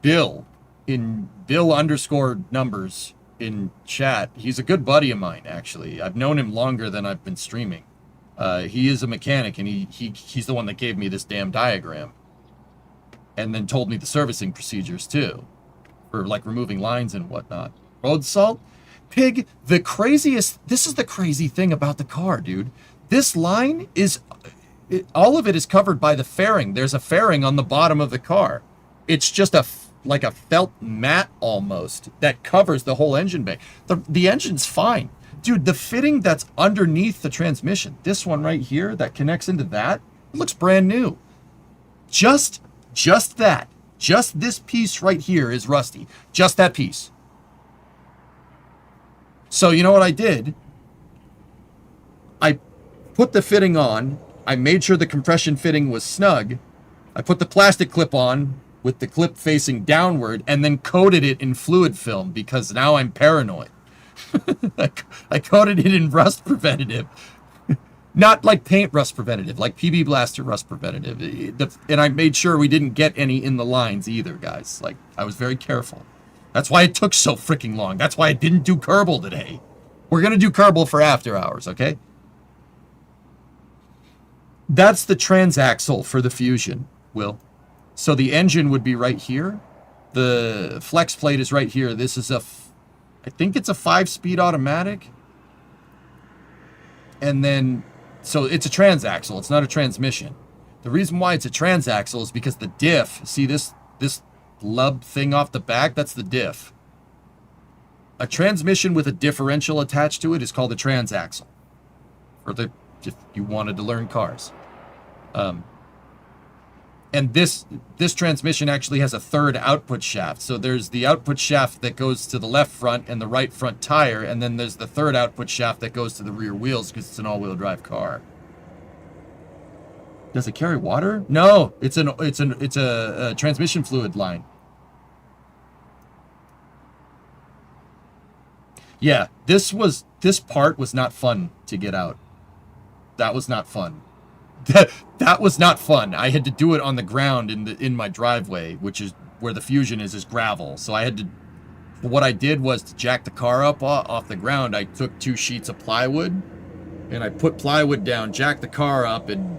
Bill in Bill_numbers in chat. He's a good buddy of mine, actually. I've known him longer than I've been streaming. He is a mechanic, and he's the one that gave me this damn diagram. And then told me the servicing procedures, too. For, removing lines and whatnot. Road salt? Pig, this is the crazy thing about the car, dude. This line is... all of it is covered by the fairing. There's a fairing on the bottom of the car. It's just like a felt mat almost that covers the whole engine bay. The engine's fine. Dude, the fitting that's underneath the transmission, this one right here that connects into that, it looks brand new. Just that. Just this piece right here is rusty. Just that piece. So you know what I did? I put the fitting on. I made sure the compression fitting was snug. I put the plastic clip on with the clip facing downward and then coated it in fluid film because now I'm paranoid. I coated it in rust preventative. Not like paint rust preventative, like PB Blaster rust preventative. And I made sure we didn't get any in the lines either, guys. I was very careful. That's why it took so freaking long. That's why I didn't do Kerbal today. We're going to do Kerbal for after hours, okay? That's the transaxle for the Fusion, Will. So the engine would be right here. The flex plate is right here. This is I think it's a 5-speed automatic. And then, so it's a transaxle. It's not a transmission. The reason why it's a transaxle is because the diff, see this lub thing off the back? That's the diff. A transmission with a differential attached to it is called a transaxle. If you wanted to learn cars. And this transmission actually has a third output shaft. So there's the output shaft that goes to the left front and the right front tire, and then there's the third output shaft that goes to the rear wheels because it's an all-wheel drive car. Does it carry water? No, it's a transmission fluid line. Yeah, this part was not fun to get out. That was not fun. That was not fun. I had to do it on the ground in my driveway, which is where the Fusion is gravel. So I had to. What I did was to jack the car up off the ground. I took 2 sheets of plywood, and I put plywood down, jacked the car up, and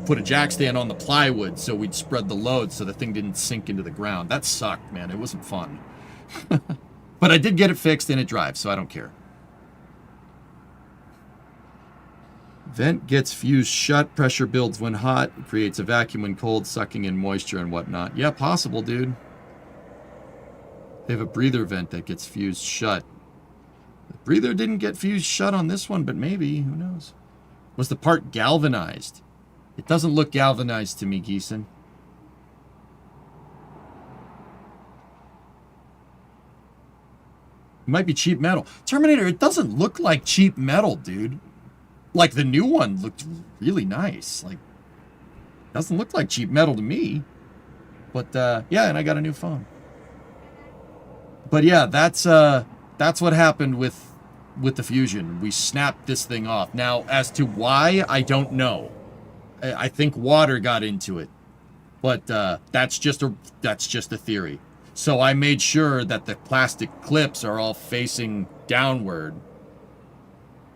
put a jack stand on the plywood so we'd spread the load so the thing didn't sink into the ground. That sucked, man. It wasn't fun. But I did get it fixed and it drives, so I don't care. Vent gets fused shut, pressure builds when hot, creates a vacuum when cold, sucking in moisture and whatnot. Yeah, possible, dude. They have a breather vent that gets fused shut. The breather didn't get fused shut on this one, but maybe, who knows? Was the part galvanized? It doesn't look galvanized to me, Geeson. It might be cheap metal. Terminator, it doesn't look like cheap metal, dude. Like, the new one looked really nice. Like, doesn't look like cheap metal to me. But, yeah, and I got a new phone. But, yeah, that's what happened with the Fusion. We snapped this thing off. Now, as to why, I don't know. I think water got into it. But, that's just a theory. So I made sure that the plastic clips are all facing downward.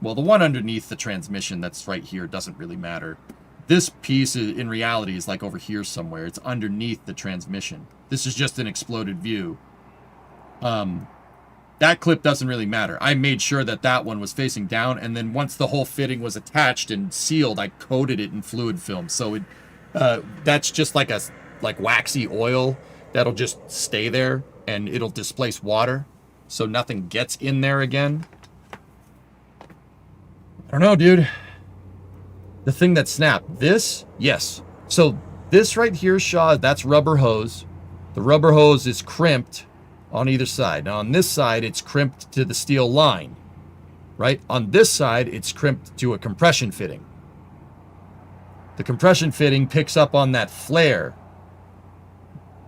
Well, the one underneath the transmission that's right here doesn't really matter. This piece, in reality, is like over here somewhere. It's underneath the transmission. This is just an exploded view. That clip doesn't really matter. I made sure that that one was facing down, and then once the whole fitting was attached and sealed, I coated it in fluid film. So that's just like waxy oil that'll just stay there, and it'll displace water, so nothing gets in there again. I don't know, dude. The thing that snapped. This? Yes. So this right here, Shaw, that's rubber hose. The rubber hose is crimped on either side. Now on this side, it's crimped to the steel line, right? On this side, it's crimped to a compression fitting. The compression fitting picks up on that flare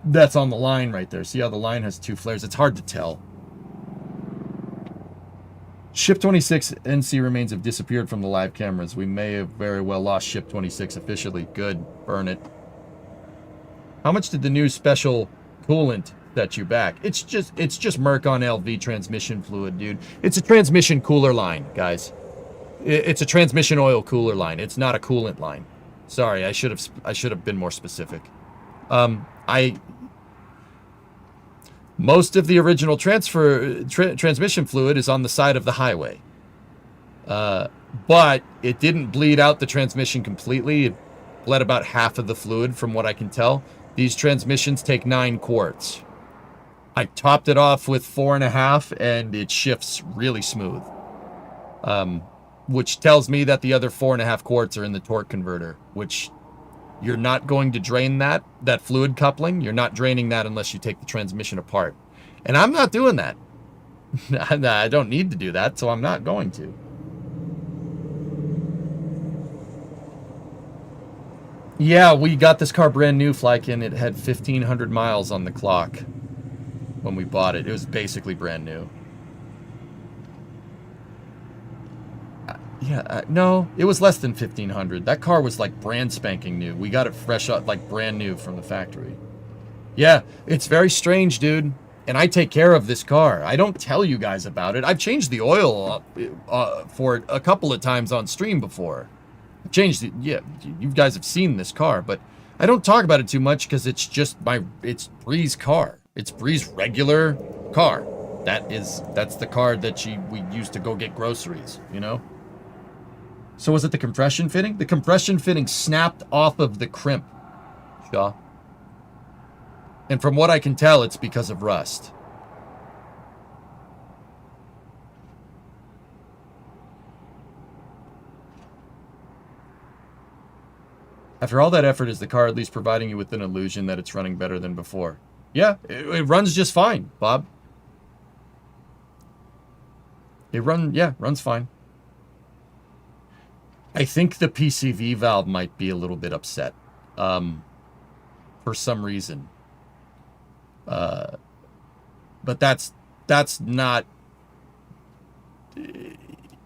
that's on the line right there. See how the line has two flares? It's hard to tell. Ship 26 NC remains have disappeared from the live cameras. We may have very well lost Ship 26 officially. Good. Burn it. How much did the new special coolant set you back? It's just Mercon LV transmission fluid, dude. It's a transmission cooler line, guys. It's a transmission oil cooler line. It's not a coolant line. Sorry, I should have been more specific. Most of the original transmission fluid is on the side of the highway. But it didn't bleed out the transmission completely. It bled about half of the fluid from what I can tell. These transmissions take 9 quarts. I topped it off with 4.5 and it shifts really smooth. Which tells me that the other 4.5 quarts are in the torque converter, which you're not going to drain that fluid coupling. You're not draining that unless you take the transmission apart. And I'm not doing that. I don't need to do that, so I'm not going to. Yeah, we got this car brand new, Flykin. It had 1,500 miles on the clock when we bought it. It was basically brand new. No, it was less than 1,500. That car was like brand spanking new. We got it fresh up, like brand new from the factory. Yeah, it's very strange, dude. And I take care of this car. I don't tell you guys about it. I've changed the oil for it a couple of times on stream before. I've changed it. Yeah, you guys have seen this car, but I don't talk about it too much because it's just it's Bree's car. It's Bree's regular car. That's the car that we used to go get groceries, you know? So was it the compression fitting? The compression fitting snapped off of the crimp, Shaw. And from what I can tell, it's because of rust. After all that effort, is the car at least providing you with an illusion that it's running better than before? Yeah, it runs just fine, Bob. Runs fine. I think the PCV valve might be a little bit upset for some reason. But that's not...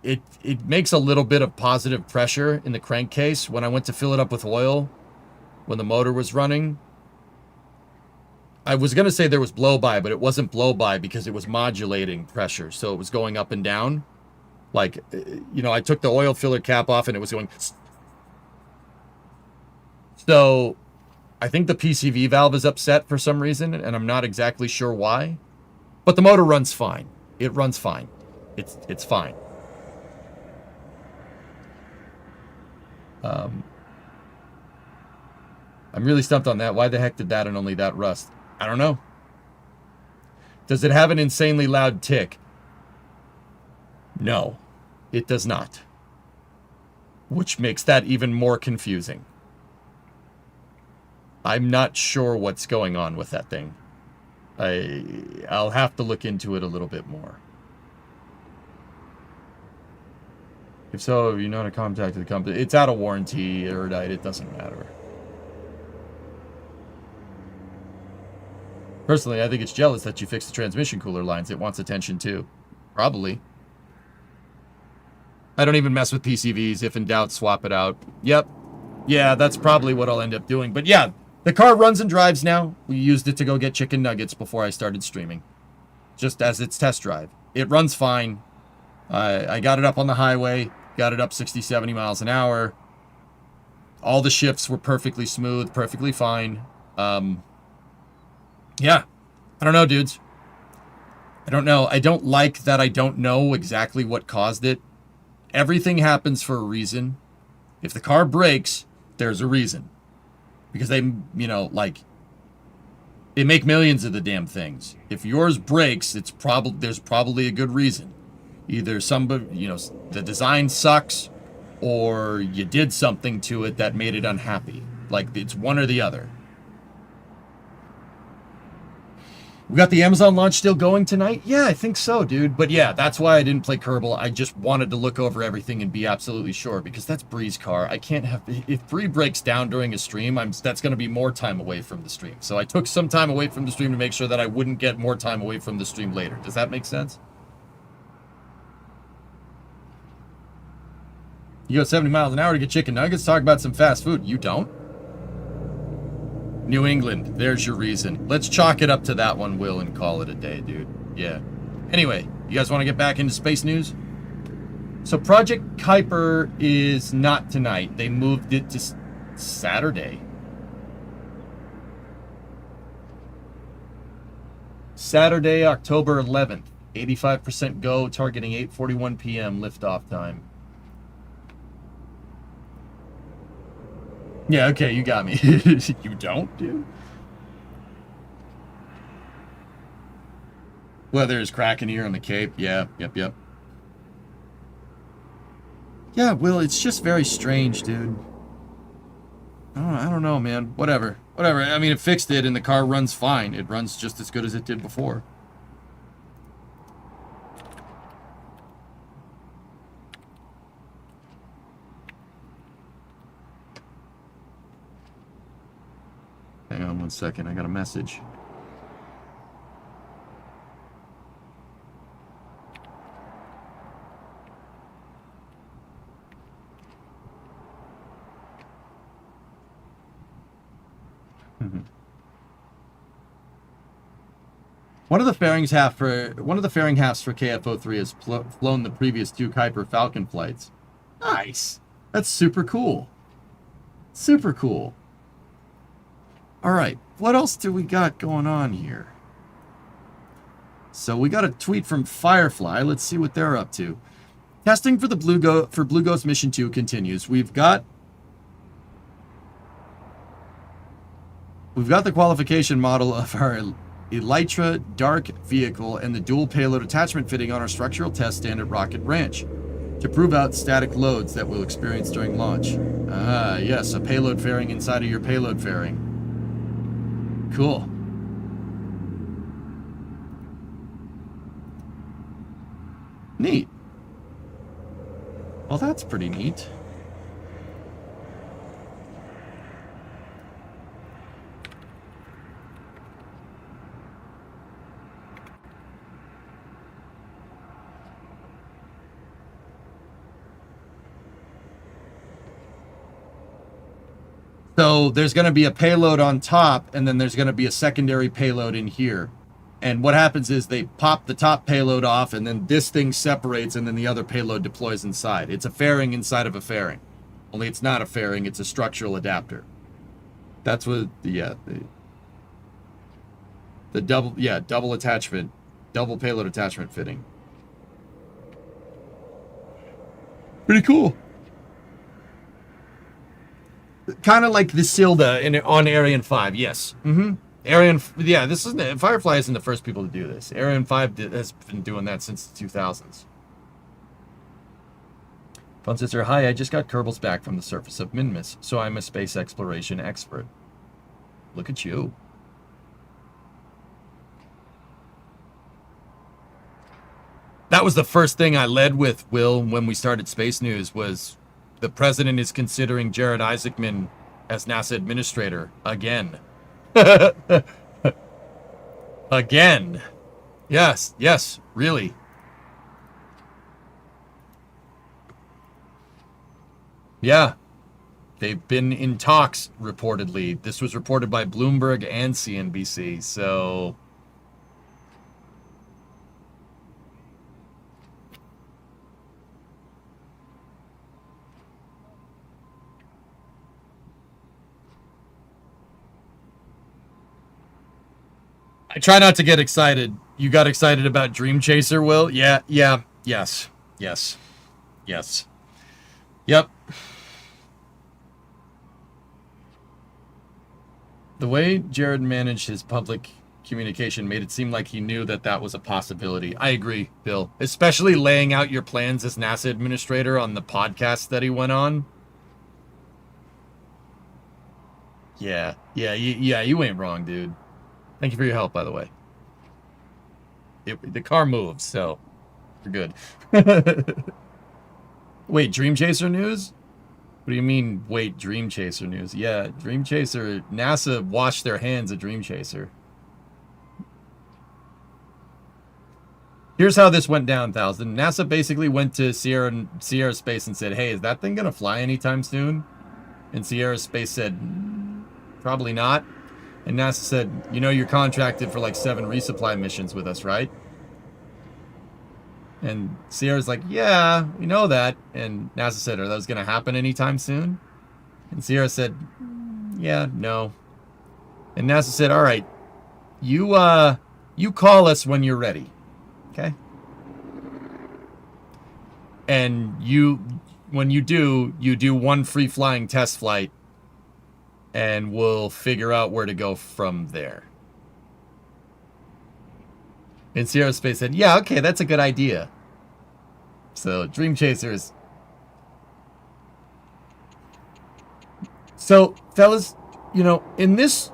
It makes a little bit of positive pressure in the crankcase. When I went to fill it up with oil, when the motor was running, I was going to say there was blow-by, but it wasn't blow-by because it was modulating pressure. So it was going up and down. Like, I took the oil filler cap off and it was going... So, I think the PCV valve is upset for some reason, and I'm not exactly sure why. But the motor runs fine. It runs fine. It's fine. I'm really stumped on that. Why the heck did that and only that rust? I don't know. Does it have an insanely loud tick? No, it does not. Which makes that even more confusing. I'm not sure what's going on with that thing. I'll have to look into it a little bit more. If so, you know how to contact the company. It's out of warranty, Erudite. It doesn't matter. Personally, I think it's jealous that you fixed the transmission cooler lines. It wants attention too. Probably. I don't even mess with PCVs. If in doubt, swap it out. Yep. Yeah, that's probably what I'll end up doing. But yeah, The car runs and drives now. We used it to go get chicken nuggets before I started streaming. Just as its test drive. It runs fine. I got it up on the highway. Got it up 60, 70 miles an hour. All the shifts were perfectly smooth, perfectly fine. Yeah. I don't know, dudes. I don't know. I don't like that I don't know exactly what caused it. Everything happens for a reason. If the car breaks, there's a reason. Because they, you know, like, they make millions of the damn things. If yours breaks, there's probably a good reason. Either somebody, you know, the design sucks, or you did something to it that made it unhappy. Like, it's one or the other. We got the Amazon launch still going tonight? Yeah, I think so, dude. But yeah, that's why I didn't play Kerbal. I just wanted to look over everything and be absolutely sure, because that's Bree's car. I can't have... If Bree breaks down during a stream, that's going to be more time away from the stream. So I took some time away from the stream to make sure that I wouldn't get more time away from the stream later. Does that make sense? You go 70 miles an hour to get chicken nuggets, talk about some fast food. You don't? New England, there's your reason. Let's chalk it up to that one, Will, and call it a day, dude. Yeah. Anyway, you guys want to get back into space news? So Project Kuiper is not tonight. They moved it to Saturday. Saturday, October 11th. 85% go, targeting 8:41 p.m. liftoff time. Yeah, okay, you got me. You don't, dude? Weather is cracking here on the Cape. Yeah, yep. Yeah, Will, it's just very strange, dude. I don't know, man. Whatever. I mean, it fixed it, and the car runs fine. It runs just as good as it did before. Hang on 1 second, I got a message. One of the fairing halves for KF03 has flown the previous 2 Kuiper Falcon flights. Nice. That's super cool. Super cool. All right, what else do we got going on here? So we got a tweet from Firefly. Let's see what they're up to. Testing for the Blue Ghost Mission 2 continues. We've got the qualification model of our Elytra Dark vehicle and the dual payload attachment fitting on our structural test stand at Rocket Ranch to prove out static loads that we'll experience during launch. Ah, yes, a payload fairing inside of your payload fairing. Cool. Neat. Well, that's pretty neat. So there's going to be a payload on top, and then there's going to be a secondary payload in here. And what happens is they pop the top payload off, and then this thing separates, and then the other payload deploys inside. It's a fairing inside of a fairing. Only it's not a fairing, it's a structural adapter. That's what, the double attachment, double payload attachment fitting. Pretty cool. Kind of like the Silda on Ariane 5, yes. Firefly isn't the first people to do this. Ariane 5 has been doing that since the 2000s. Fun sister, hi, I just got Kerbals back from the surface of Minmus, so I'm a space exploration expert. Look at you. That was the first thing I led with, Will, when we started Space News, was the president is considering Jared Isaacman as NASA administrator again. Again. Yes, really. Yeah. They've been in talks, reportedly. This was reported by Bloomberg and CNBC, so... I try not to get excited. You got excited about Dream Chaser, Will? Yeah, yes. Yep. The way Jared managed his public communication made it seem like he knew that that was a possibility. I agree, Bill. Especially laying out your plans as NASA administrator on the podcast that he went on. Yeah, you ain't wrong, dude. Thank you for your help, by the way. The car moves, so we're good. Wait, Dream Chaser news? What do you mean, wait, Dream Chaser news? Yeah, Dream Chaser, NASA washed their hands of Dream Chaser. Here's how this went down, Thousand. NASA basically went to Sierra Space and said, hey, is that thing going to fly anytime soon? And Sierra Space said, probably not. And NASA said, you know you're contracted for like 7 resupply missions with us, right? And Sierra's like, yeah, we know that. And NASA said, are those going to happen anytime soon? And Sierra said, yeah, no. And NASA said, all right, you call us when you're ready. Okay? And when you do one free flying test flight, and we'll figure out where to go from there. And Sierra Space said, yeah, okay, that's a good idea. So, Dream Chasers. So, fellas, you know, in this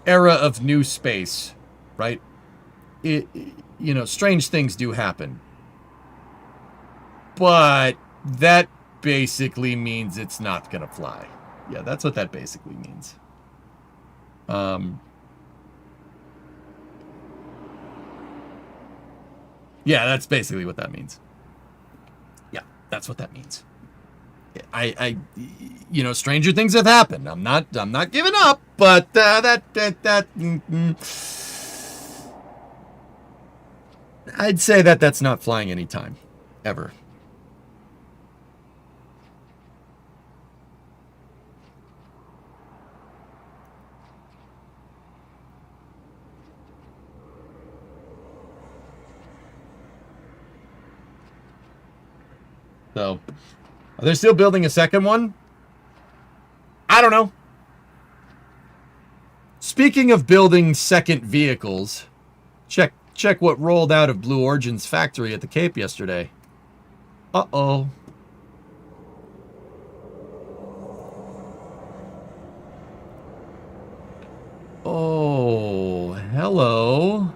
era of new space, right, strange things do happen. But that basically means it's not going to fly. Yeah, that's what that basically means. Yeah, that's basically what that means. Yeah, that's what that means. Stranger things have happened. I'm not giving up, but I'd say that's not flying anytime, ever. So, are they still building a second one? I don't know. Speaking of building second vehicles, check what rolled out of Blue Origin's factory at the Cape yesterday. Uh-oh. Oh, hello.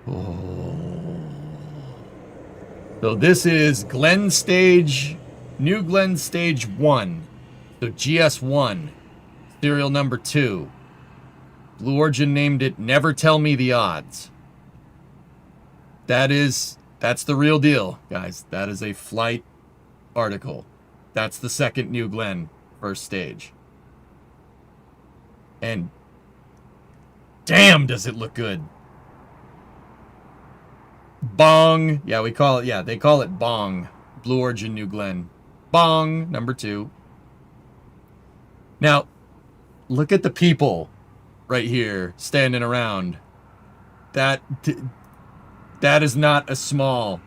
Oh. So this is Glen Stage, New Glen Stage 1. So GS1, serial number 2. Blue Origin named it Never Tell Me the Odds. That's the real deal, guys. That is a flight article. That's the second New Glenn, first stage. And damn, does it look good. Bong. Yeah, they call it Bong. Blue Origin New Glenn. Bong, number 2. Now, look at the people right here standing around. That is not a small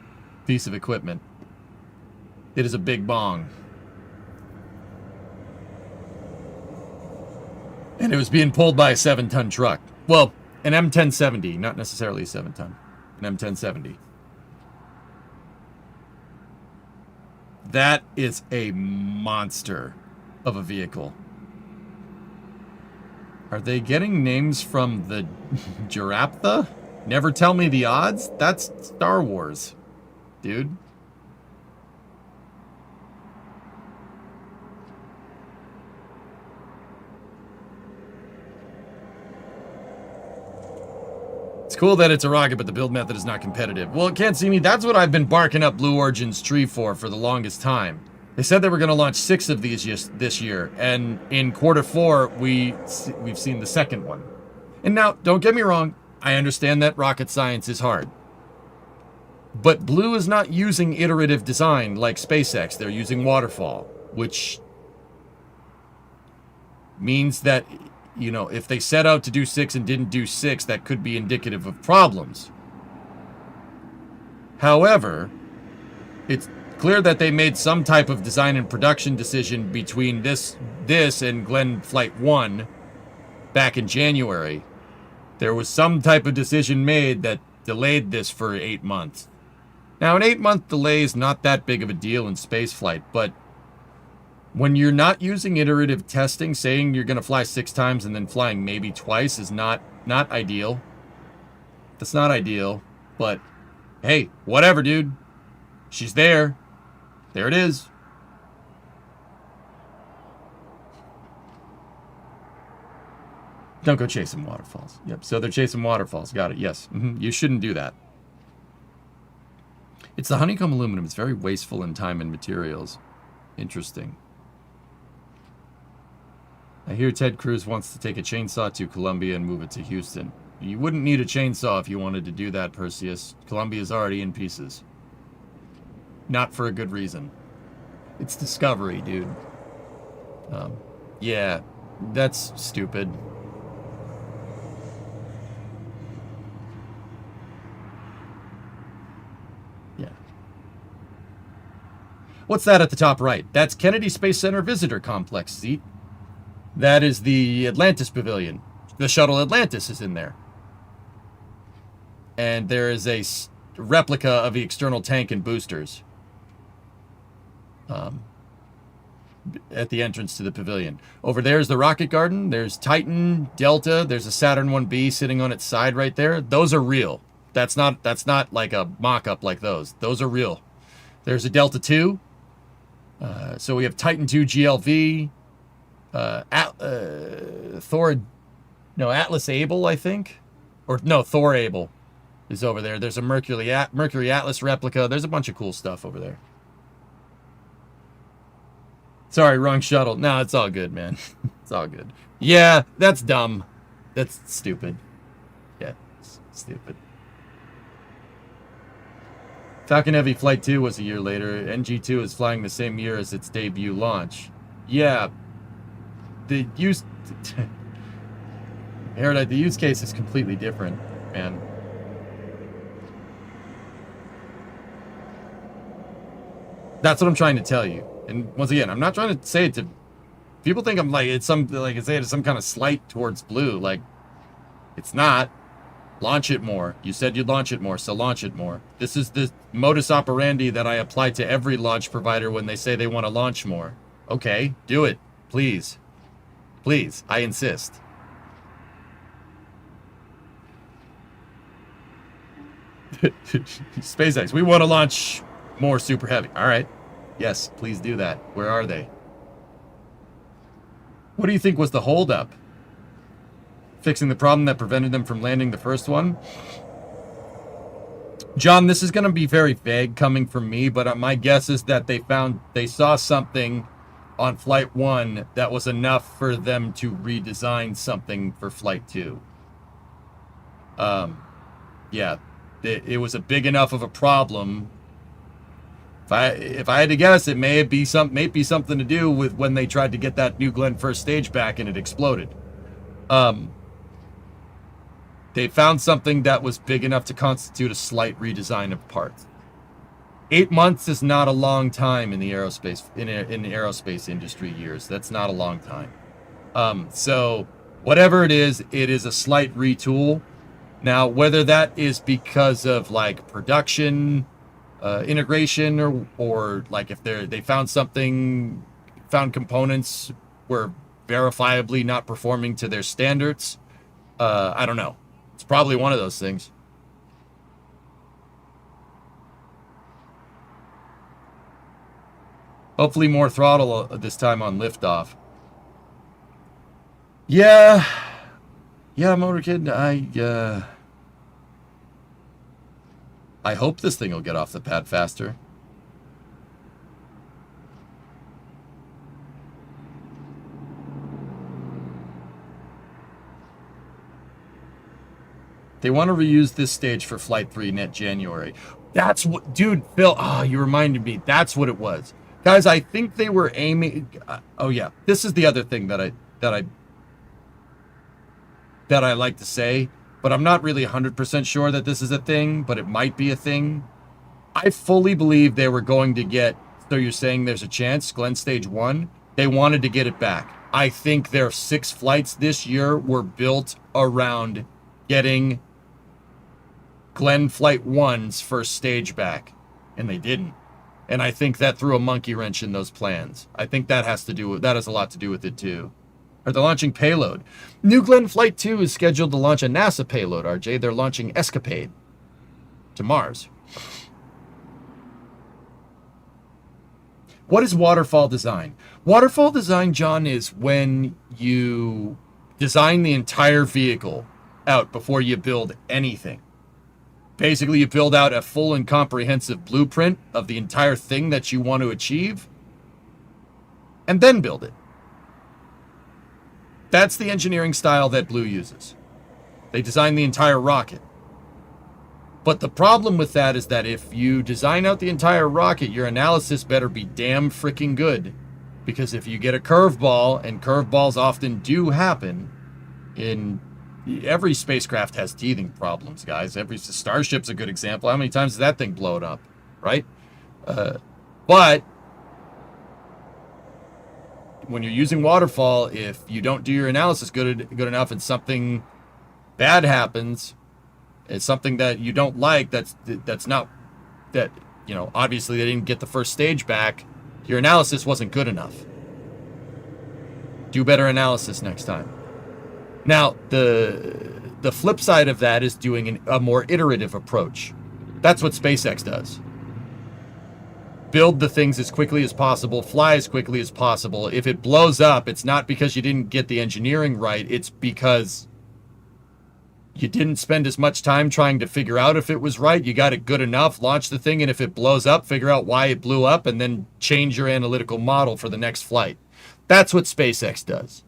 piece of equipment. It is a big bong. And it was being pulled by a 7-ton truck. Well, an M1070, not necessarily a 7-ton. An M1070. That is a monster of a vehicle. Are they getting names from the Giraptha? Never Tell Me the Odds? That's Star Wars, dude. It's cool that it's a rocket, but the build method is not competitive. Well, Can't See Me, that's what I've been barking up Blue Origin's tree for the longest time. They said they were going to launch 6 of these this year, and in Q4, we've seen the second one. And now, don't get me wrong, I understand that rocket science is hard. But Blue is not using iterative design like SpaceX. They're using waterfall, which means that, you know, if they set out to do 6 and didn't do 6, that could be indicative of problems. However, it's clear that they made some type of design and production decision between this and Glenn Flight 1 back in January. There was some type of decision made that delayed this for 8 months. Now, an 8-month delay is not that big of a deal in spaceflight, but when you're not using iterative testing, saying you're going to fly 6 times and then flying maybe twice is not ideal. That's not ideal, but hey, whatever, dude. She's there. There it is. Don't go chasing waterfalls. Yep, so they're chasing waterfalls. Got it, yes. You shouldn't do that. It's the honeycomb aluminum. It's very wasteful in time and materials. Interesting. I hear Ted Cruz wants to take a chainsaw to Columbia and move it to Houston. You wouldn't need a chainsaw if you wanted to do that, Perseus. Columbia's already in pieces. Not for a good reason. It's Discovery, dude. Yeah, that's stupid. Yeah. What's that at the top right? That's Kennedy Space Center Visitor Complex, see? That is the Atlantis Pavilion. The shuttle Atlantis is in there. And there is a replica of the external tank and boosters at the entrance to the pavilion. Over there is the rocket garden. There's Titan, Delta. There's a Saturn 1B sitting on its side right there. Those are real. That's not like a mock-up like those. Those are real. There's a Delta 2. So we have Titan 2 GLV. Atlas Able, I think. Or no, Thor Able is over there. There's a Mercury Atlas replica. There's a bunch of cool stuff over there. Sorry, wrong shuttle. No, it's all good, man. It's all good. Yeah, that's dumb. That's stupid. Yeah, it's stupid. Falcon Heavy Flight 2 was a year later. NG-2 is flying the same year as its debut launch. Yeah. The use case is completely different, man. That's what I'm trying to tell you. And once again, I'm not trying to say it to people think I'm like it's some kind of slight towards Blue. Like, it's not. Launch it more. You said you'd launch it more, so launch it more. This is the modus operandi that I apply to every launch provider when they say they want to launch more. Okay, do it, please. Please, I insist. SpaceX, we want to launch more Super Heavy. All right. Yes, please do that. Where are they? What do you think was the holdup? Fixing the problem that prevented them from landing the first one? John, this is going to be very vague coming from me, but my guess is that they saw something on Flight 1 that was enough for them to redesign something for Flight 2. Yeah, it was a big enough of a problem. If I had to guess, it may be something to do with when they tried to get that New Glenn first stage back and it exploded. They found something that was big enough to constitute a slight redesign of parts. 8 months is not a long time in the aerospace industry years. That's not a long time. So whatever it is a slight retool. Now, whether that is because of like production, integration, or like if they found components were verifiably not performing to their standards, I don't know. It's probably one of those things. Hopefully more throttle this time on liftoff. Yeah, Motorkid, I hope this thing will get off the pad faster. They want to reuse this stage for Flight 3 net January. That's what, dude, Phil, you reminded me. That's what it was. Guys, I think they were aiming, oh yeah, this is the other thing that I like to say, but I'm not really 100% sure that this is a thing, but it might be a thing. I fully believe they were going to get, so you're saying there's a chance, Glenn Stage 1, they wanted to get it back. I think their 6 flights this year were built around getting Glenn Flight 1's first stage back, and they didn't. And I think that threw a monkey wrench in those plans. I think that has a lot to do with it too. Or they're launching payload. New Glenn Flight 2 is scheduled to launch a NASA payload, RJ. They're launching Escapade to Mars. What is waterfall design? Waterfall design, John, is when you design the entire vehicle out before you build anything. Basically, you build out a full and comprehensive blueprint of the entire thing that you want to achieve, and then build it. That's the engineering style that Blue uses. They design the entire rocket. But the problem with that is that if you design out the entire rocket, your analysis better be damn freaking good. Because if you get a curveball, and curveballs often do happen in... Every spacecraft has teething problems, guys. Every Starship's a good example. How many times has that thing blown up, right? But when you're using waterfall, if you don't do your analysis good enough and something bad happens, it's something that you don't like, that's not, that, you know, obviously they didn't get the first stage back, your analysis wasn't good enough. Do better analysis next time. Now, the flip side of that is doing a more iterative approach. That's what SpaceX does. Build the things as quickly as possible, fly as quickly as possible. If it blows up, it's not because you didn't get the engineering right, it's because you didn't spend as much time trying to figure out if it was right. You got it good enough, launch the thing, and if it blows up, figure out why it blew up, and then change your analytical model for the next flight. That's what SpaceX does.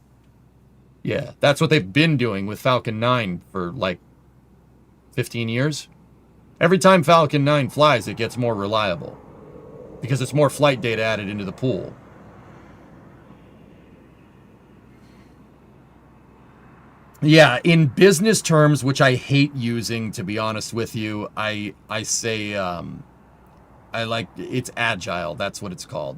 Yeah, that's what they've been doing with Falcon 9 for like 15 years. Every time Falcon 9 flies, it gets more reliable because it's more flight data added into the pool. Yeah, in business terms, which I hate using, to be honest with you, I say I like, it's agile. That's what it's called.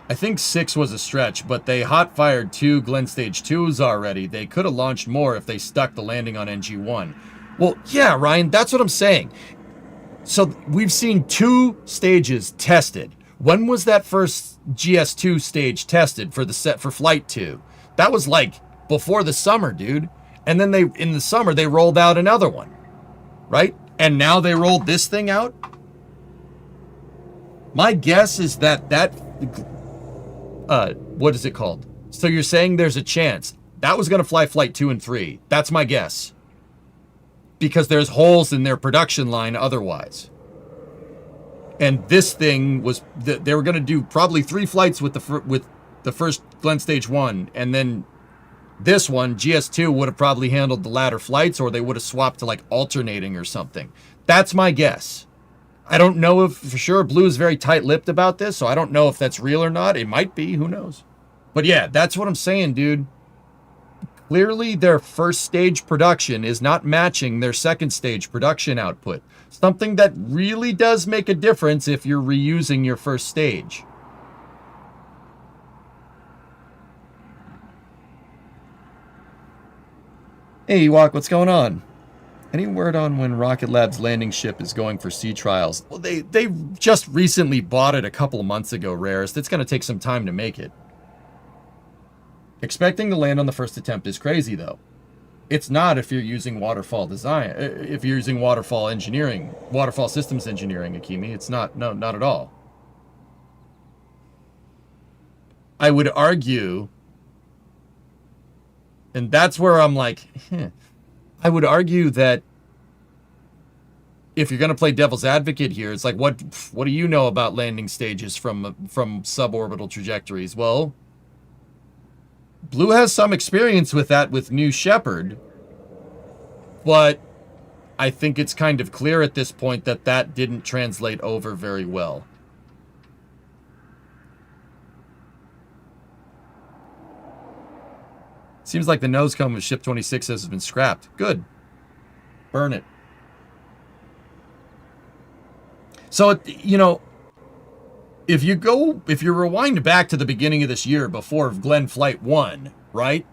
I think 6 was a stretch, but they hot-fired 2 Glenn Stage 2s already. They could have launched more if they stuck the landing on NG-1. Well, yeah, Ryan, that's what I'm saying. So we've seen 2 stages tested. When was that first GS2 stage tested for Flight 2? That was like before the summer, dude. And then in the summer, they rolled out another one, right? And now they rolled this thing out. My guess is that what is it called? So you're saying there's a chance that was going to fly Flight 2 and 3. That's my guess. Because there's holes in their production line otherwise. And this thing was, they were going to do probably 3 flights with the first Glenn Stage 1. And then this one, GS2, would have probably handled the latter flights, or they would have swapped to like alternating or something. That's my guess. I don't know if for sure. Blue is very tight-lipped about this, so I don't know if that's real or not. It might be. Who knows? But yeah, that's what I'm saying, dude. Clearly, their first stage production is not matching their second stage production output. Something that really does make a difference if you're reusing your first stage. Hey, Ewok, what's going on? Any word on when Rocket Lab's landing ship is going for sea trials? Well, they just recently bought it a couple of months ago, Rarest. It's going to take some time to make it. Expecting to land on the first attempt is crazy, though. It's not if you're using waterfall design, if you're using waterfall engineering, waterfall systems engineering, Akimi. It's not, no, not at all. I would argue And that's where I'm like, I would argue that if you're going to play devil's advocate here, it's like, what do you know about landing stages from suborbital trajectories? Well, Blue has some experience with that with New Shepard, but I think it's kind of clear at this point that that didn't translate over very well. Seems like the nose cone with Ship 26 has been scrapped. Good. Burn it. So, you know, if you rewind back to the beginning of this year before Glenn Flight 1, right?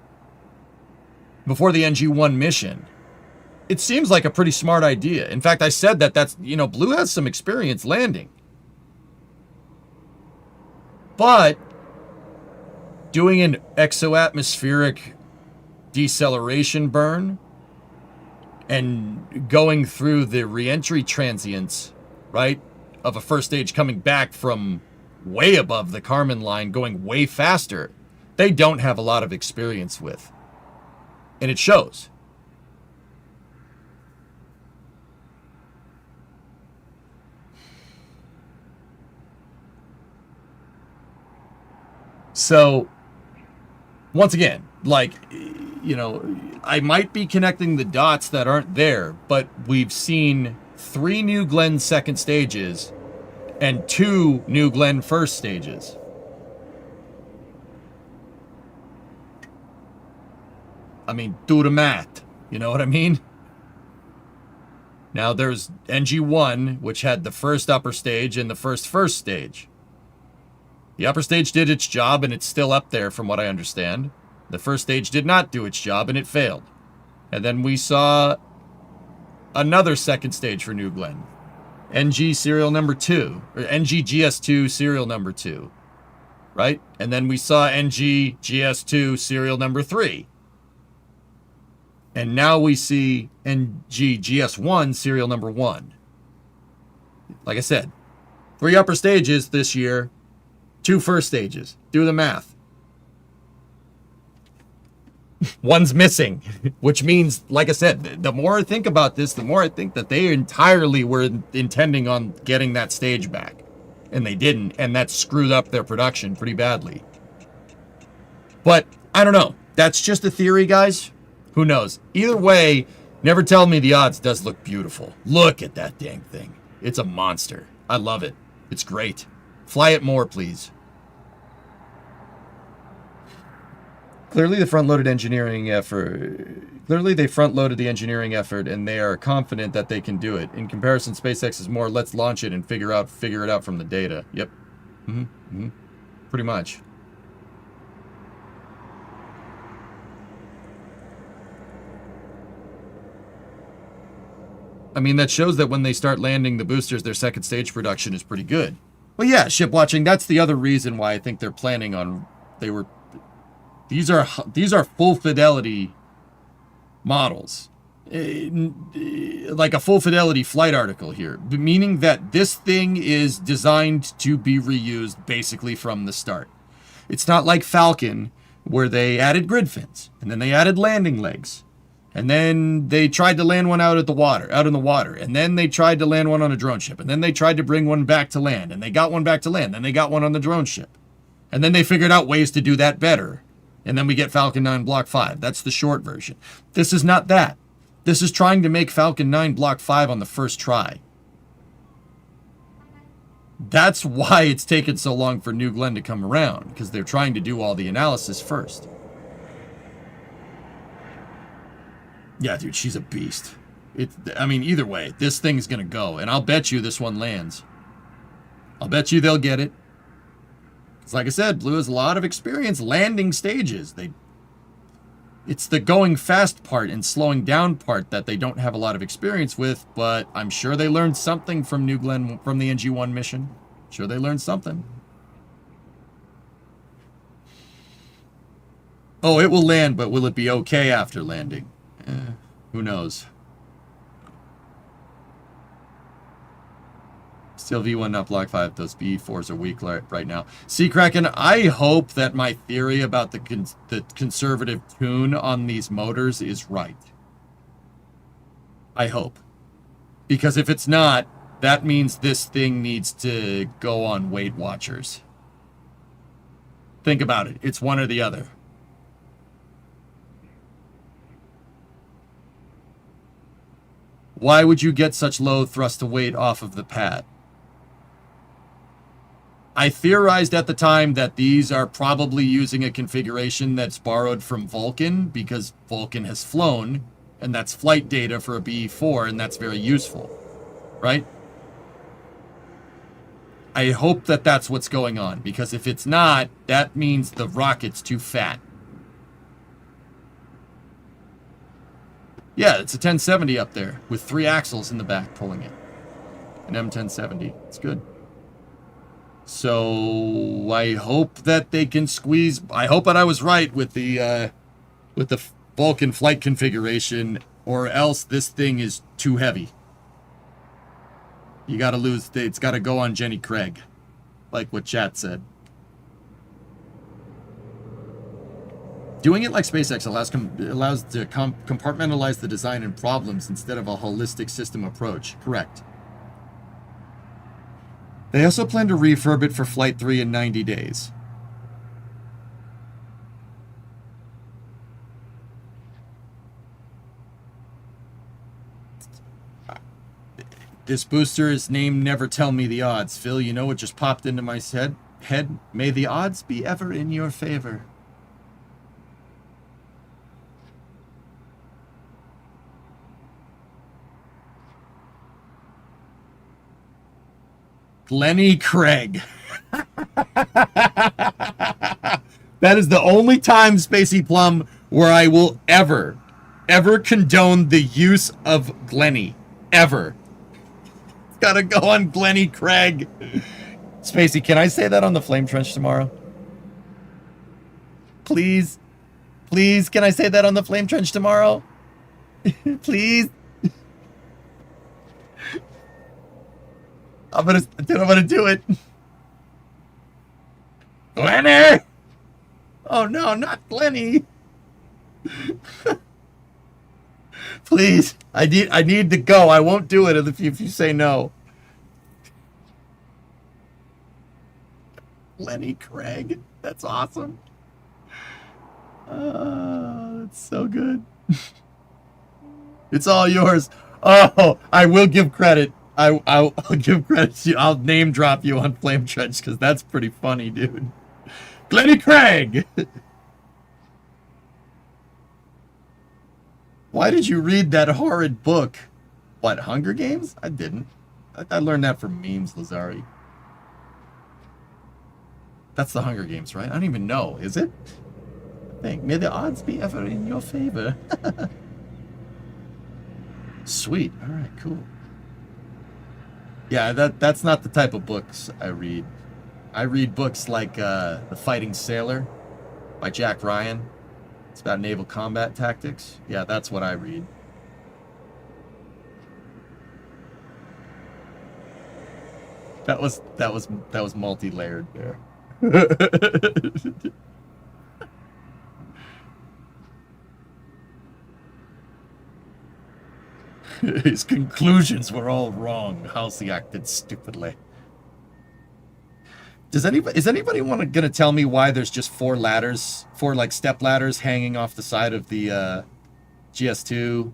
Before the NG-1 mission, it seems like a pretty smart idea. In fact, I said that's, you know, Blue has some experience landing. But doing an exoatmospheric deceleration burn and going through the reentry transients, right, of a first stage coming back from way above the Kármán line, going way faster, they don't have a lot of experience with. And it shows. So, once again, like, you know, I might be connecting the dots that aren't there, but we've seen 3 New Glenn second stages and 2 New Glenn first stages. I mean, do the math. You know what I mean? Now, there's NG-1, which had the first upper stage and the first stage. The upper stage did its job, and it's still up there from what I understand. The first stage did not do its job, and it failed. And then we saw another second stage for New Glenn. NG serial number 2, or NG-GS2 serial number 2, right? And then we saw NG-GS2 serial number 3. And now we see NG-GS1 serial number 1. Like I said, 3 upper stages this year, 2 first stages. Do the math. One's missing, which means, like I said, the more I think about this, the more I think that they entirely were intending on getting that stage back. And they didn't, and that screwed up their production pretty badly. But, I don't know. That's just a theory, guys. Who knows? Either way, never tell me the odds does look beautiful. Look at that dang thing. It's a monster. I love it. It's great. Fly it more, please. Clearly, they front-loaded the engineering effort, and they are confident that they can do it. In comparison, SpaceX is more, let's launch it and figure it out from the data. Yep. Pretty much. I mean, that shows that when they start landing the boosters, their second stage production is pretty good. Well, yeah, ship watching, that's the other reason why I think they're planning on... These are full fidelity models. Like a full fidelity flight article here. Meaning that this thing is designed to be reused basically from the start. It's not like Falcon, where they added grid fins, and then they added landing legs. And then they tried to land one out in the water. And then they tried to land one on a drone ship. And then they tried to bring one back to land. And they got one back to land. Then they got one on the drone ship. And then they figured out ways to do that better. And then we get Falcon 9 Block 5. That's the short version. This is not that. This is trying to make Falcon 9 Block 5 on the first try. That's why it's taken so long for New Glenn to come around. Because they're trying to do all the analysis first. Yeah, dude, she's a beast. I mean, either way, this thing's going to go. And I'll bet you this one lands. I'll bet you they'll get it. Because like I said, Blue has a lot of experience landing stages. It's the going fast part and slowing down part that they don't have a lot of experience with. But I'm sure they learned something from New Glenn, from the NG-1 mission. Sure they learned something. Oh, it will land, but will it be okay after landing? Who knows? Still V1, not Block 5. Those B4s are weak right now. See, Kraken, I hope that my theory about the conservative tune on these motors is right. I hope. Because if it's not, that means this thing needs to go on Weight Watchers. Think about it. It's one or the other. Why would you get such low thrust to weight off of the pad? I theorized at the time that these are probably using a configuration that's borrowed from Vulcan because Vulcan has flown, and that's flight data for a BE-4, and that's very useful, right? I hope that that's what's going on, because if it's not, that means the rocket's too fat. Yeah, it's a 1070 up there with 3 axles in the back pulling it. An M1070. It's good. So I hope that they can squeeze. I hope that I was right with the Vulcan flight configuration, or else this thing is too heavy. You got to lose. It's got to go on Jenny Craig, like what chat said. Doing it like SpaceX allows to compartmentalize the design and problems instead of a holistic system approach. Correct. They also plan to refurb it for Flight 3 in 90 days. This booster is named Never Tell Me the Odds. Phil, you know what just popped into my head? May the odds be ever in your favor. Glenny Craig. That is the only time, Spacey Plum, where I will ever condone the use of Glenny. Ever. It's gotta go on Glenny Craig. Spacey, can I say that on the Flame Trench tomorrow? Please? Please, can I say that on the Flame Trench tomorrow? Please? I'm gonna do it. Glenny! Oh no, not Glenny. Please, I need to go. I won't do it if you say no. Glenny Craig. That's awesome. It's so good. It's all yours. Oh, I will give credit. I'll give credit to you. I'll name drop you on Flame Trench because that's pretty funny, dude. Glenny Craig! Why did you read that horrid book? What, Hunger Games? I didn't. I learned that from memes, Lazari. That's the Hunger Games, right? I don't even know. Is it? I think. May the odds be ever in your favor. Sweet. All right, cool. Yeah, that's not the type of books I read. I read books like The Fighting Sailor by Jack Ryan. It's about naval combat tactics. Yeah, that's what I read. That was multi-layered there. His conclusions were all wrong. Halsey acted stupidly. Is anybody gonna tell me why there's just 4 like step ladders hanging off the side of the GS2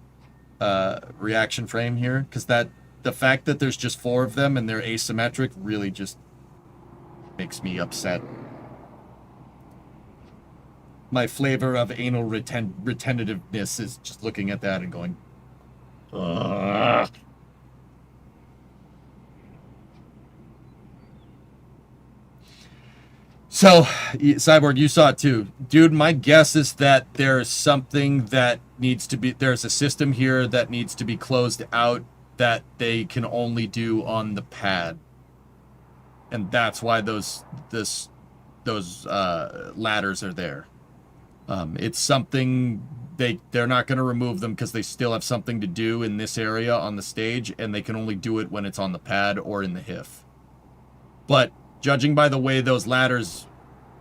reaction frame here? Because the fact that there's just 4 of them and they're asymmetric really just makes me upset. My flavor of anal retentativeness is just looking at that and going, ugh. So, Cyborg, you saw it too. Dude, my guess is that there's something that needs to be, there's a system here that needs to be closed out that they can only do on the pad. And that's why those ladders are there. It's something they're not going to remove them because they still have something to do in this area on the stage, and they can only do it when it's on the pad or in the HIF. But judging by the way those ladders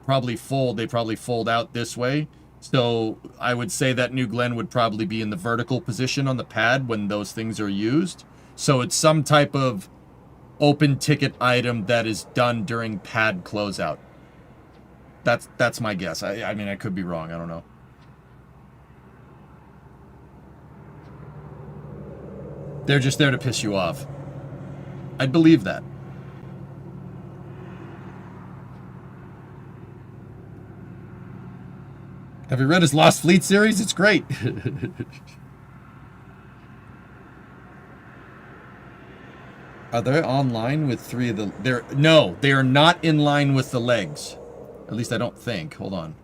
probably fold, they probably fold out this way. So I would say that New Glenn would probably be in the vertical position on the pad when those things are used. So it's some type of open ticket item that is done during pad closeout. That's my guess. I mean, I could be wrong. I don't know. They're just there to piss you off. I'd believe that. Have you read his Lost Fleet series? It's great. Are they online with 3 of the... No, they are not in line with the legs. At least I don't think. Hold on.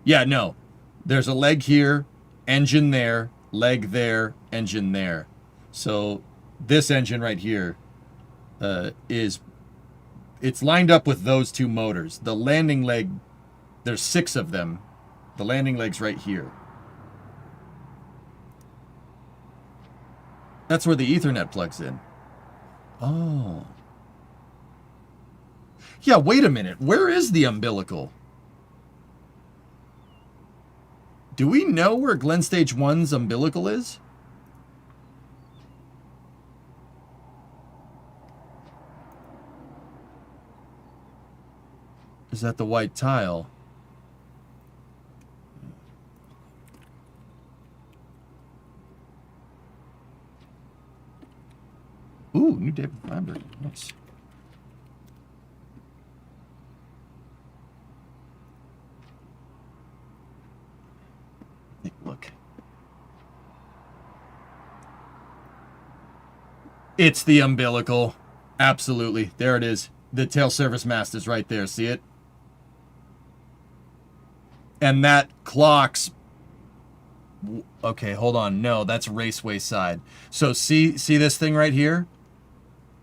Yeah, no. There's a leg here, engine there, leg there, engine there. So this engine right here it's lined up with those 2 motors. The landing leg, there's 6 of them. The landing leg's right here. That's where the Ethernet plugs in. Oh. Yeah, wait a minute. Where is the umbilical? Do we know where Glen Stage 1's umbilical is? Is that the white tile? Ooh, new David Feinberg. Nice. Take a look. It's the umbilical. Absolutely. There it is. The tail service mast is right there. See it? And that clocks... Okay, hold on. No, that's raceway side. So see this thing right here?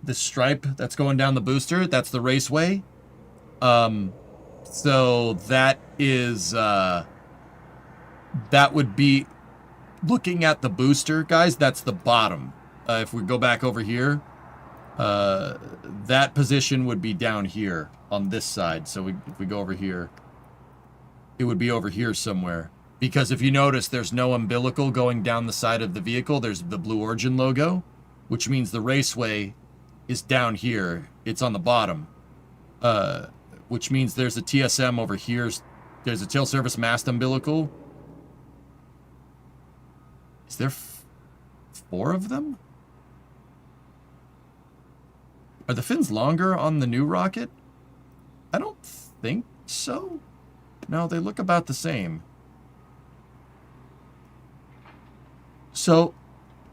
This stripe that's going down the booster? That's the raceway. So that is... that would be... Looking at the booster, guys, that's the bottom. If we go back over here, that position would be down here on this side. So if we go over here, it would be over here somewhere. Because if you notice, there's no umbilical going down the side of the vehicle. There's the Blue Origin logo, which means the raceway is down here. It's on the bottom, which means there's a TSM over here. There's a tail service mast umbilical. Is there 4 of them? Are the fins longer on the new rocket? I don't think so. No, they look about the same. So,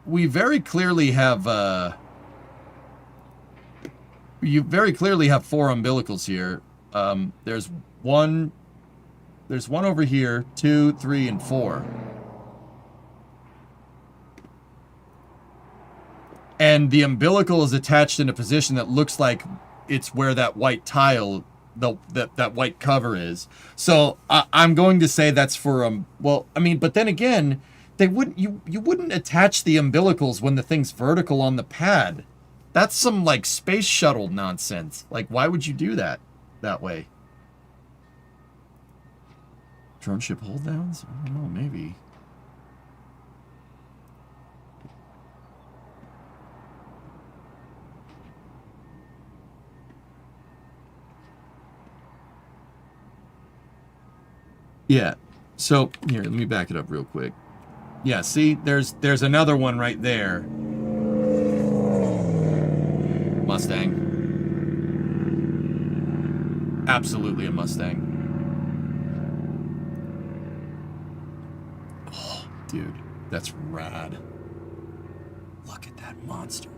we very clearly have, you very clearly have 4 umbilicals here. There's one over here, 2, 3, and 4. And the umbilical is attached in a position that looks like it's where that white tile, that white cover is. So I'm going to say that's for well, I mean, but then again, they wouldn't you wouldn't attach the umbilicals when the thing's vertical on the pad. That's some like space shuttle nonsense. Like, why would you do that way? Drone ship hold downs? I don't know, maybe. Yeah, so here, let me back it up real quick. Yeah, see, there's another one right there. Mustang. Absolutely a Mustang. Oh, dude, that's rad. Look at that monster.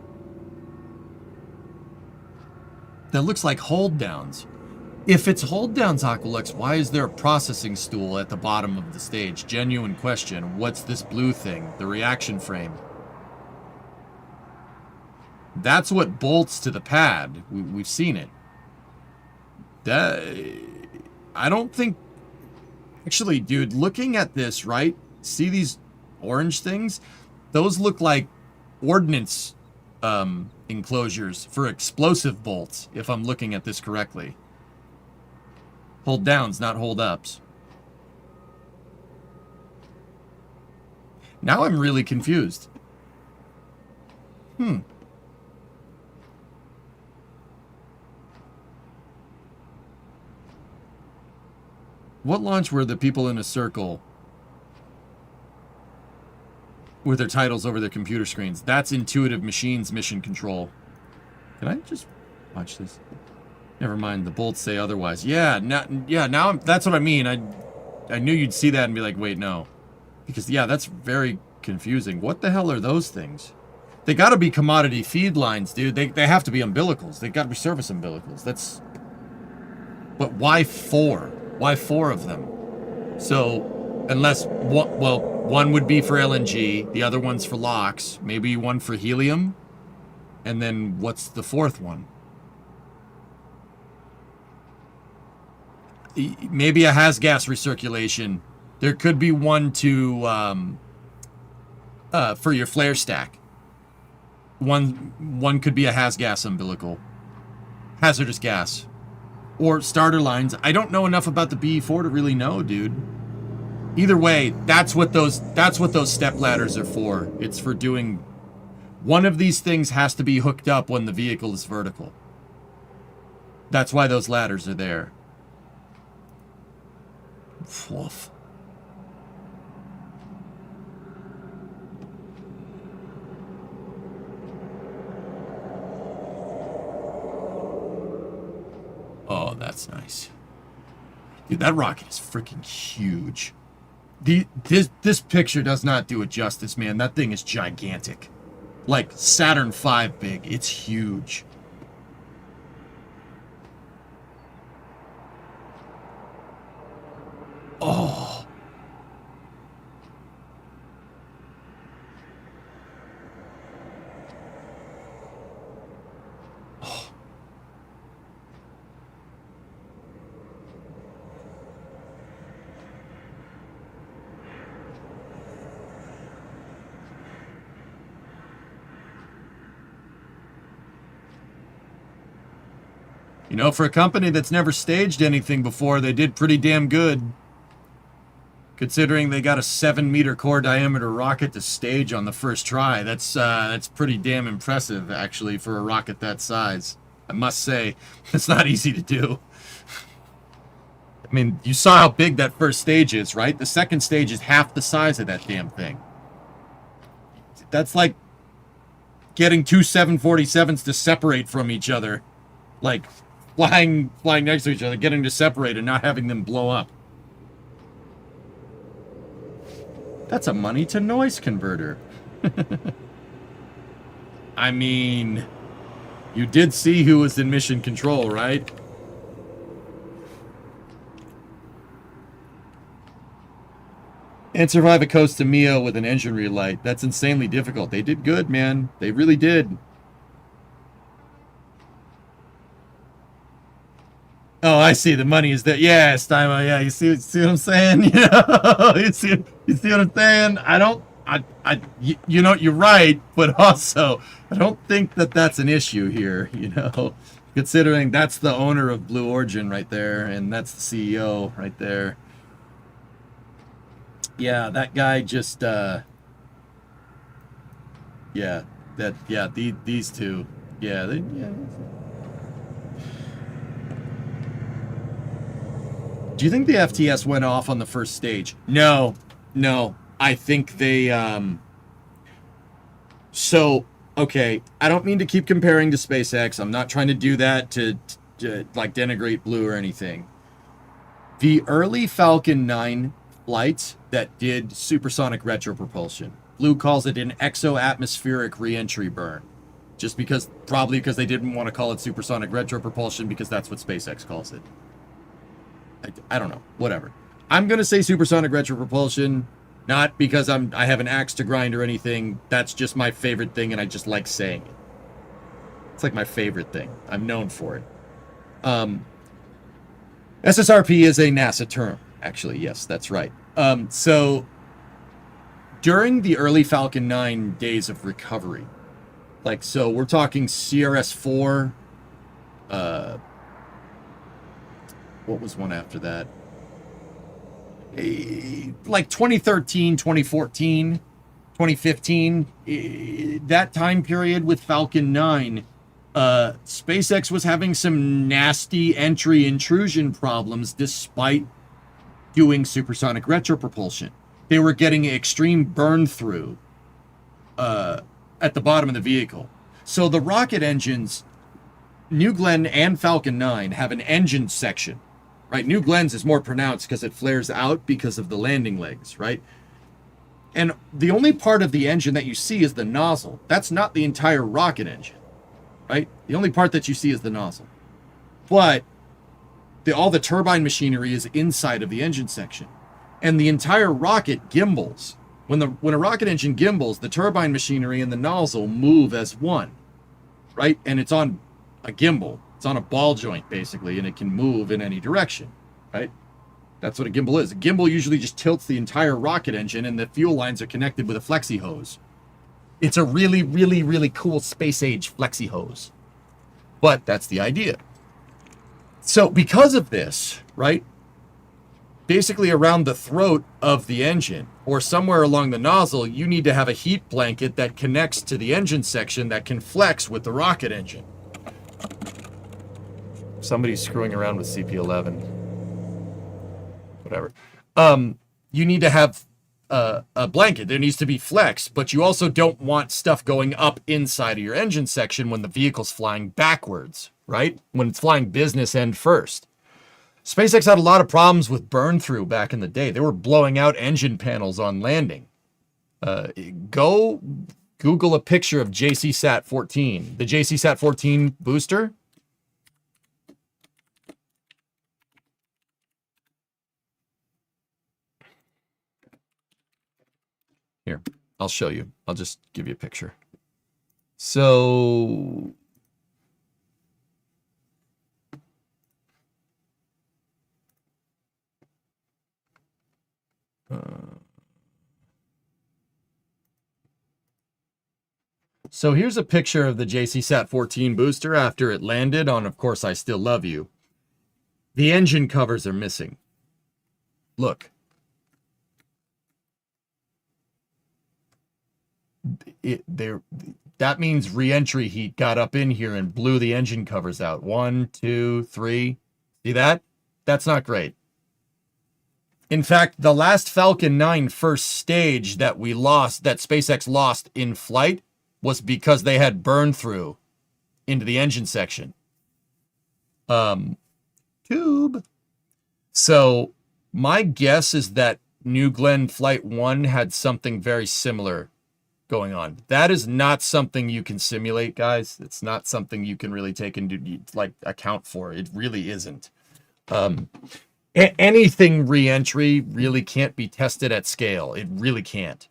That looks like hold downs. If it's hold downs, Aqualux, why is there a processing stool at the bottom of the stage? Genuine question. What's this blue thing? The reaction frame. That's what bolts to the pad. We've seen it. I don't think... Actually, dude, looking at this, right? See these orange things? Those look like ordnance enclosures for explosive bolts, if I'm looking at this correctly. Hold downs, not hold ups. Now I'm really confused. What launch were the people in a circle with their titles over their computer screens? That's Intuitive Machines Mission Control. Can I just watch this? Never mind, the bolts say otherwise. Yeah, now that's what I mean. I knew you'd see that and be like, wait, no. Because, yeah, that's very confusing. What the hell are those things? They gotta be commodity feed lines, dude. They have to be umbilicals. They gotta be service umbilicals. That's... But why 4? Why 4 of them? So, unless... Well, one would be for LNG. The other one's for LOX. Maybe one for helium. And then what's the 4th one? Maybe a has gas recirculation. There could be one to for your flare stack. One could be a has gas umbilical, hazardous gas, or starter lines. I don't know enough about the BE4 to really know, dude. Either way, that's what those step ladders are for. It's for doing. One of these things has to be hooked up when the vehicle is vertical. That's why those ladders are there. Fluff. Oh, that's nice. Dude, that rocket is freaking huge. This picture does not do it justice, man. That thing is gigantic. Like Saturn V big. It's huge. Oh. Oh. You know, for a company that's never staged anything before, they did pretty damn good. Considering they got a 7-meter core diameter rocket to stage on the first try, that's pretty damn impressive, actually, for a rocket that size. I must say, it's not easy to do. I mean, you saw how big that first stage is, right? The second stage is half the size of that damn thing. That's like getting two 747s to separate from each other. Like, flying next to each other, getting to separate and not having them blow up. That's a money to noise converter. I mean, you did see who was in mission control, right? And survive a coast to Mio with an engine relight. That's insanely difficult. They did good, man. They really did. Oh, I see. The money is there. Yeah, Stimo. Yeah, you see what I'm saying? You know, you see what I'm saying? You know, you're right, but also, I don't think that that's an issue here. You know, considering that's the owner of Blue Origin right there, and that's the CEO right there. Yeah, that guy just. These two. Yeah, yeah. Do you think the FTS went off on the first stage? No. I think they, So, okay, I don't mean to keep comparing to SpaceX. I'm not trying to do that to like, denigrate Blue or anything. The early Falcon 9 flights that did supersonic retropropulsion, Blue calls it an exo-atmospheric reentry burn. Probably because they didn't want to call it supersonic retropropulsion because that's what SpaceX calls it. I don't know. Whatever. I'm going to say supersonic retropropulsion, not because I have an axe to grind or anything. That's just my favorite thing, and I just like saying it. It's like my favorite thing. I'm known for it. SSRP is a NASA term, actually. Yes, that's right. So, during the early Falcon 9 days of recovery, Like, so we're talking CRS-4. What was one after that? Like 2013, 2014, 2015, that time period with Falcon 9, SpaceX was having some nasty entry intrusion problems despite doing supersonic retropropulsion. They were getting extreme burn through at the bottom of the vehicle. So the rocket engines, New Glenn and Falcon 9, have an engine section, right? New Glenn's is more pronounced because it flares out because of the landing legs, right? And the only part of the engine that you see is the nozzle. That's not the entire rocket engine, right? The only part that you see is the nozzle. But all the turbine machinery is inside of the engine section. And the entire rocket gimbals. When a rocket engine gimbals, the turbine machinery and the nozzle move as one, right? And it's on a gimbal. It's on a ball joint, basically, and it can move in any direction, right? That's what a gimbal is. A gimbal usually just tilts the entire rocket engine, and the fuel lines are connected with a flexi hose. It's a really, really, really cool space-age flexi hose. But that's the idea. So because of this, right, basically around the throat of the engine or somewhere along the nozzle, you need to have a heat blanket that connects to the engine section that can flex with the rocket engine. Somebody's screwing around with CP11. Whatever. You need to have a blanket. There needs to be flex, but you also don't want stuff going up inside of your engine section when the vehicle's flying backwards, right? When it's flying business end first. SpaceX had a lot of problems with burn through back in the day. They were blowing out engine panels on landing. Go Google a picture of JCSat 14, the JCSat 14 booster. Here, I'll show you. I'll just give you a picture. So here's a picture of the JCSat 14 booster after it landed on, of course, I Still Love You. The engine covers are missing. Look. That means re-entry heat got up in here and blew the engine covers out. 1, 2, 3. See that? That's not great. In fact, the last Falcon 9 first stage that we lost, that SpaceX lost in flight, was because they had burn through into the engine section. Tube. So my guess is that New Glenn Flight 1 had something very similar going on. That is not something you can simulate, guys. It's not something you can really take into account for. It really isn't. Anything re-entry really can't be tested at scale. It really can't.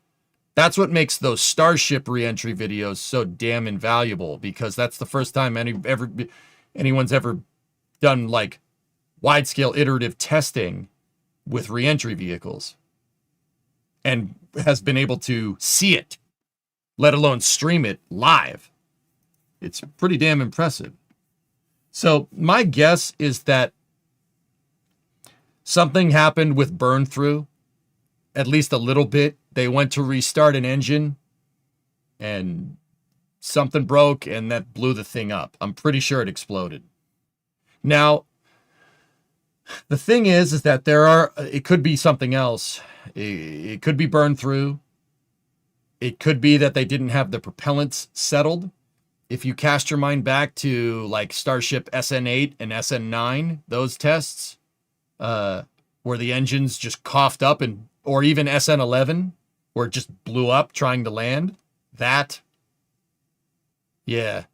That's what makes those Starship re-entry videos so damn invaluable, because that's the first time anyone's ever done like wide-scale iterative testing with re-entry vehicles and has been able to see it, let alone stream it live. It's pretty damn impressive. So my guess is that something happened with burn through, at least a little bit. They went to restart an engine and something broke and that blew the thing up. I'm pretty sure it exploded. Now, the thing is that it could be something else. It could be burn through. It could be that they didn't have the propellants settled. If you cast your mind back to like Starship SN8 and SN9, those tests, where the engines just coughed up, or even SN11, where it just blew up trying to land, yeah.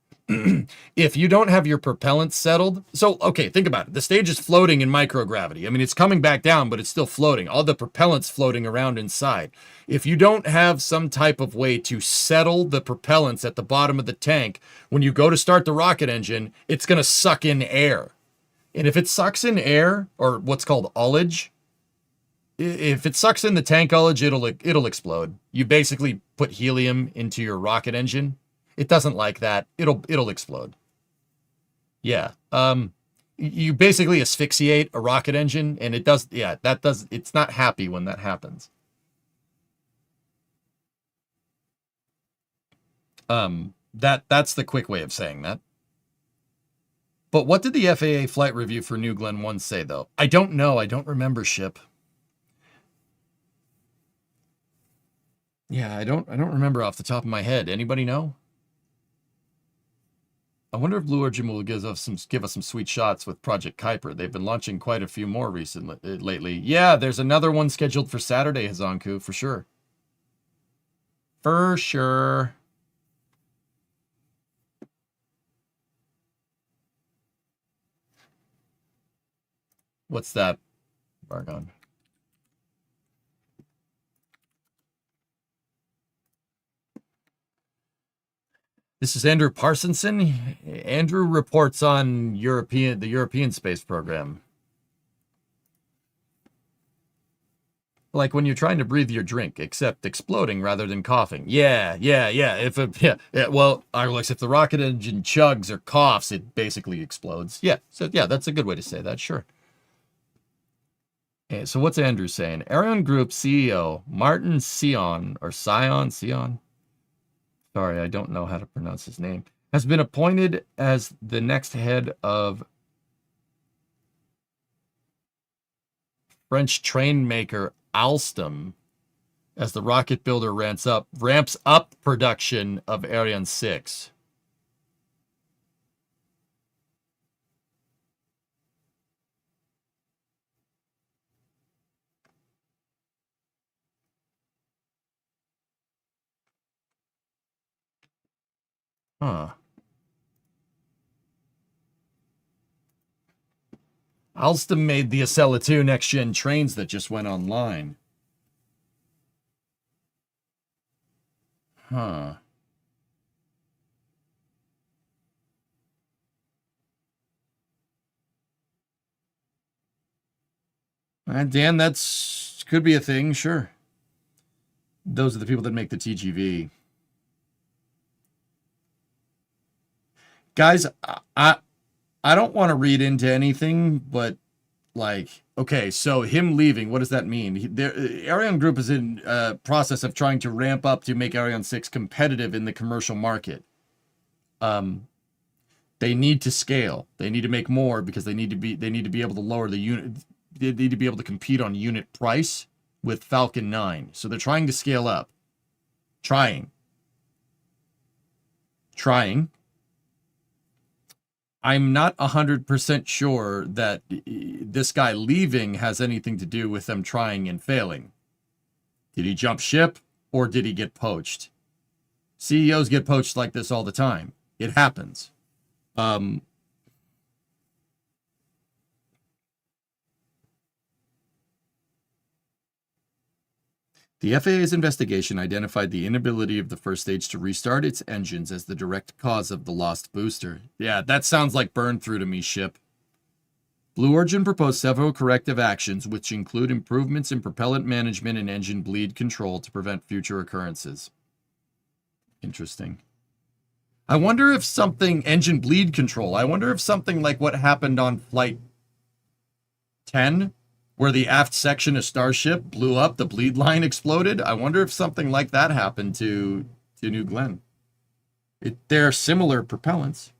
If you don't have your propellants settled, so, okay, think about it. The stage is floating in microgravity. I mean, it's coming back down, but it's still floating. All the propellants floating around inside. If you don't have some type of way to settle the propellants at the bottom of the tank, when you go to start the rocket engine, it's going to suck in air. And if it sucks in air, or what's called ullage, if it sucks in the tank ullage, it'll explode. You basically put helium into your rocket engine. It doesn't like that. It'll explode. Yeah. You basically asphyxiate a rocket engine, and it does. Yeah, that does. It's not happy when that happens. That's the quick way of saying that. But what did the FAA flight review for New Glenn 1 say, though? I don't know. I don't remember, Ship. Yeah, I don't remember off the top of my head. Anybody know? I wonder if Blue Origin will give us some sweet shots with Project Kuiper. They've been launching quite a few more lately. Yeah, there's another one scheduled for Saturday, Hazanku, for sure. For sure. What's that, Bargon? This is Andrew Parsonson. Andrew reports on the European space program. Like when you're trying to breathe your drink, except exploding rather than coughing. Yeah. Well, Alex, if the rocket engine chugs or coughs, it basically explodes. Yeah. So yeah, that's a good way to say that. Sure. Okay, so what's Andrew saying? Ariane Group CEO Martin Sion. Sorry, I don't know how to pronounce his name. Has been appointed as the next head of French train maker Alstom as the rocket builder ramps up production of Ariane 6. Huh. Alstom made the Acela 2 next-gen trains that just went online. Huh. Dan, that's could be a thing, sure. Those are the people that make the TGV. Guys, I don't want to read into anything, but like, okay, so him leaving, what does that mean? Ariane Group is in process of trying to ramp up to make Ariane 6 competitive in the commercial market. They need to scale. They need to make more because they need to be able to lower the unit. They need to be able to compete on unit price with Falcon 9. So they're trying to scale up. Trying. I'm not 100% sure that this guy leaving has anything to do with them trying and failing. Did he jump ship or did he get poached? CEOs get poached like this all the time. It happens. The FAA's investigation identified the inability of the first stage to restart its engines as the direct cause of the lost booster. Yeah, that sounds like burn through to me, Ship. Blue Origin proposed several corrective actions, which include improvements in propellant management and engine bleed control to prevent future occurrences. Interesting. I wonder if engine bleed control, I wonder if something like what happened on Flight 10, where the aft section of Starship blew up, the bleed line exploded. I wonder if something like that happened to New Glenn. They're similar propellants.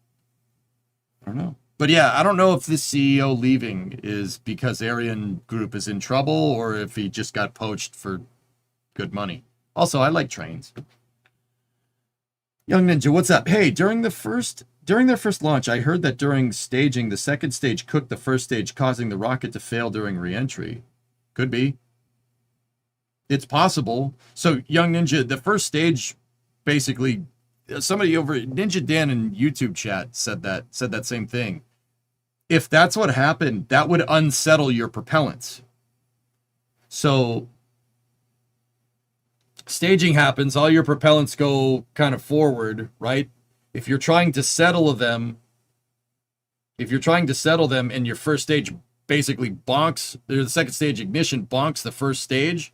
I don't know. But yeah, I don't know if this CEO leaving is because Ariane Group is in trouble or if he just got poached for good money. Also, I like trains. Young Ninja, what's up? Hey, during their first launch, I heard that during staging, the second stage cooked the first stage, causing the rocket to fail during re-entry. Could be. It's possible. So, Young Ninja, the first stage, basically, somebody over Ninja Dan in YouTube chat said that same thing. If that's what happened, that would unsettle your propellants. So, staging happens, all your propellants go kind of forward, right? If you're trying to settle them and your first stage basically bonks, the second stage ignition bonks the first stage,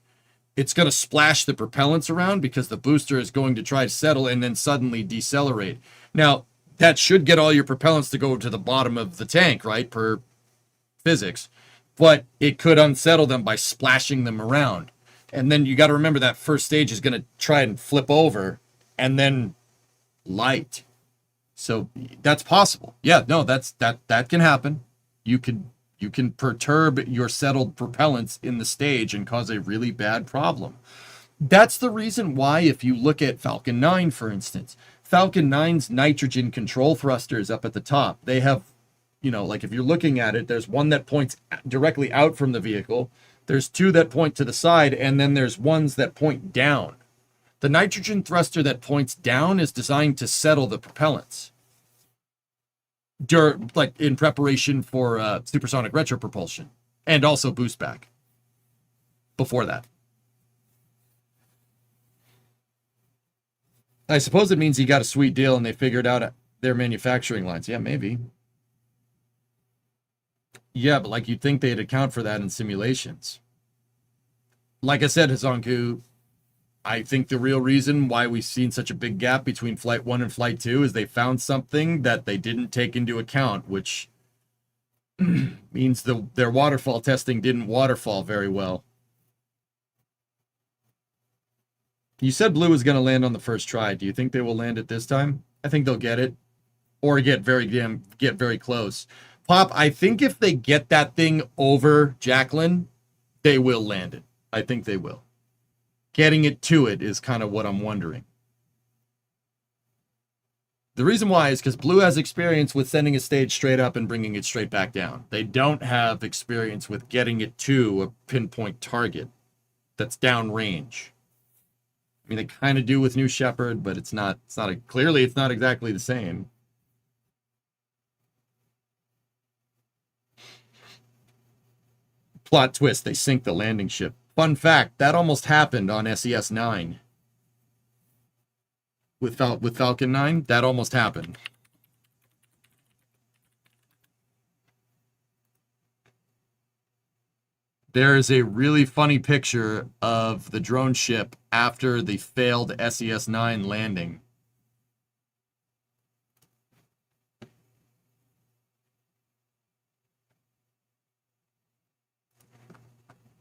it's going to splash the propellants around because the booster is going to try to settle and then suddenly decelerate. Now, that should get all your propellants to go to the bottom of the tank, right, per physics. But it could unsettle them by splashing them around. And then you got to remember that first stage is going to try and flip over and then light. So that's possible. Yeah, no, that can happen. You can perturb your settled propellants in the stage and cause a really bad problem. That's the reason why, if you look at Falcon 9, for instance, Falcon 9's nitrogen control thrusters up at the top, they have, you know, like if you're looking at it, there's one that points directly out from the vehicle, there's two that point to the side, and then there's ones that point down. The nitrogen thruster that points down is designed to settle the propellants, like in preparation for supersonic retropropulsion, and also boost back before that. I suppose it means he got a sweet deal and they figured out their manufacturing lines. Yeah, maybe. Yeah, but like you'd think they'd account for that in simulations. Like I said, Hazanku, I think the real reason why we've seen such a big gap between Flight 1 and Flight 2 is they found something that they didn't take into account, which means their waterfall testing didn't waterfall very well. You said Blue was going to land on the first try. Do you think they will land it this time? I think they'll get it, or get very close. Pop, I think if they get that thing over Jacqueline, they will land it. I think they will. Getting it to it is kind of what I'm wondering. The reason why is because Blue has experience with sending a stage straight up and bringing it straight back down. They don't have experience with getting it to a pinpoint target that's downrange. I mean, they kind of do with New Shepard, but clearly it's not exactly the same. Plot twist, they sink the landing ship. Fun fact, that almost happened on SES 9. With Falcon 9, that almost happened. There is a really funny picture of the drone ship after the failed SES 9 landing.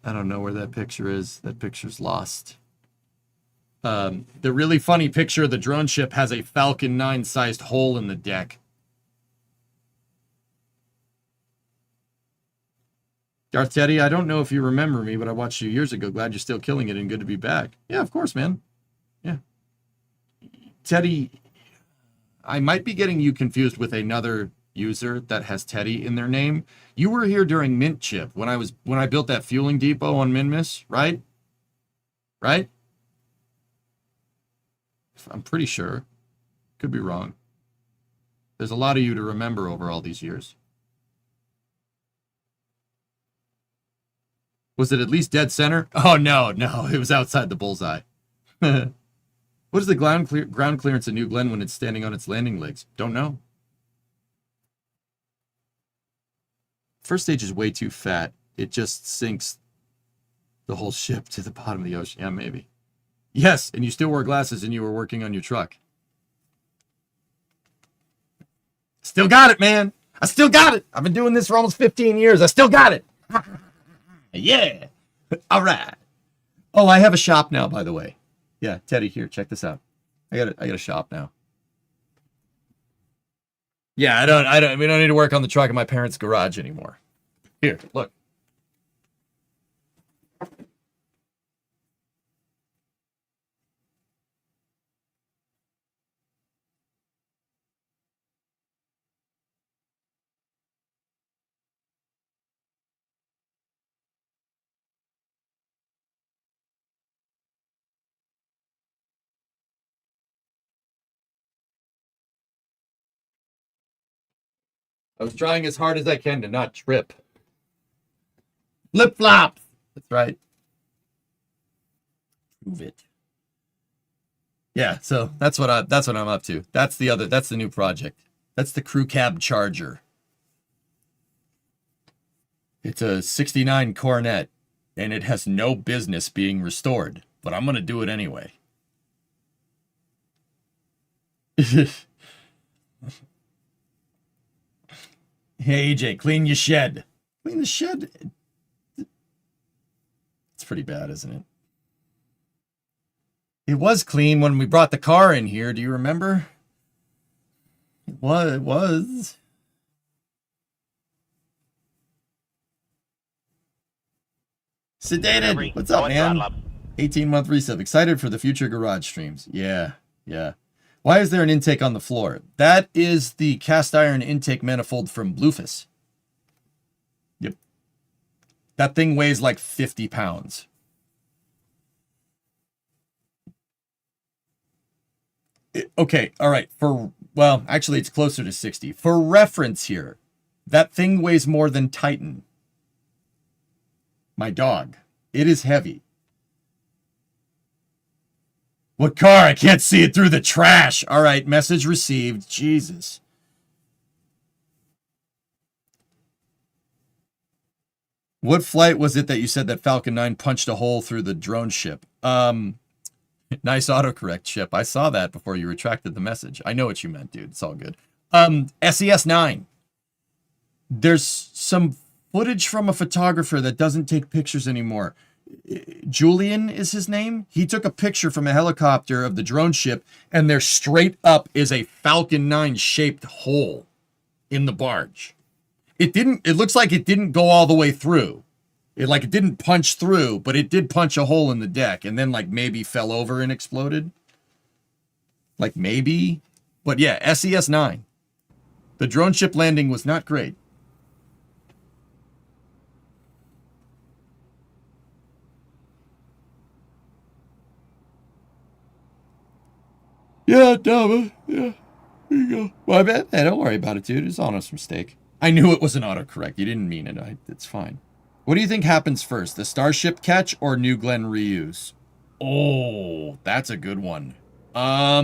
I don't know where that picture is. That picture's lost. The really funny picture of the drone ship has a Falcon 9 sized hole in the deck. Darth Teddy, I don't know if you remember me, but I watched you years ago. Glad you're still killing it and good to be back. Yeah, of course, man. Yeah. Teddy, I might be getting you confused with another user that has Teddy in their name. You were here during Mint Chip when I built that fueling depot on Minmus, right? Right? I'm pretty sure. Could be wrong. There's a lot of you to remember over all these years. Was it at least dead center? Oh, no, it was outside the bullseye. What is the ground clearance at New Glenn when it's standing on its landing legs? Don't know. First stage is way too fat. It just sinks the whole ship to the bottom of the ocean. Yeah, maybe. Yes, and you still wore glasses and you were working on your truck. Still got it, man. I still got it. I've been doing this for almost 15 years. I still got it. Yeah. All right. Oh, I have a shop now, by the way. Yeah, Teddy, here, check this out. I got a shop now. Yeah, we don't need to work on the truck in my parents' garage anymore. Here, look. I was trying as hard as I can to not trip. Flip flops. That's right. Move it. Yeah, so that's what I'm up to. That's the new project. That's the crew cab Charger. It's a '69 Coronet. and it has no business being restored, but I'm going to do it anyway. Hey, AJ, clean your shed. Clean the shed. It's pretty bad, isn't it? It was clean when we brought the car in here. Do you remember? It was. Sedated. What's up, man? 18-month resub. Excited for the future garage streams. Yeah. Why is there an intake on the floor? That is the cast iron intake manifold from Bluefus. Yep. That thing weighs like 50 pounds. Okay, all right. Well, actually, it's closer to 60. For reference here, that thing weighs more than Titan. My dog. It is heavy. What car? I can't see it through the trash. All right, message received. Jesus. What flight was it that you said that Falcon 9 punched a hole through the drone ship? Nice autocorrect, Chip. I saw that before you retracted the message. I know what you meant, dude. It's all good. SES 9. There's some footage from a photographer that doesn't take pictures anymore. Julian is his name. He took a picture from a helicopter of the drone ship, and there straight up is a Falcon 9 shaped hole in the barge. It looks like it didn't go all the way through. It didn't punch through, but it did punch a hole in the deck and then like maybe fell over and exploded. Like maybe. But yeah, SES 9. The drone ship landing was not great. Yeah, Dama. Yeah. There you go. My bad. Hey, don't worry about it, dude. It's an honest mistake. I knew it was an autocorrect. You didn't mean it. It's fine. What do you think happens first? The Starship catch or New Glenn reuse? Oh, that's a good one. I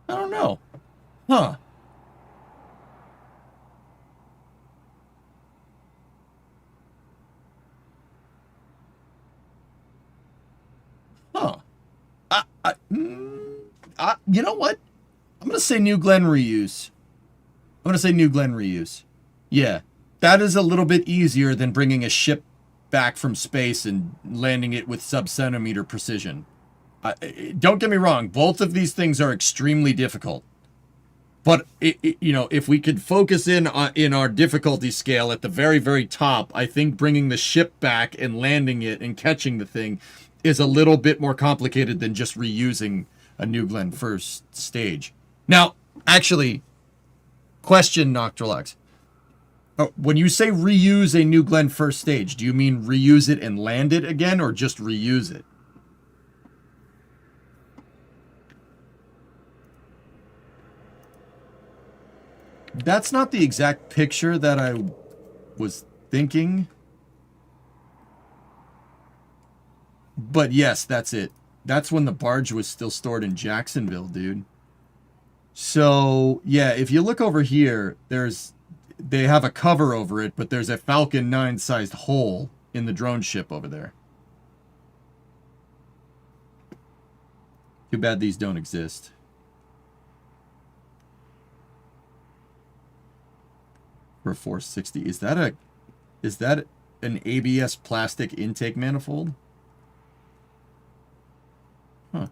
don't know. Huh. Huh. You know what? I'm going to say New Glenn reuse. Yeah. That is a little bit easier than bringing a ship back from space and landing it with sub-centimeter precision. Don't get me wrong. Both of these things are extremely difficult. But, if we could focus in our difficulty scale at the very, very top, I think bringing the ship back and landing it and catching the thing is a little bit more complicated than just reusing a New Glenn first stage. Now, actually, question, Nocturlux. When you say reuse a New Glenn first stage, do you mean reuse it and land it again, or just reuse it? That's not the exact picture that I was thinking. But yes, that's it. That's when the barge was still stored in Jacksonville, dude. So, yeah, if you look over here, they have a cover over it, but there's a Falcon 9 sized hole in the drone ship over there. Too bad these don't exist. For 460. Is that an ABS plastic intake manifold? Huh.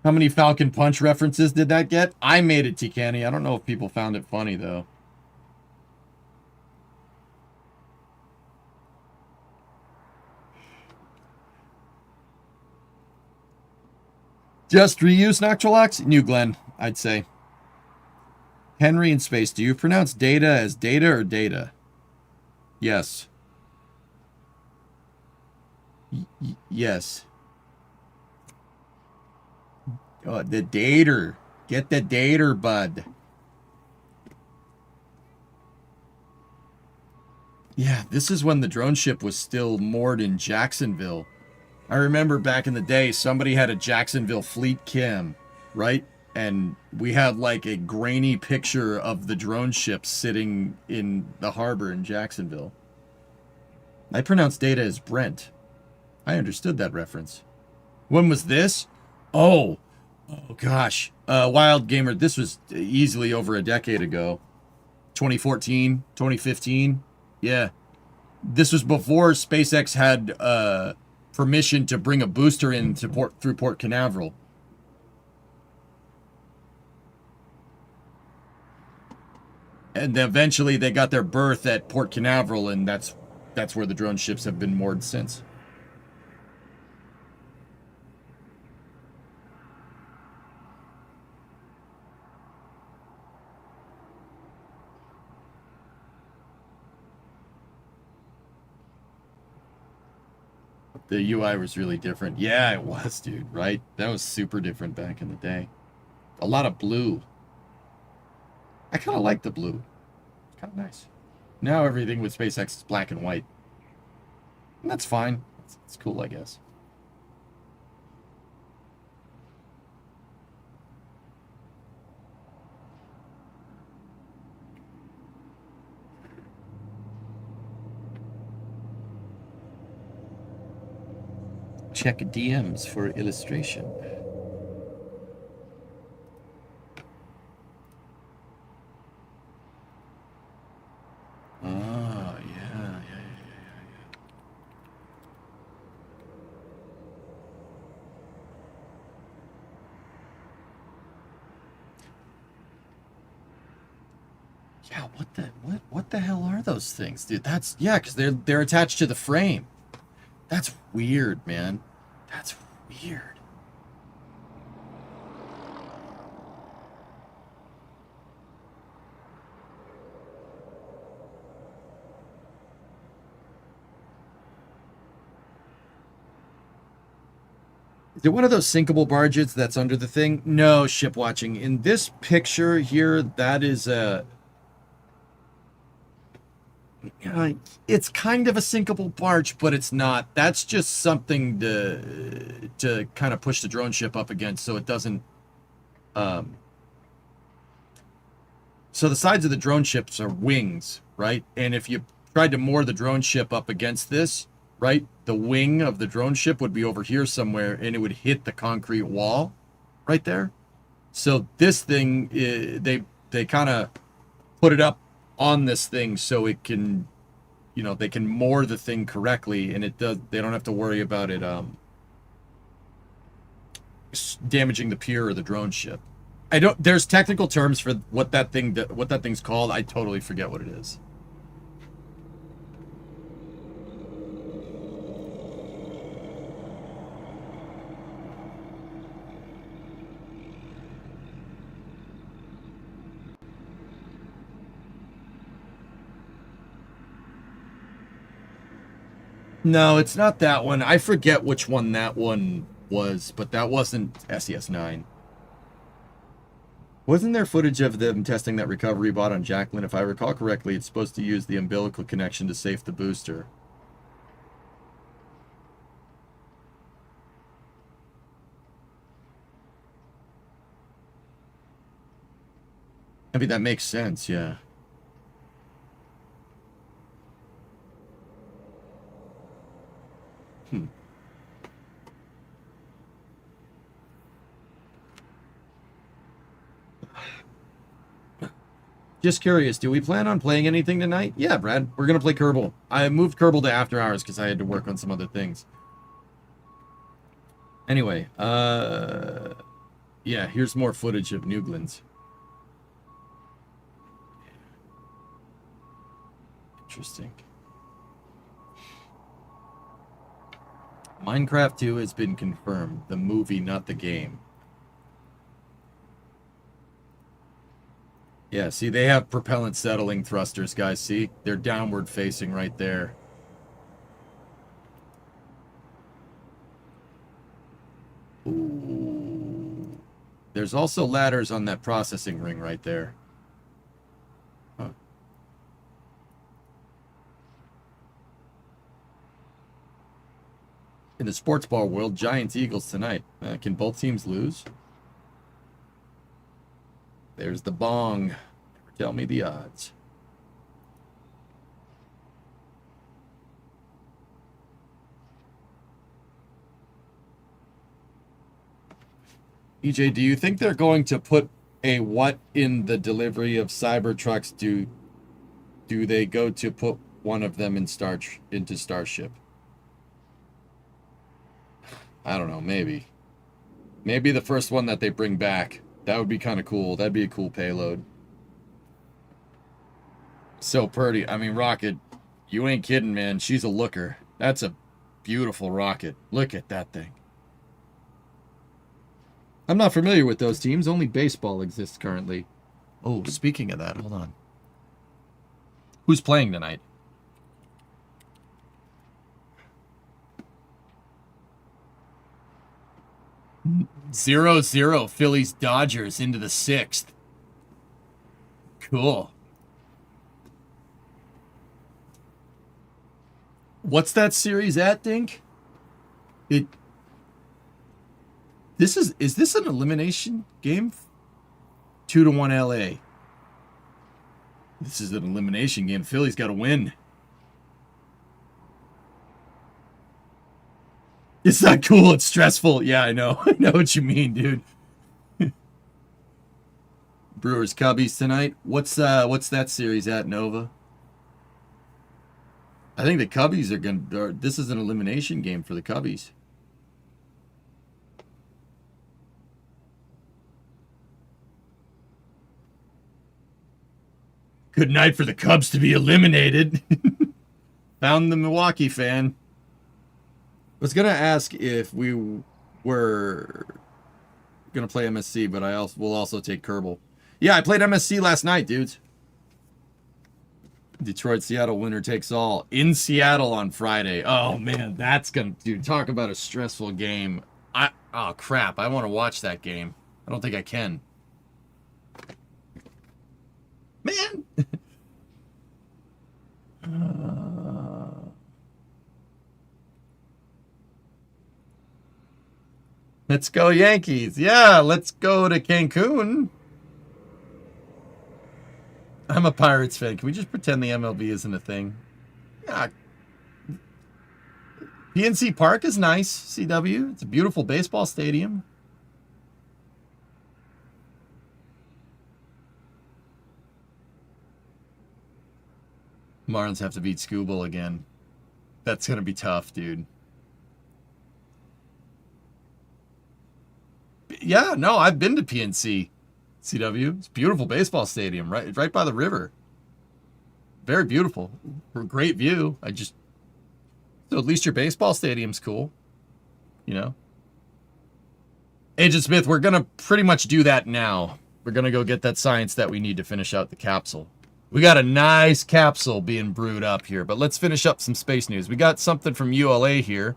How many Falcon Punch references did that get? I made it, T-Canny. I don't know if people found it funny, though. Just reuse Nocturlux? New Glenn, I'd say. Henry in space. Do you pronounce data as data or data? Yes. Yes. Oh, the dater. Get the dater, bud. Yeah, this is when the drone ship was still moored in Jacksonville. I remember back in the day, somebody had a Jacksonville fleet cam, right? And we had like a grainy picture of the drone ship sitting in the harbor in Jacksonville. I pronounced Data as Brent. I understood that reference. When was this? Oh gosh. Wild Gamer, this was easily over a decade ago. 2014, 2015. Yeah. This was before SpaceX had permission to bring a booster in to through Port Canaveral. And eventually they got their berth at Port Canaveral, and that's where the drone ships have been moored since. The UI was really different. Yeah, it was, dude, right? That was super different back in the day. A lot of blue. I kind of like the blue. It's kind of nice. Now everything with SpaceX is black and white. And that's fine. It's cool, I guess. Check DMs for illustration. Oh, yeah. Yeah, what the hell are those things, dude? That's, yeah, because they're attached to the frame. That's weird, man. That's weird. Is it one of those sinkable barges that's under the thing? No, ship watching. In this picture here, that is a... it's kind of a sinkable barge, but it's not. That's just something to kind of push the drone ship up against so it doesn't... So the sides of the drone ships are wings, right? And if you tried to moor the drone ship up against this, right, the wing of the drone ship would be over here somewhere, and it would hit the concrete wall right there. So this thing, they kind of put it up on this thing so it can, you know, they can moor the thing correctly, and it does. They don't have to worry about it damaging the pier or the drone ship. I don't. There's technical terms for what that thing's called. I totally forget what it is. No, it's not that one. I forget which one that one was, but that wasn't SES-9. Wasn't there footage of them testing that recovery bot on Jacqueline? If I recall correctly, it's supposed to use the umbilical connection to safe the booster. I mean, that makes sense, yeah. Just curious, do we plan on playing anything tonight? Yeah, Brad, we're going to play Kerbal. I moved Kerbal to after hours because I had to work on some other things. Anyway, yeah, here's more footage of Newglands. Interesting. Minecraft 2 has been confirmed. The movie, not the game. Yeah, see, they have propellant settling thrusters, guys. See? They're downward facing right there. Ooh. There's also ladders on that processing ring right there. Huh. in the sports ball world, Giants-Eagles tonight. Can both teams lose? There's the bong. Never tell me the odds. EJ, do you think they're going to put a what in the delivery of Cybertrucks? Do they go to put one of them into Starship? I don't know, maybe. Maybe the first one that they bring back. That would be kind of cool. That'd be a cool payload. So pretty. I mean, Rocket, you ain't kidding, man. She's a looker. That's a beautiful rocket. Look at that thing. I'm not familiar with those teams. Only baseball exists currently. Oh, speaking of that, hold on. Who's playing tonight? Zero Phillies Dodgers into the 6th. Cool. What's that series at, Dink? Is this an elimination game? 2-1 LA. This is an elimination game. Philly's got to win. It's not cool. It's stressful. Yeah, I know. I know what you mean, dude. Brewers Cubbies tonight. What's that series at, Nova? I think the Cubbies are gonna. This is an elimination game for the Cubbies. Good night for the Cubs to be eliminated. Found the Milwaukee fan. I was going to ask if we were going to play MSC, but will also take Kerbal. Yeah, I played MSC last night, dudes. Detroit, Seattle, winner takes all. In Seattle on Friday. Oh, man, that's going to... Dude, talk about a stressful game. Oh, crap. I want to watch that game. I don't think I can. Man! Let's go Yankees. Yeah, let's go to Cancun. I'm a Pirates fan. Can we just pretend the MLB isn't a thing? Yeah. PNC Park is nice, CW. It's a beautiful baseball stadium. Marlins have to beat Scooble again. That's going to be tough, dude. Yeah, no, I've been to PNC, CW. It's a beautiful baseball stadium, right by the river. Very beautiful. Great view. So at least your baseball stadium's cool, you know? Agent Smith, we're going to pretty much do that now. We're going to go get that science that we need to finish out the capsule. We got a nice capsule being brewed up here, but let's finish up some space news. We got something from ULA here.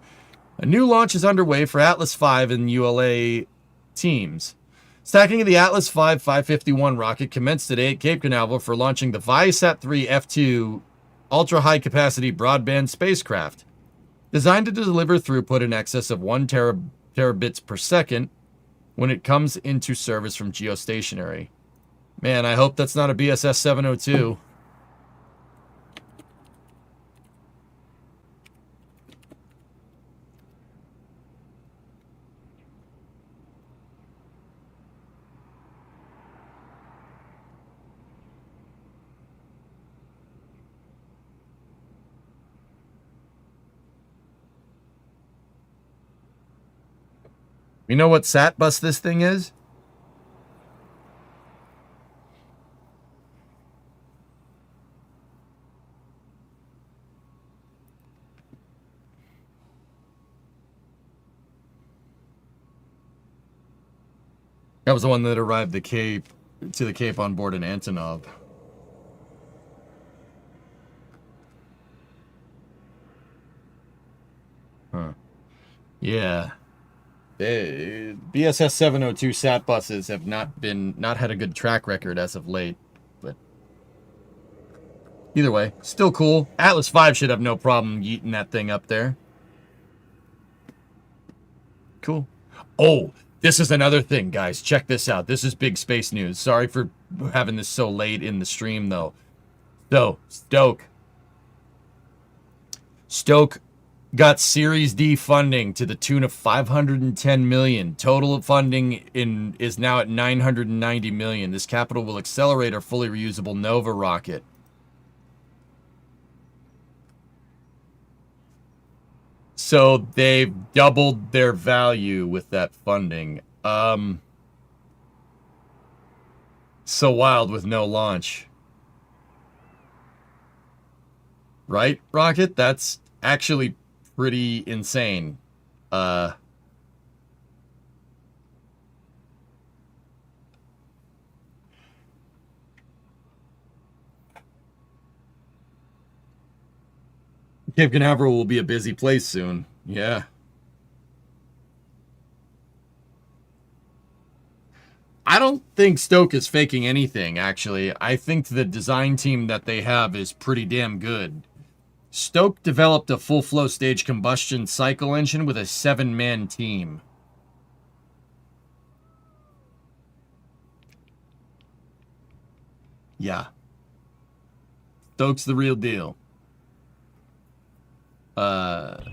A new launch is underway for Atlas V and ULA teams. Stacking of the Atlas V 551 rocket commenced today at Cape Canaveral for launching the Viasat 3 F2 ultra-high-capacity broadband spacecraft. Designed to deliver throughput in excess of 1 terabits per second when it comes into service from geostationary. Man, I hope that's not a BSS 702. You know what sat bus this thing is? That was the one that arrived to the Cape on board an Antonov. Huh. Yeah. BSS 702 sat buses have not had a good track record as of late, but either way, still cool. Atlas V should have no problem yeeting that thing up there. cool. Oh, this is another thing, guys. Check this out. This is big space news. Sorry for having this so late in the stream, though. So, Stoke got Series D funding to the tune of $510 million. Total funding is now at $990 million. This capital will accelerate our fully reusable Nova rocket. So they've doubled their value with that funding. So wild with no launch. Right, Rocket? That's actually pretty insane. Cape Canaveral will be a busy place soon. Yeah. I don't think Stoke is faking anything, actually. I think the design team that they have is pretty damn good. Stoke developed a full flow stage combustion cycle engine with a 7-man team. Yeah. Stoke's the real deal.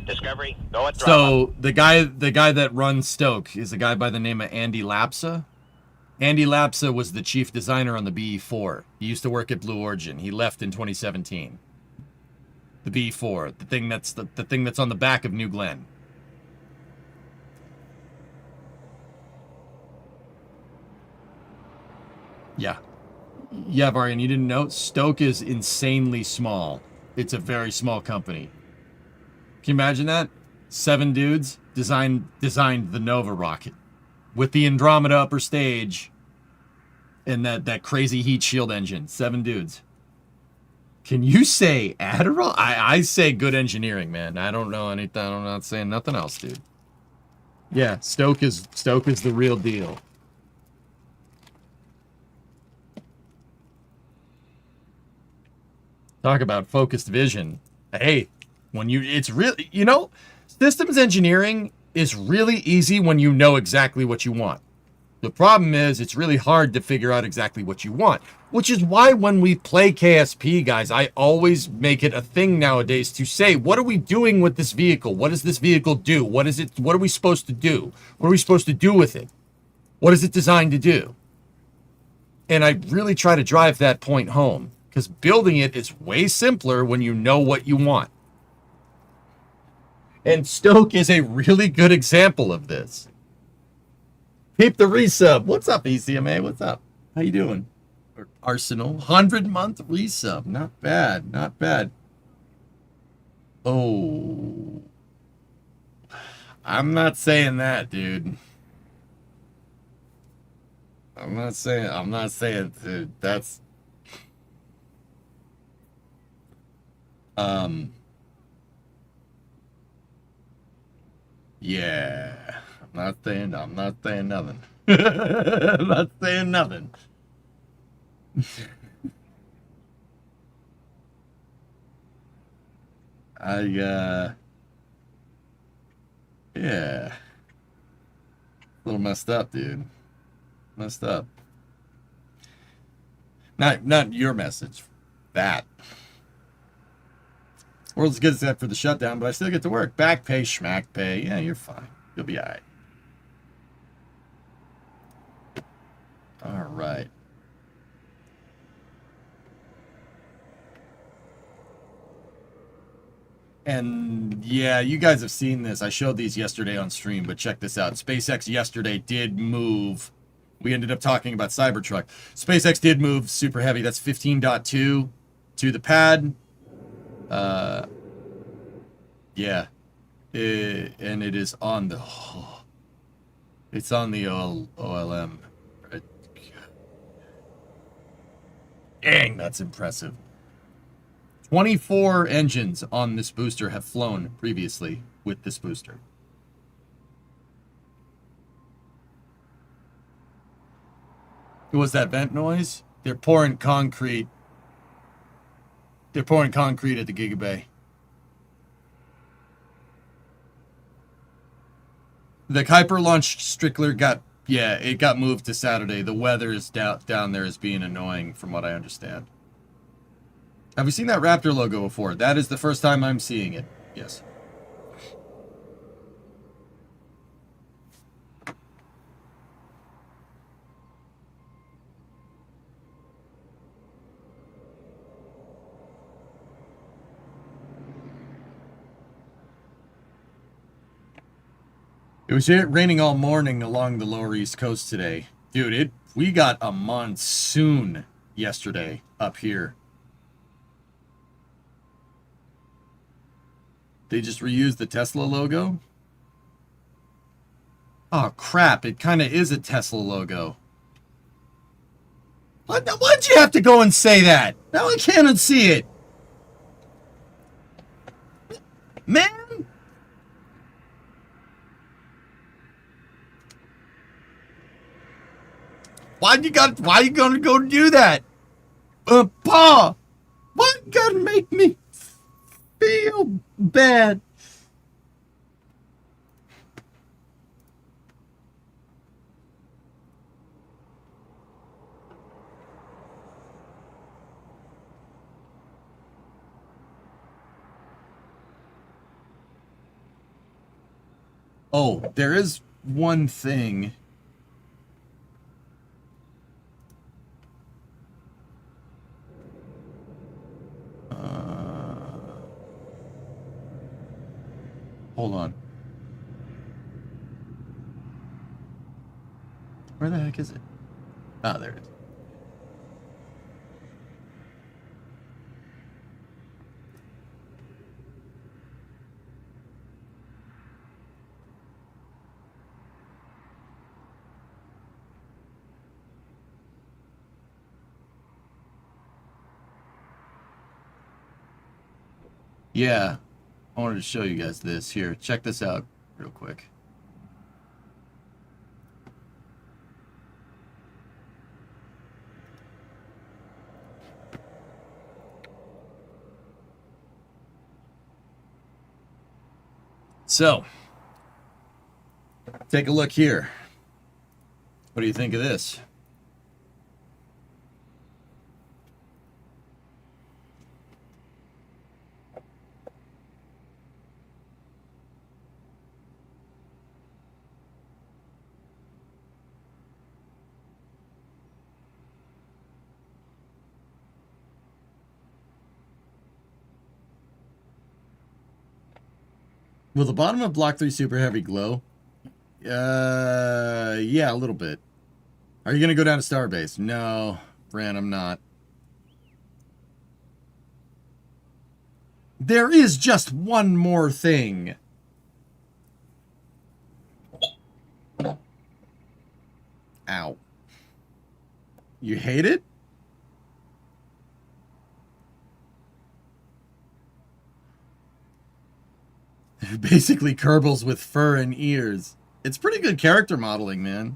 Discovery, go at So the guy that runs Stoke is a guy by the name of Andy Lapsa. Andy Lapsa was the chief designer on the BE4. He used to work at Blue Origin. He left in 2017. The BE4, the thing that's on the back of New Glenn. Yeah. Yeah, Varian, you didn't know? Stoke is insanely small. It's a very small company. Can you imagine that? 7 dudes designed the Nova rocket with the Andromeda upper stage and that crazy heat shield engine. 7 dudes. Can you say Adderall? I say good engineering, man. I don't know anything. I'm not saying nothing else, dude. Yeah, Stoke is the real deal. Talk about focused vision. Hey, it's really, systems engineering is really easy when you know exactly what you want. The problem is it's really hard to figure out exactly what you want, which is why when we play KSP, guys, I always make it a thing nowadays to say, what are we doing with this vehicle? What does this vehicle do? What are we supposed to do? What are we supposed to do with it? What is it designed to do? And I really try to drive that point home because building it is way simpler when you know what you want. And Stoke is a really good example of this. Keep the resub. What's up, ECMA? What's up? How you doing? Arsenal. 100-month resub. Not bad. Not bad. Oh. I'm not saying that, dude. I'm not saying, dude. That's... Yeah. I'm not saying nothing. I'm not saying nothing. Yeah. A little messed up, dude. Messed up. Not your message. That. World's good except for the shutdown, but I still get to work. Back pay, schmack pay. Yeah, you're fine. You'll be all right. All right. And yeah, you guys have seen this. I showed these yesterday on stream, but check this out. SpaceX yesterday did move. We ended up talking about Cybertruck. SpaceX did move Super Heavy. That's 15.2 to the pad. Yeah. And it is on the... it's on the OLM. Right. Dang, that's impressive. 24 engines on this booster have flown previously with this booster. What was that vent noise? They're pouring concrete. They're pouring concrete at the Gigabay. The Kuiper launch Strickler got, yeah, it got moved to Saturday. The weather is down there is being annoying, from what I understand. Have you seen that Raptor logo before? That is the first time I'm seeing it. Yes. It was raining all morning along the lower East Coast today. Dude, we got a monsoon yesterday up here. They just reused the Tesla logo? Oh, crap. It kind of is a Tesla logo. Why'd you have to go and say that? Now I can't unsee it. Man! Why you gonna go do that? Pa! Why you gotta make me feel bad? Oh, there is one thing. Hold on. Where the heck is it? Ah, there it is. Yeah, I wanted to show you guys this. Here, check this out real quick. So, take a look here. What do you think of this? Will the bottom of Block 3 Super Heavy glow? Yeah, a little bit. Are you going to go down to Starbase? No, Bran, I'm not. There is just one more thing. Ow. You hate it? Basically Kerbals with fur and ears. It's pretty good character modeling, man.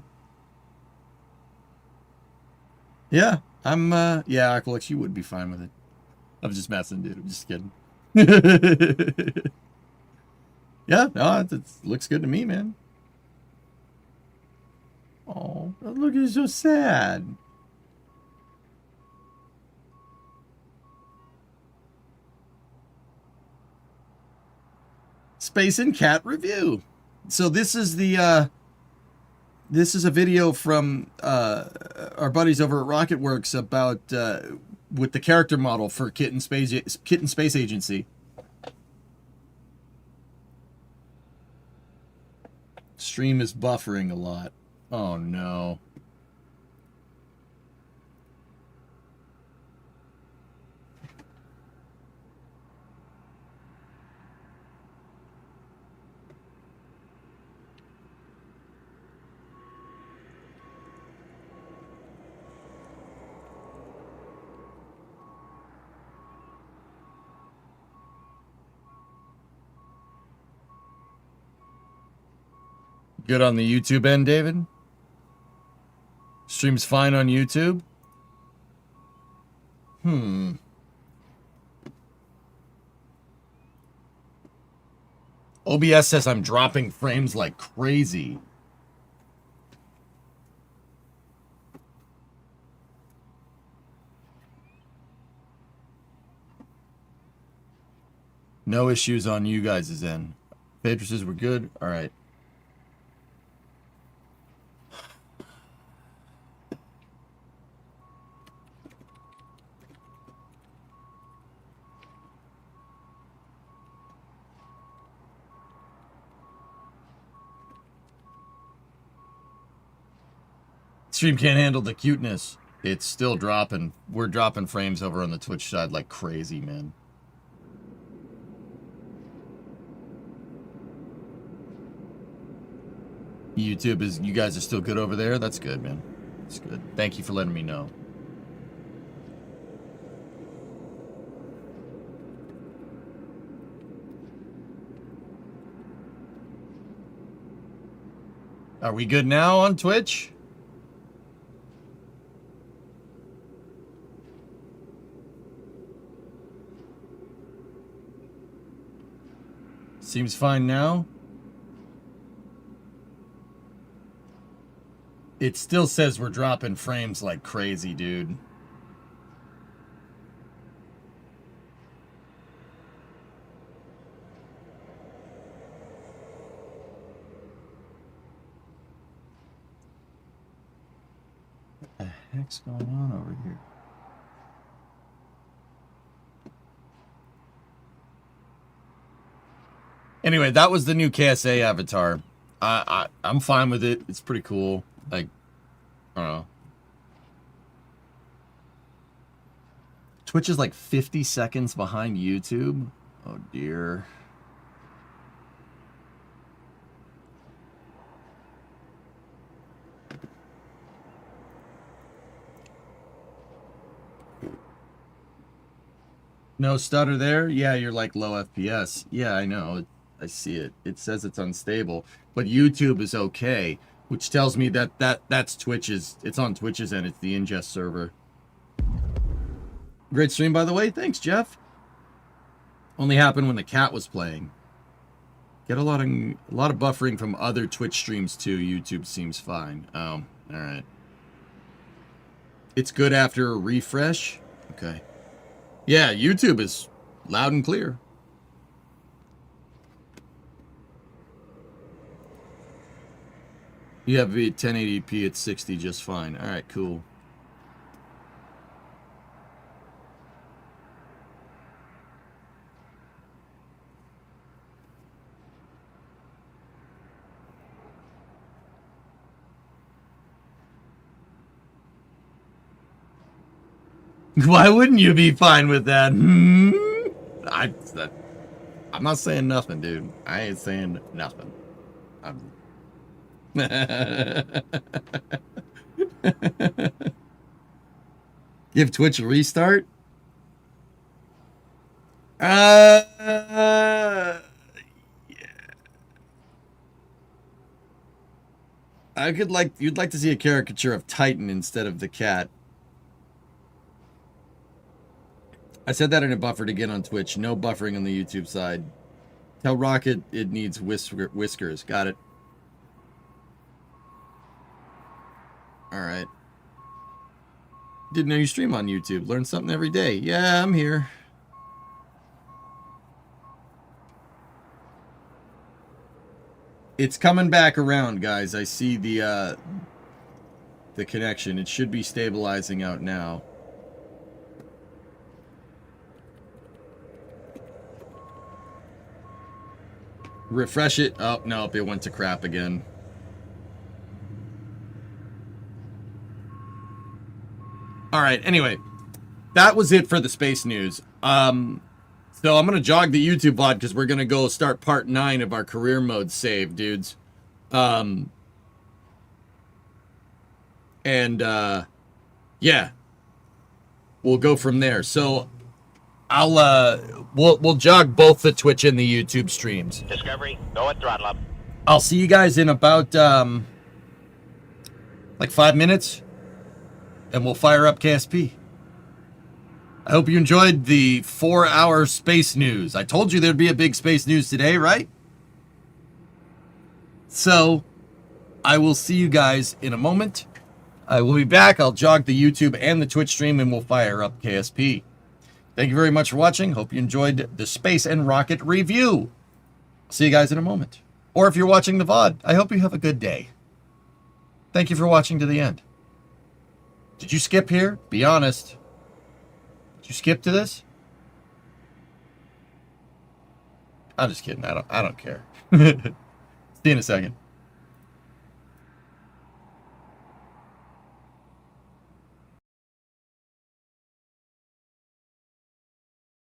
Yeah, yeah, Aquilix, you would be fine with it. I'm just messing, dude. I'm just kidding. Yeah, no, it looks good to me, man. Oh, look, he's so sad. Space and Cat Review. So this is the this is a video from our buddies over at RocketWorks about with the character model for Kitten Space Agency. Stream is buffering a lot. Oh no. Good on the YouTube end, David? Stream's fine on YouTube? OBS says I'm dropping frames like crazy. No issues on you guys' end. Matrices were good. All right. Stream can't handle the cuteness. It's still dropping. We're dropping frames over on the Twitch side like crazy, man. YouTube is, you guys are still good over there? That's good, man. That's good. Thank you for letting me know. Are we good now on Twitch? Seems fine now. It still says we're dropping frames like crazy, dude. What the heck's going on over here? Anyway, that was the new KSA avatar. I'm fine with it. It's pretty cool. Like, I don't know. Twitch is like 50 seconds behind YouTube. Oh dear. No stutter there? Yeah, you're like low FPS. Yeah, I know. I see it. It says it's unstable, but YouTube is okay, which tells me that that's Twitch's. It's on Twitch's end. It's the ingest server. Great stream, by the way. Thanks, Jeff. Only happened when the cat was playing. Get a lot of buffering from other Twitch streams too. YouTube seems fine. Oh, all right. It's good after a refresh. Okay. Yeah, YouTube is loud and clear. You have a 1080p at 60 just fine. All right, cool. Why wouldn't you be fine with that? I'm not saying nothing, dude. I ain't saying nothing. Give Twitch a restart? Yeah. You'd like to see a caricature of Titan instead of the cat. I said that in a buffer to get on Twitch. No buffering on the YouTube side. Tell Rocket it needs whiskers. Got it. Alright. Didn't know you stream on YouTube. Learn something every day. Yeah, I'm here. It's coming back around, guys. I see the connection. It should be stabilizing out now. Refresh it. Oh, nope, it went to crap again. All right, anyway, that was it for the space news. So I'm going to jog the YouTube VOD because we're going to go start part 9 of our career mode save, dudes. Yeah. We'll go from there. So we'll jog both the Twitch and the YouTube streams. Discovery, go at throttle up. I'll see you guys in about like 5 minutes, and we'll fire up KSP. I hope you enjoyed the 4-hour space news. I told you there'd be a big space news today, right? So I will see you guys in a moment. I will be back. I'll jog the YouTube and the Twitch stream, and we'll fire up KSP. Thank you very much for watching. Hope you enjoyed the Space and Rocket review. See you guys in a moment. Or if you're watching the VOD, I hope you have a good day. Thank you for watching to the end. Did you skip here? Be honest. Did you skip to this? I'm just kidding. I don't care. See you in a second.